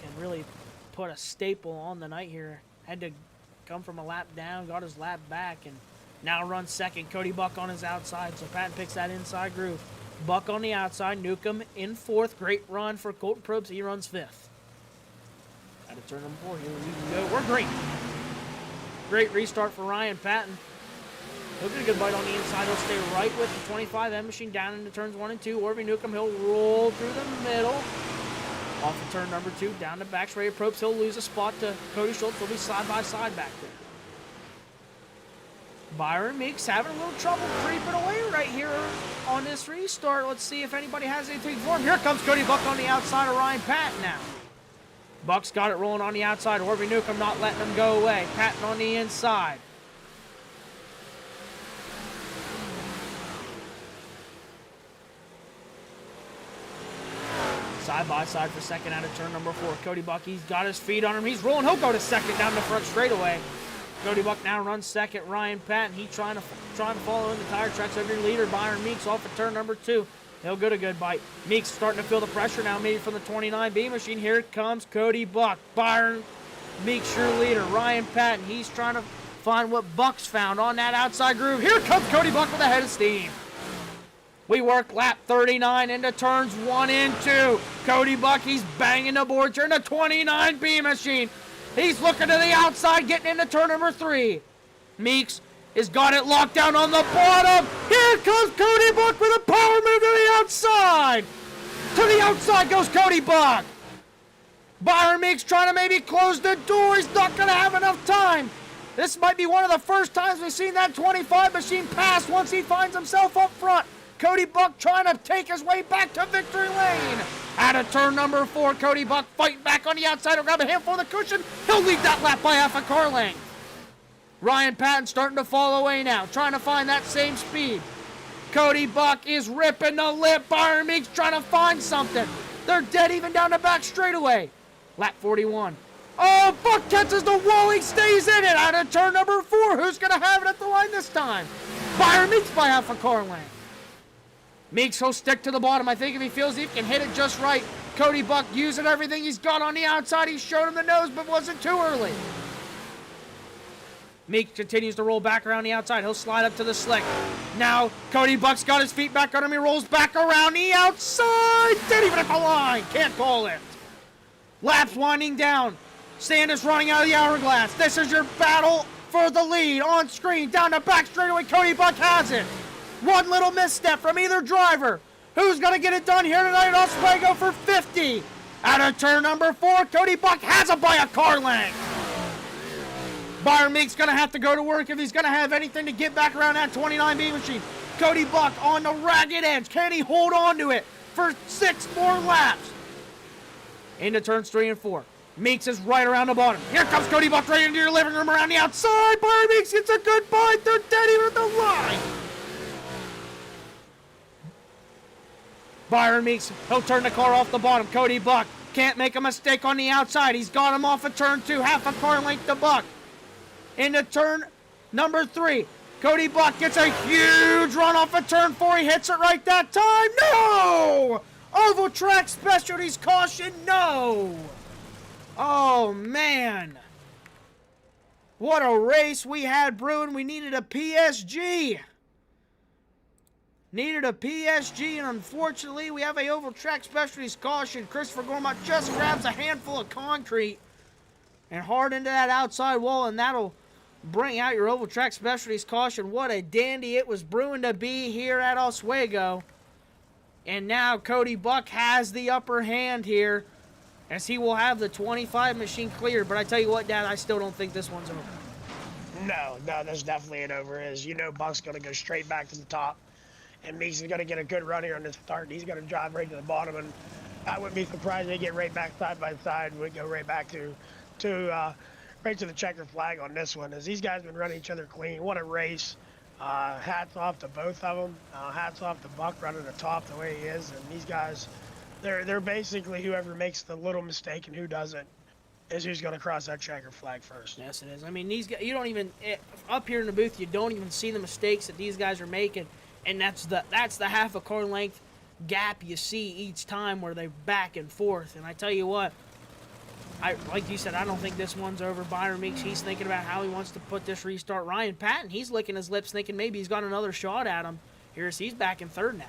can really put a staple on the night here. Had to come from a lap down, got his lap back, and now runs second. Cody Buck on his outside, so Patton picks that inside groove. Buck on the outside, Newcomb in fourth. Great run for Colton Probst. He runs fifth. Out of turn number 4 here. We can go. We're great. Great restart for Ryan Patton. He'll get a good bite on the inside. He'll stay right with the 25 M machine down into turns 1 and 2. Orby Newcomb, he'll roll through the middle. Off of turn number 2, down to back straight. Probst, he'll lose a spot to Cody Schultz. They'll be side by side back there. Byron Meeks having a little trouble creeping away right here on this restart. Let's see if anybody has anything for him. Here comes Cody Buck on the outside of Ryan Patton now. Buck's got it rolling on the outside. Orby Newcomb not letting him go away. Patton on the inside. Side by side for second out of turn number 4. Cody Buck, he's got his feet on him. He's rolling. He'll go to second down the front straightaway. Cody Buck now runs second. Ryan Patton, he trying to follow in the tire tracks of your leader, Byron Meeks, off of turn number 2. He'll get a good bite. Meeks starting to feel the pressure now, maybe from the 29B machine. Here comes Cody Buck. Byron Meeks, your leader. Ryan Patton, he's trying to find what Buck's found on that outside groove. Here comes Cody Buck with a head of steam. We work lap 39 into turns 1 and 2. Cody Buck, he's banging the boards here in the 29B machine. He's looking to the outside, getting into turn number 3. Meeks has got it locked down on the bottom. Here comes Cody Buck with a power move to the outside. To the outside goes Cody Buck. Byron Meeks trying to maybe close the door. He's not going to have enough time. This might be one of the first times we've seen that 25 machine pass once he finds himself up front. Cody Buck trying to take his way back to victory lane. Out of turn number 4, Cody Buck fighting back on the outside. He'll grab a handful of the cushion. He'll lead that lap by half a car length. Ryan Patton starting to fall away now, trying to find that same speed. Cody Buck is ripping the lip. Byron Meeks trying to find something. They're dead even down the back straightaway. Lap 41. Oh, Buck catches the wall. He stays in it. Out of turn number 4. Who's going to have it at the line this time? Byron Meeks by half a car length. Meeks will stick to the bottom. I think if he feels he can hit it just right. Cody Buck using everything he's got on the outside. He showed him the nose, but wasn't too early. Meeks continues to roll back around the outside. He'll slide up to the slick. Now, Cody Buck's got his feet back on him. He rolls back around the outside. Dead even at the line. Can't call it. Laps winding down. Sand is running out of the hourglass. This is your battle for the lead. On screen, down the back straightaway. Cody Buck has it. One little misstep from either driver. Who's going to get it done here tonight at Oswego for 50? Out of turn number 4, Cody Buck has it by a car length. Byron Meeks going to have to go to work if he's going to have anything to get back around that 29B machine. Cody Buck on the ragged edge. Can he hold on to it for 6 more laps? Into turns 3 and 4. Meeks is right around the bottom. Here comes Cody Buck right into your living room around the outside. Byron Meeks gets a good bite. They're dead even at the line. Byron Meeks, he'll turn the car off the bottom. Cody Buck can't make a mistake on the outside. He's got him off of turn 2, half a car length to Buck. Into turn number 3. Cody Buck gets a huge run off of turn 4. He hits it right that time. No! Oval Track Specialties caution, no! Oh, man. What a race we had brewing. We needed a PSG. Needed a PSG, and unfortunately, we have a Oval Track Specialties caution. Christopher Gormott just grabs a handful of concrete and hard into that outside wall, and that'll bring out your Oval Track Specialties caution. What a dandy it was brewing to be here at Oswego. And now Cody Buck has the upper hand here, as he will have the 25 machine cleared. But I tell you what, Dad, I still don't think this one's over. No, this definitely ain't over. Buck's going to go straight back to the top. And Meeks is going to get a good run here on this start. He's going to drive right to the bottom, and I wouldn't be surprised if they get right back side by side. We'd go right back to the checker flag on this one, as these guys have been running each other clean. What a race. Hats off to both of them. Hats off to Buck running the top the way he is. And these guys, they're basically whoever makes the little mistake and who doesn't. is who's going to cross that checker flag first. Yes, it is. I mean, these guys, you don't even up here in the booth, you don't even see the mistakes that these guys are making, and that's the half a car length gap you see each time where they're back and forth. And I tell you what, like you said, I don't think this one's over. Byron Meeks, he's thinking about how he wants to put this restart. Ryan Patton, he's licking his lips, thinking maybe he's got another shot at him. Here's he's back in third now.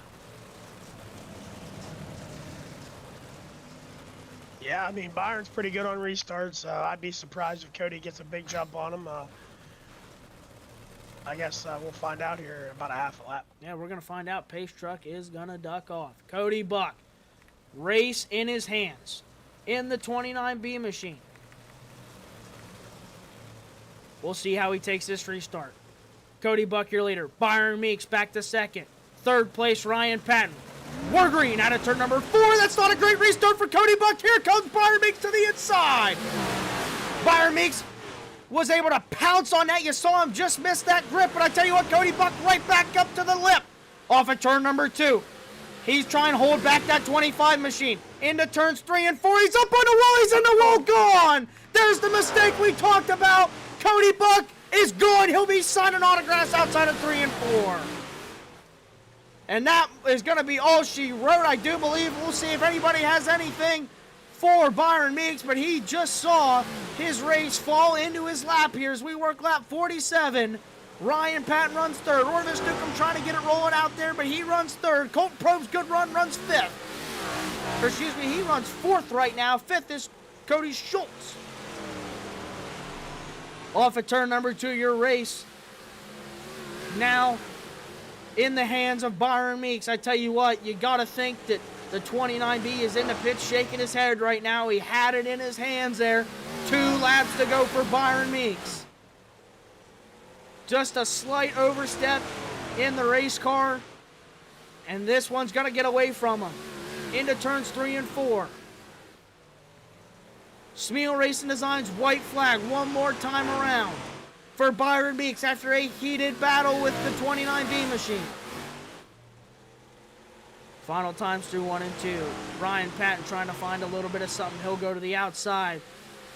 Yeah, I mean, Byron's pretty good on restarts. I'd be surprised if Cody gets a big jump on him. I guess we'll find out here in about a half a lap. Yeah, we're going to find out. Pace truck is going to duck off. Cody Buck, race in his hands in the 29B machine. We'll see how he takes this restart. Cody Buck, your leader. Byron Meeks back to second. Third place, Ryan Patton. We're green out of turn number 4. That's not a great restart for Cody Buck. Here comes Byron Meeks to the inside. Byron Meeks was able to pounce on that. You saw him just miss that grip, but I tell you what, Cody Buck right back up to the lip off of turn number 2. He's trying to hold back that 25 machine into turns 3 and 4. He's up on the wall. He's in the wall. Gone. There's the mistake we talked about. Cody Buck is gone. He'll be signing autographs outside of 3 and 4. And that is going to be all she wrote, I do believe. We'll see if anybody has anything for Byron Meeks, but he just saw his race fall into his lap here as we work lap 47. Ryan Patton runs third. Orvis Newcomb trying to get it rolling out there, but he runs third. Colton Probst, good run, runs fifth. Or excuse me, he runs fourth right now. Fifth is Cody Schultz. Off at turn number 2, your race now in the hands of Byron Meeks. I tell you what, you got to think that the 29B is in the pit shaking his head right now. He had it in his hands there. 2 laps to go for Byron Meeks. Just a slight overstep in the race car, and this one's going to get away from him. Into turns 3 and 4. Smeal Racing Designz white flag one more time around for Byron Meeks after a heated battle with the 29B machine. Final times through 1 and 2. Ryan Patton trying to find a little bit of something. He'll go to the outside,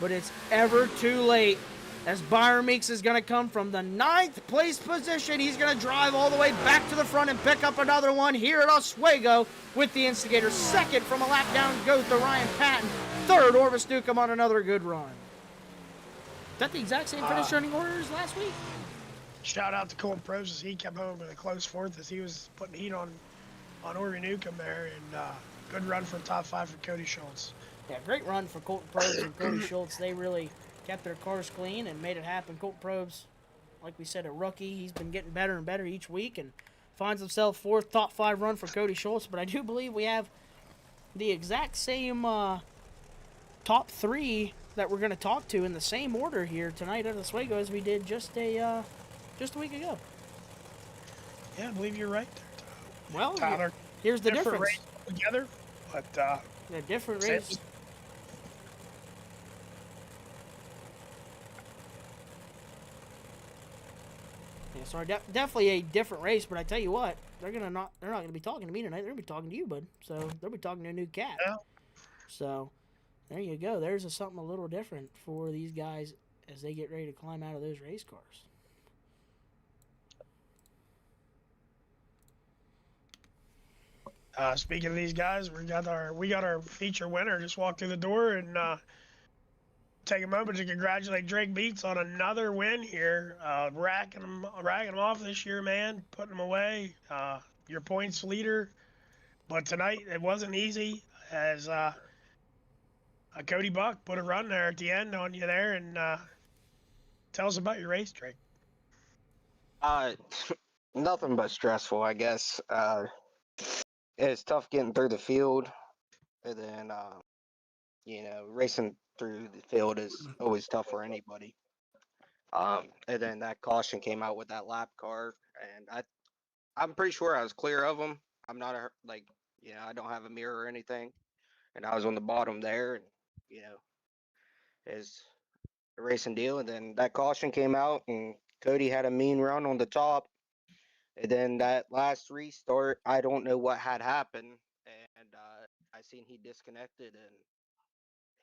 but it's ever too late as Byron Meeks is going to come from the 9th place position. He's going to drive all the way back to the front and pick up another one here at Oswego with the Instigators. Second from a lap down goes to Ryan Patton. Third, Orvis Newcomb on another good run. Is that the exact same finish running order as last week? Shout out to Colton Probst as he came home with a close fourth as he was putting heat on Orvis Newcomb there, and good run for top 5 for Cody Schultz. Yeah, great run for Colton Probst and Cody Schultz. They really kept their cars clean and made it happen. Colton Probst, like we said, a rookie. He's been getting better and better each week and finds himself 4th top 5 run for Cody Schultz. But I do believe we have the exact same top 3 that we're going to talk to in the same order here tonight at Oswego as we did just a week ago. Yeah, I believe you're right there, Well, Tyler. here's the Different difference. race together, but The different race. Yeah, so definitely a different race, but I tell you what, they're not gonna be talking to me tonight. They're gonna be talking to you, bud. So they'll be talking to a new cat. Yeah. So there you go. There's something a little different for these guys as they get ready to climb out of those race cars. Speaking of these guys, we got our feature winner just walked through the door, and take a moment to congratulate Drake Beats on another win here. Racking him off this year, man, putting him away. Your points leader, but tonight it wasn't easy as Cody Buck put a run there at the end on you there, and tell us about your race, Drake. Nothing but stressful, I guess. It's tough getting through the field, and then racing through the field is always tough for anybody. And then that caution came out with that lap car, and I'm pretty sure I was clear of them. I'm not I don't have a mirror or anything, and I was on the bottom there, and it's a racing deal. And then that caution came out, and Cody had a mean run on the top. And then that last restart, I don't know what had happened, and I seen he disconnected and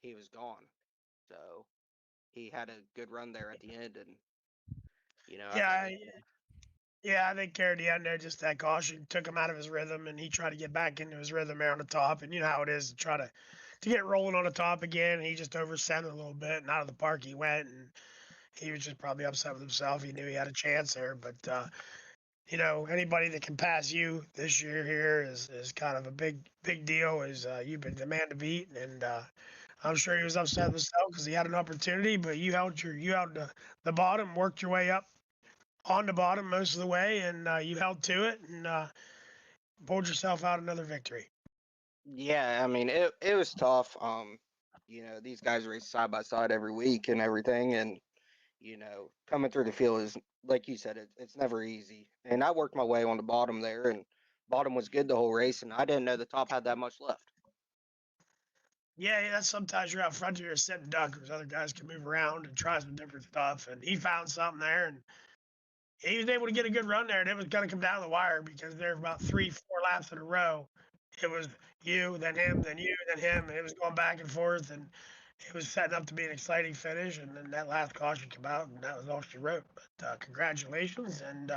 he was gone. So he had a good run there at the end, and Yeah, I think carried the end there. Just that caution took him out of his rhythm, and he tried to get back into his rhythm there on the top. And you know how it is to try to get rolling on the top again. And he just oversent it a little bit, and out of the park he went. And he was just probably upset with himself. He knew he had a chance there, but anybody that can pass you this year here is kind of a big deal. Is you've been the man to beat, and I'm sure he was upset with himself because he had an opportunity, but you held the bottom, worked your way up on the bottom most of the way, and you held to it and pulled yourself out another victory. yeah, I mean it was tough. These guys race side by side every week and everything, and coming through the field is like you said, it's never easy. And I worked my way on the bottom there, and bottom was good the whole race, and I didn't know the top had that much left. Yeah, that's sometimes you're out front, you're a sitting duck, because other guys can move around and try some different stuff. And he found something there, and he was able to get a good run there. And it was going to come down to the wire because there were about 3-4 laps in a row. It was you, then him, then you, then him, and it was going back and forth, and it was setting up to be an exciting finish. And then that last caution came out, and that was all she wrote. But congratulations, and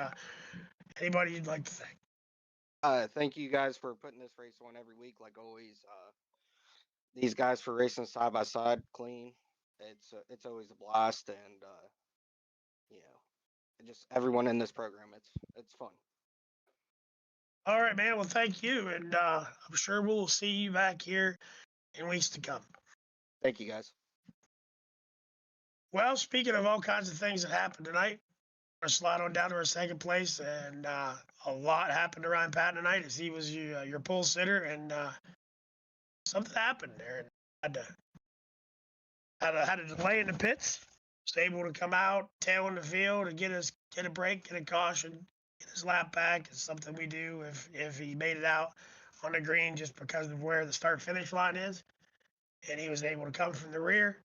anybody you'd like to thank? Thank you guys for putting this race on every week, like always. These guys for racing side by side clean. It's always a blast, and just everyone in this program. It's fun. All right, man. Well, thank you, and I'm sure we'll see you back here in weeks to come. Thank you guys. Well, speaking of all kinds of things that happened tonight, we're slide on down to our second place, and a lot happened to Ryan Patton tonight as he was your pole sitter, and something happened there. And had a delay in the pits. Was able to come out, tail in the field, and get a break, get a caution, get his lap back. It's something we do if he made it out on the green just because of where the start finish line is, and he was able to come from the rear,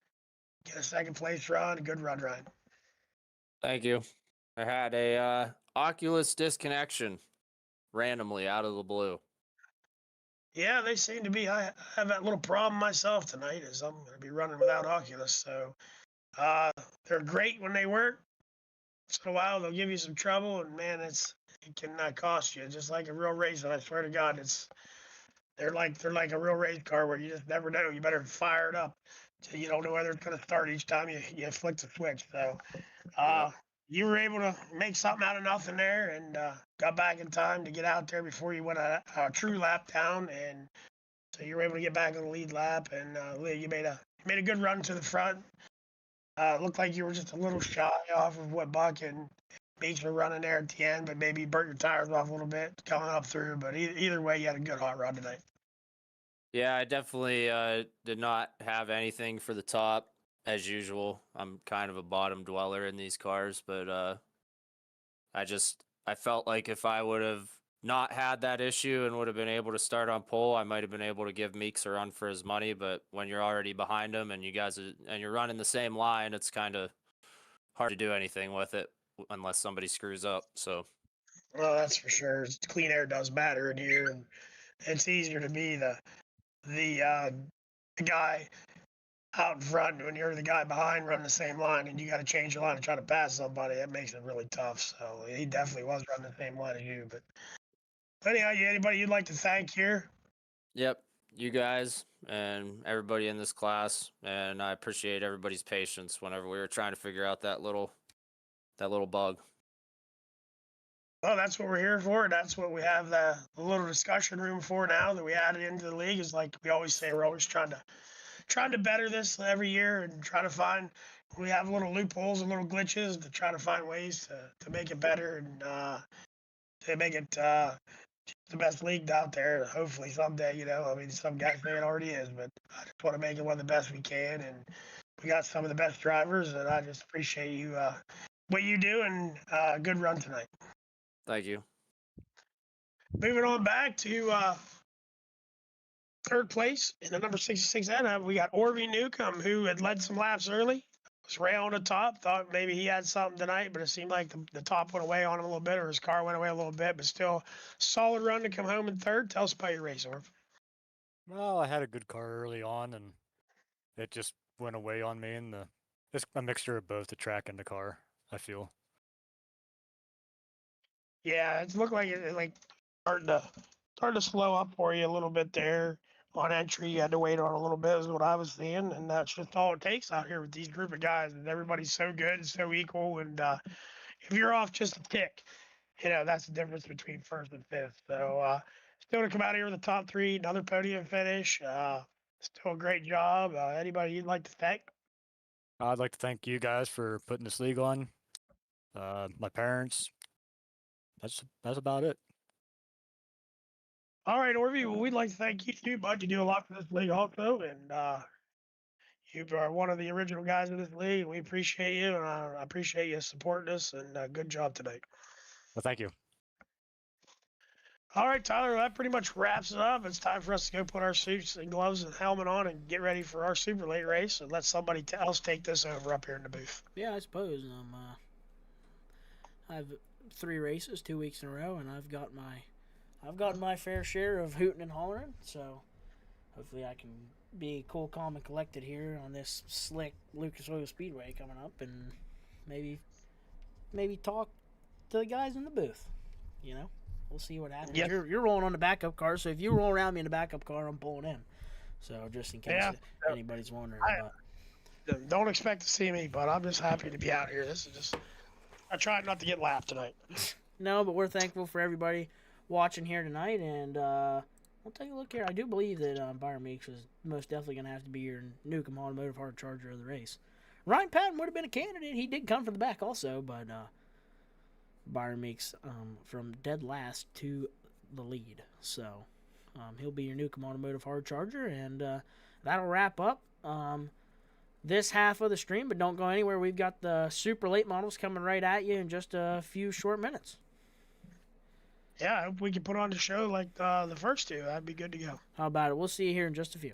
get a second place run, a good run, Ryan. Thank you. I had a Oculus disconnection randomly out of the blue. Yeah, they seem to be. I have that little problem myself tonight, as I'm going to be running without Oculus. So they're great when they work. Once in a while, they'll give you some trouble, and man, it can cost you, just like a real race. And I swear to God, they're like a real race car where you just never know. You better fire it up, so you don't know whether it's going to start each time you flick the switch. So you were able to make something out of nothing there, and got back in time to get out there before you went a true lap down, and so you were able to get back on the lead lap, and you made a good run to the front. Looked like you were just a little shy off of what Buck and Beach were running there at the end, but maybe you burnt your tires off a little bit coming up through. But either way, you had a good hot run tonight. Yeah, I definitely did not have anything for the top as usual. I'm kind of a bottom dweller in these cars, but I felt like if I would have not had that issue and would have been able to start on pole, I might have been able to give Meeks a run for his money. But when you're already behind him and you're running the same line, it's kind of hard to do anything with it unless somebody screws up. So, well, that's for sure. Clean air does matter in here, and it's easier to be the guy out in front when you're the guy behind running the same line, and you got to change your line and try to pass somebody. That makes it really tough. So he definitely was running the same line as you. But anyhow, anybody you'd like to thank here? yep, you guys and everybody in this class, and I appreciate everybody's patience whenever we were trying to figure out that little bug. Well, that's what we're here for. That's what we have the little discussion room for now that we added into the league. Is like we always say, we're always trying to better this every year and try to find. We have little loopholes and little glitches to try to find ways to make it better and to make it the best league out there. Hopefully someday, I mean, some guys say it already is, but I just want to make it one of the best we can. And we got some of the best drivers, and I just appreciate you what you do, and good run tonight. Thank you. Moving on back to third place in the number 66 N, we got Orvie Newcomb, who had led some laps early. Was right on the top. Thought maybe he had something tonight, but it seemed like the top went away on him a little bit, or his car went away a little bit. But still, solid run to come home in third. Tell us about your race, Orv. Well, I had a good car early on, and it just went away on me, and it's a mixture of both the track and the car, I feel. Yeah, it's looked like it like starting to slow up for you a little bit there on entry. You had to wait on a little bit, is what I was seeing, and that's just all it takes out here with these group of guys. And everybody's so good and so equal. And if you're off just a tick, that's the difference between first and fifth. So still to come out here with the top three, another podium finish. Still a great job. Anybody you'd like to thank? I'd like to thank you guys for putting this league on. My parents. That's about it. All right, Orvie. Well, we'd like to thank you too, bud. You do a lot for this league also, and you are one of the original guys in this league. We appreciate you, and I appreciate you supporting us. And good job tonight. Well, thank you. All right, Tyler. That pretty much wraps it up. It's time for us to go put our suits and gloves and helmet on and get ready for our super late race, and let somebody else take this over up here in the booth. Yeah, I suppose. I have 3 races, 2 weeks in a row, and I've gotten my fair share of hooting and hollering. So hopefully I can be cool, calm, and collected here on this slick Lucas Oil Speedway coming up, and maybe talk to the guys in the booth. We'll see what happens. Yep. You're rolling on the backup car, so if you roll around me in the backup car, I'm pulling in. So just in case anybody's wondering. Don't expect to see me, but I'm just happy to be out here. I tried not to get laughed tonight. No, but we're thankful for everybody watching here tonight, and I'll take a look here. I do believe that Byron Meeks is most definitely going to have to be your Newcomb Automotive Hard Charger of the race. Ryan Patton would have been a candidate. He did come from the back also, but Byron Meeks from dead last to the lead. So he'll be your Newcomb Automotive Hard Charger, and that'll wrap up this half of the stream, but don't go anywhere. We've got the super late models coming right at you in just a few short minutes. Yeah, I hope we can put on the show like the first two. That'd be good to go. How about it? We'll see you here in just a few.